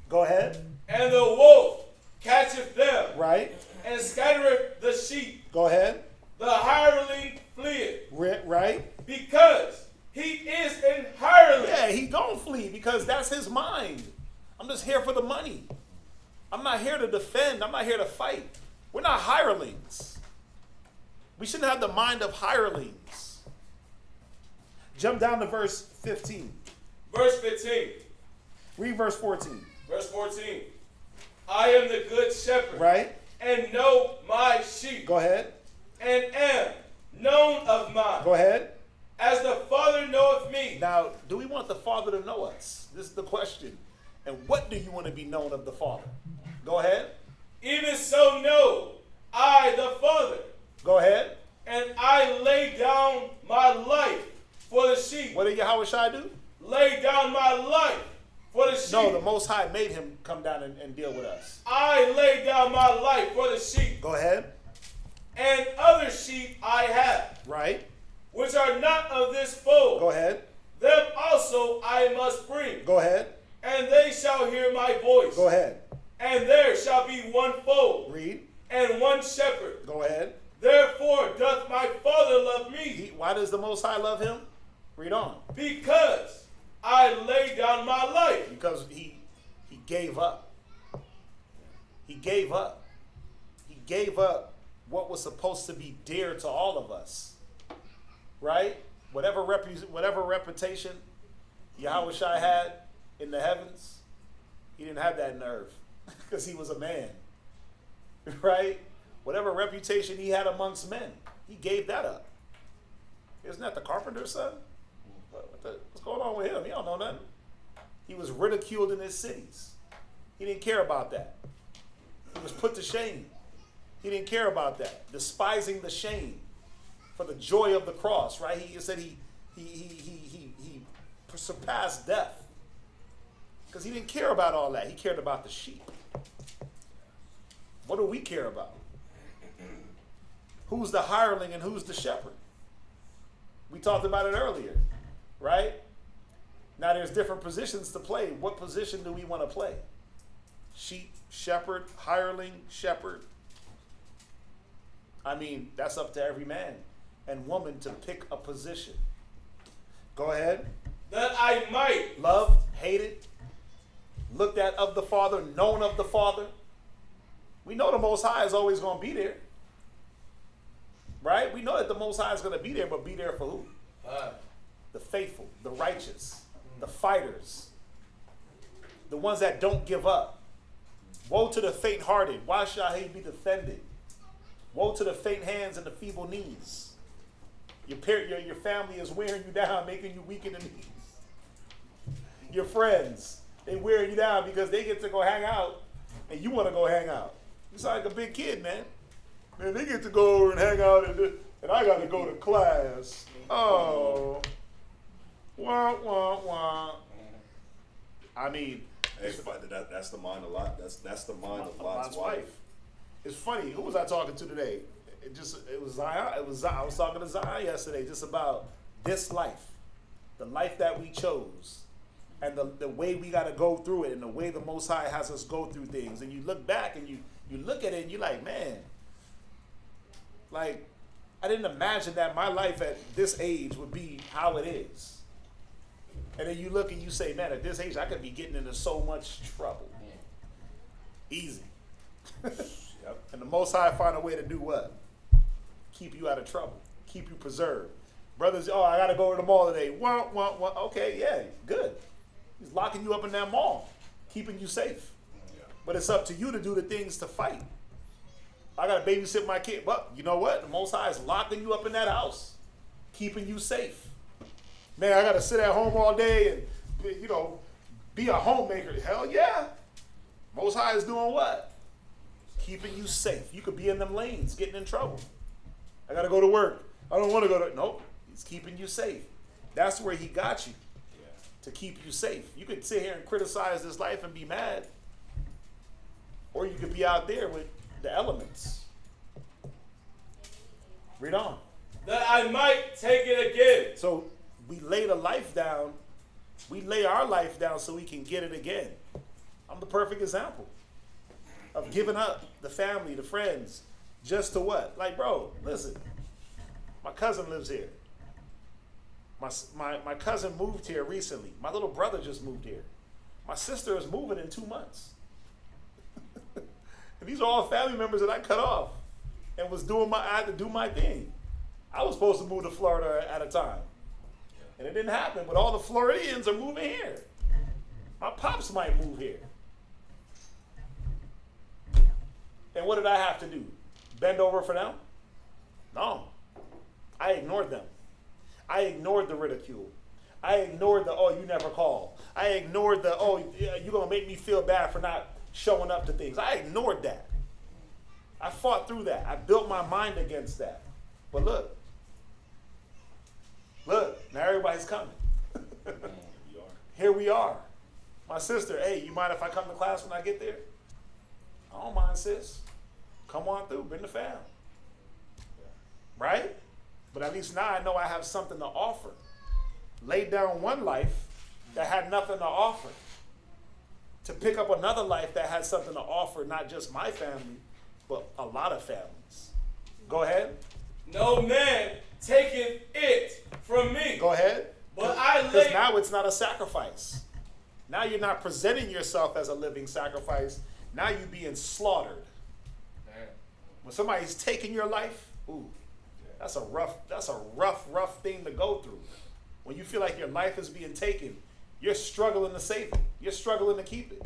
Go ahead. and the wolf catcheth them, Right. and scattereth the sheep. Go ahead. The hireling fleeth, Right. because he is an hireling. Yeah, he gonna flee because that's his mind. I'm just here for the money. I'm not here to defend. I'm not here to fight. We're not hirelings. We shouldn't have the mind of hirelings. Jump down to verse 15. Verse 15. Read verse 14. Verse 14. I am the good shepherd, Right? and know my sheep, Go ahead. and am known of mine. Go ahead. As the Father knoweth me. Now, do we want the Father to know us? This is the question. And what do you want to be known of the Father? Go ahead. Even so know I the Father, Go ahead. and I lay down my life for the sheep. What did Yahawashi do? Lay down my life for the sheep. No, the Most High made him come down and deal with us. I lay down my life for the sheep. Go ahead. And other sheep I have, Right. which are not of this fold. Go ahead. Them also I must bring, Go ahead. and they shall hear my voice. Go ahead. And there shall be one fold, Read. and one shepherd. Go ahead. Therefore doth my Father love me, Why does the Most High love him? Read on. because I lay down my life. Because he gave up. He gave up. He gave up what was supposed to be dear to all of us. Right? Whatever reputation, Yahawashi had in the heavens, he didn't have that in the earth because he was a man, right? Whatever reputation he had amongst men, he gave that up. Isn't that the carpenter's son? What's going on with him? He don't know nothing. He was ridiculed in his cities. He didn't care about that. He was put to shame. He didn't care about that. Despising the shame for the joy of the cross, right? He said he surpassed death because he didn't care about all that. He cared about the sheep. What do we care about? Who's the hireling and who's the shepherd? We talked about it earlier, right? Now there's different positions to play. What position do we want to play? Sheep, shepherd, hireling, shepherd. I mean, that's up to every man and woman to pick a position. Go ahead. That I might. Loved, hated, looked at of the Father, known of the Father. We know the Most High is always going to be there. Right? We know that the Most High is going to be there, but be there for who? The faithful, the righteous, the fighters, the ones that don't give up. Woe to the faint-hearted. Why shall he be defended? Woe to the faint hands and the feeble knees. Your family is wearing you down, making you weak in the knees. Your friends, they wear you down because they get to go hang out and you want to go hang out. You sound like a big kid, man. Man, they get to go over and hang out and I got to go to class. Oh. Wah, wah, wah. I mean, that's the mind of Lot. That's the mind of Lot's wife. It's funny. Who was I talking to today? It was Zion. I was talking to Zion yesterday just about this life, the life that we chose, and the way we got to go through it, and the way the Most High has us go through things. And you look back and you look at it and you're like, man, like I didn't imagine that my life at this age would be how it is. And then you look and you say, man, at this age I could be getting into so much trouble. Easy. Yep. And the Most High find a way to do what? Keep you out of trouble. Keep you preserved. Brothers, oh, I got to go to the mall today. Wah, wah, wah. Okay, yeah, good. He's locking you up in that mall, keeping you safe. Yeah. But it's up to you to do the things to fight. I got to babysit my kid. But you know what? The Most High is locking you up in that house, keeping you safe. Man, I got to sit at home all day and, be a homemaker. Hell yeah. Most High is doing what? Keeping you safe. You could be in them lanes, getting in trouble. I got to go to work. I don't want to go to... Nope. He's keeping you safe. That's where he got you. Yeah. To keep you safe. You could sit here and criticize this life and be mad. Or you could be out there with the elements. Read on. That I might take it again. So we lay the life down. We lay our life down so we can get it again. I'm the perfect example of giving up the family, the friends, just to what? Like, bro, listen, my cousin lives here. My cousin moved here recently. My little brother just moved here. My sister is moving in 2 months. And these are all family members that I cut off and I had to do my thing. I was supposed to move to Florida at a time. And it didn't happen, but all the Floridians are moving here. My pops might move here. And what did I have to do? Bend over for them? No. I ignored them. I ignored the ridicule. I ignored the, oh, you never call. I ignored the, oh, you're going to make me feel bad for not showing up to things. I ignored that. I fought through that. I built my mind against that. But look, now everybody's coming. Here we are. My sister, hey, you mind if I come to class when I get there? I don't mind, sis. Come on through, bring the fam. Right? But at least now I know I have something to offer. Laid down one life that had nothing to offer. To pick up another life that had something to offer, not just my family, but a lot of families. Go ahead. No man taketh it from me. Go ahead. But I lay... Because now it's not a sacrifice. Now you're not presenting yourself as a living sacrifice. Now you're being slaughtered. Man. When somebody's taking your life, ooh, that's a rough thing to go through. When you feel like your life is being taken you're struggling to save it. You're struggling to keep it.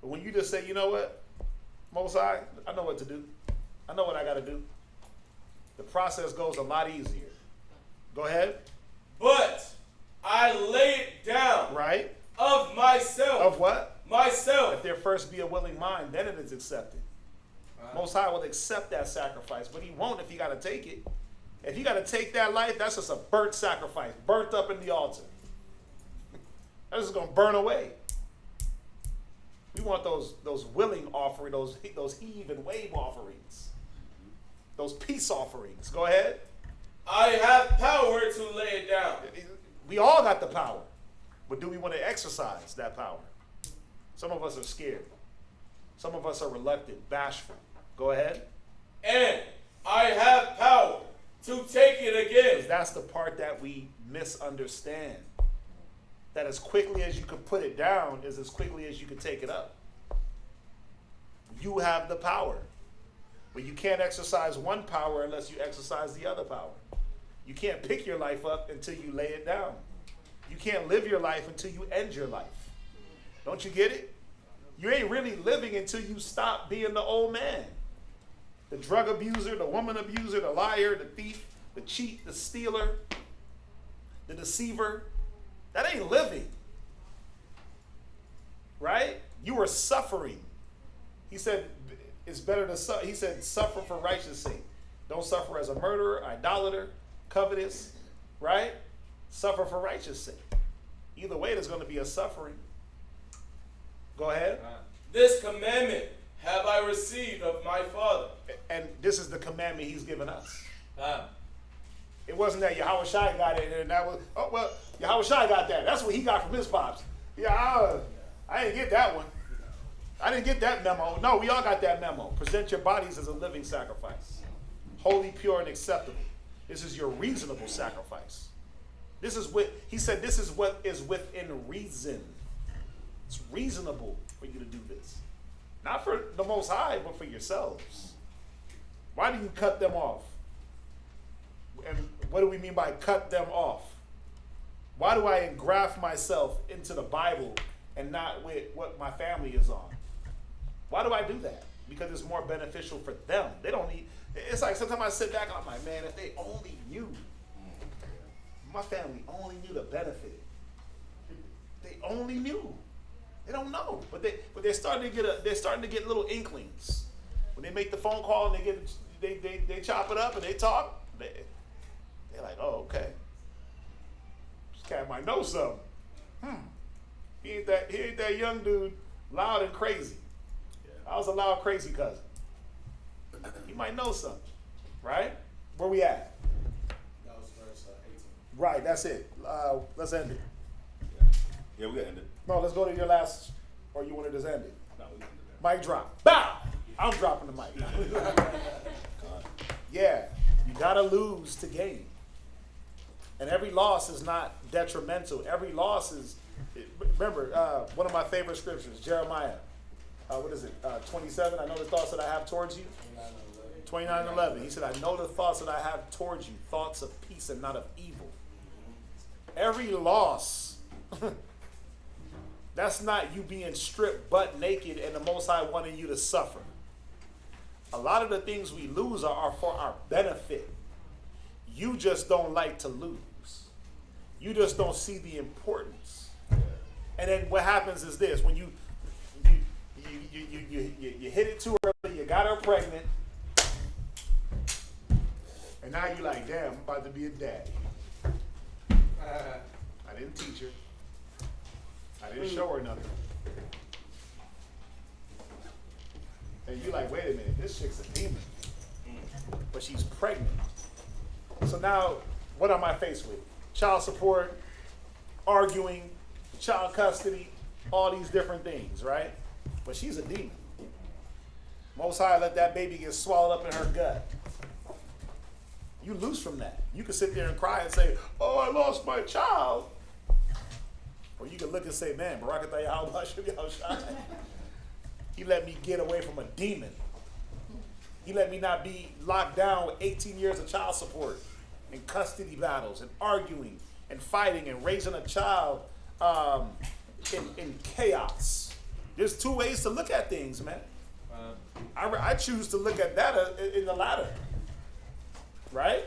But when you just say, you know what, Most High, I know what to do. I know what I got to do. The process goes a lot easier. Go ahead. But I lay it down. Right. Of myself. Of what? Myself. If there first be a willing mind, then it is accepted. Most High will accept that sacrifice, but he won't if you got to take it. If you got to take that life, that's just a burnt sacrifice, burnt up in the altar. That's just going to burn away. We want those willing offerings, those heave and wave offerings, those peace offerings. Go ahead. I have power to lay it down. We all got the power, but do we want to exercise that power? Some of us are scared. Some of us are reluctant, bashful. Go ahead. And I have power to take it again. That's the part that we misunderstand. That as quickly as you can put it down is as quickly as you can take it up. You have the power. But you can't exercise one power unless you exercise the other power. You can't pick your life up until you lay it down. You can't live your life until you end your life. Don't you get it? You ain't really living until you stop being the old man. The drug abuser, the woman abuser, the liar, the thief, the cheat, the stealer, the deceiver. That ain't living. Right? You are suffering. He said, it's better to suffer. He said, suffer for righteousness' sake. Don't suffer as a murderer, idolater, covetous, right? Suffer for righteousness' sake. Either way, there's going to be a suffering. Go ahead. This commandment have I received of my Father. And this is the commandment he's given us. It wasn't that Yahawashi got it and that was, oh, well, Yahawashi got that. That's what he got from his pops. Yeah, I didn't get that one. I didn't get that memo. No, we all got that memo. Present your bodies as a living sacrifice. Holy, pure, and acceptable. This is your reasonable sacrifice. This is what, he said, this is what is within reason. It's reasonable for you to do this. Not for the Most High, but for yourselves. Why do you cut them off? And what do we mean by cut them off? Why do I engraft myself into the Bible and not with what my family is on? Why do I do that? Because it's more beneficial for them. They don't need, it's like sometimes I sit back and I'm like, man, if they only knew, my family only knew the benefit. They only knew. They don't know, but they're starting to get little inklings. When they make the phone call and they chop it up and they talk, they're like, oh, okay. This cat might know something. He ain't that young dude, loud and crazy. I was a loud, crazy cousin. He might know something, right? Where we at? That was verse 18. Right, that's it. Let's end it. Yeah, we got to end it. No, let's go to your last, or you want to just end it? No, we can do that. Mic drop. Bow! I'm dropping the mic. Yeah, you gotta lose to gain. And every loss is not detrimental. Every loss is, remember, one of my favorite scriptures, Jeremiah. What is it? 27. I know the thoughts that I have towards you. 29:11. He said, I know the thoughts that I have towards you, thoughts of peace and not of evil. Every loss, that's not you being stripped butt naked and the Most High wanting you to suffer. A lot of the things we lose are for our benefit. You just don't like to lose. You just don't see the importance. And then what happens is this: when you hit it too early, you got her pregnant, and now you're like, damn, I'm about to be a daddy. I didn't teach her. I didn't show her nothing. And you're like, wait a minute, this chick's a demon. But she's pregnant. So now, what am I faced with? Child support, arguing, child custody, all these different things, right? But she's a demon. Most High let that baby get swallowed up in her gut. You lose from that. You can sit there and cry and say, oh, I lost my child. Or you can look and say, man, Barakatah Yahawashi, he let me get away from a demon. He let me not be locked down with 18 years of child support and custody battles and arguing and fighting and raising a child in chaos. There's two ways to look at things, man. I choose to look at that in the latter, right?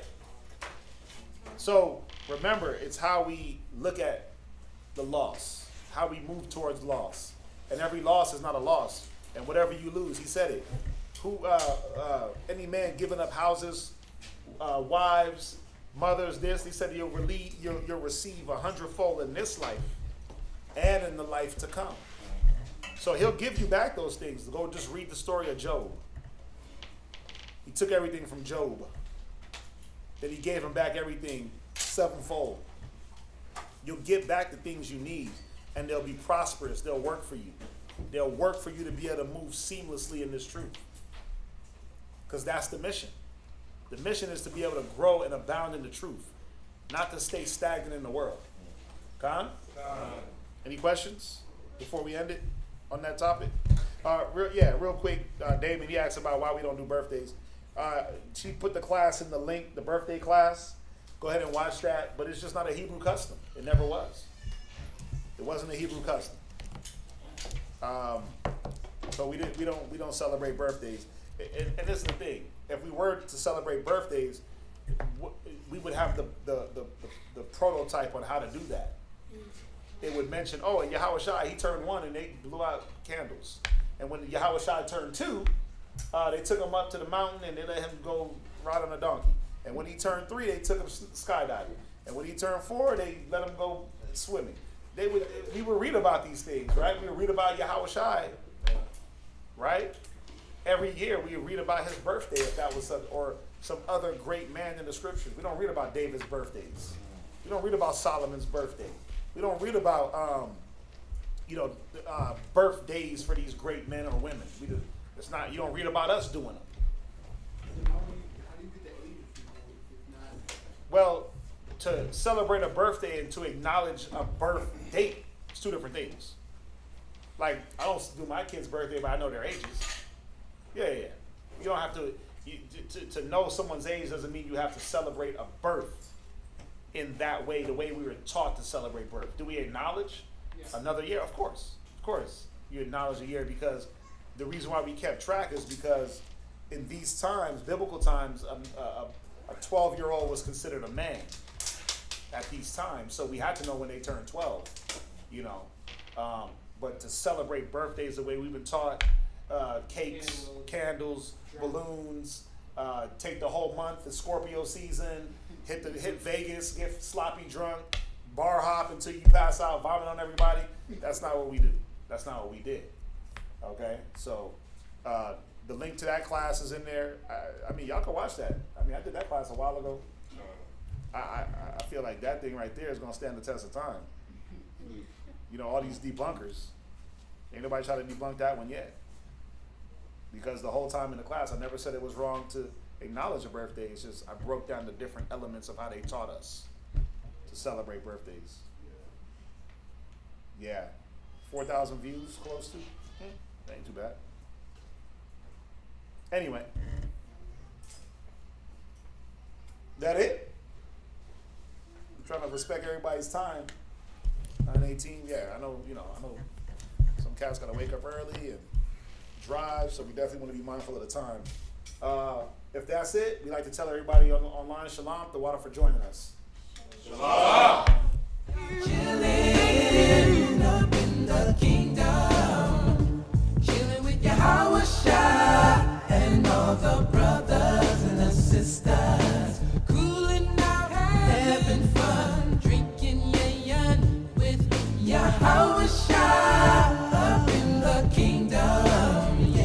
So remember, it's how we look at the loss, how we move towards loss, and every loss is not a loss. And whatever you lose, he said it. Any man giving up houses, wives, mothers, this, he said you'll receive 100-fold in this life and in the life to come. So he'll give you back those things. Go just read the story of Job. He took everything from Job. Then he gave him back everything 7-fold. You'll get back the things you need, and they'll be prosperous. They'll work for you. They'll work for you to be able to move seamlessly in this truth. Because that's the mission. The mission is to be able to grow and abound in the truth, not to stay stagnant in the world. Khan? Any questions before we end it on that topic? Real quick, Damon, he asked about why we don't do birthdays. She put the class in the link, the birthday class. Go ahead and watch that. But it's just not a Hebrew custom. It never was. It wasn't a Hebrew custom. So we don't celebrate birthdays. And this is the thing. If we were to celebrate birthdays, we would have the prototype on how to do that. It would mention, and Yahawashi, he turned 1 and they blew out candles. And when Yahawashi turned 2, they took him up to the mountain and they let him go ride on a donkey. And when he turned 3, they took him skydiving. And when he turned 4, they let him go swimming. We would read about these things, right? We would read about Yahawashi, right? Every year we would read about his birthday if that was some other great man in the scriptures. We don't read about David's birthdays. We don't read about Solomon's birthday. We don't read about birthdays for these great men or women. You don't read about us doing them. How do you get the age of people if not? Well, to celebrate a birthday and to acknowledge a birth date, it's two different things. Like, I don't do my kid's birthday, but I know their ages. Yeah. You don't have to know someone's age doesn't mean you have to celebrate a birth in that way, the way we were taught to celebrate birth. Do we acknowledge another year? Of course. You acknowledge a year, because the reason why we kept track is because in these times, biblical times, a 12-year-old was considered a man at these times. So we had to know when they turned 12, But to celebrate birthdays the way we've been taught, cakes, candles, balloons, take the whole month, the Scorpio season, hit Vegas, get sloppy drunk, bar hop until you pass out, vomit on everybody. That's not what we do. That's not what we did. Okay? So the link to that class is in there. I mean, y'all can watch that. I mean, I did that class a while ago. I feel like that thing right there is going to stand the test of time. All these debunkers. Ain't nobody try to debunk that one yet. Because the whole time in the class, I never said it was wrong to acknowledge a birthday. It's just I broke down the different elements of how they taught us to celebrate birthdays. Yeah. 4,000 views, close to. Ain't too bad. Anyway. That it? I'm trying to respect everybody's time. 9:18, I know some cats gotta wake up early and drive, so we definitely want to be mindful of the time. If that's it, we like to tell everybody online, Shalom, the water for joining us. Shalom.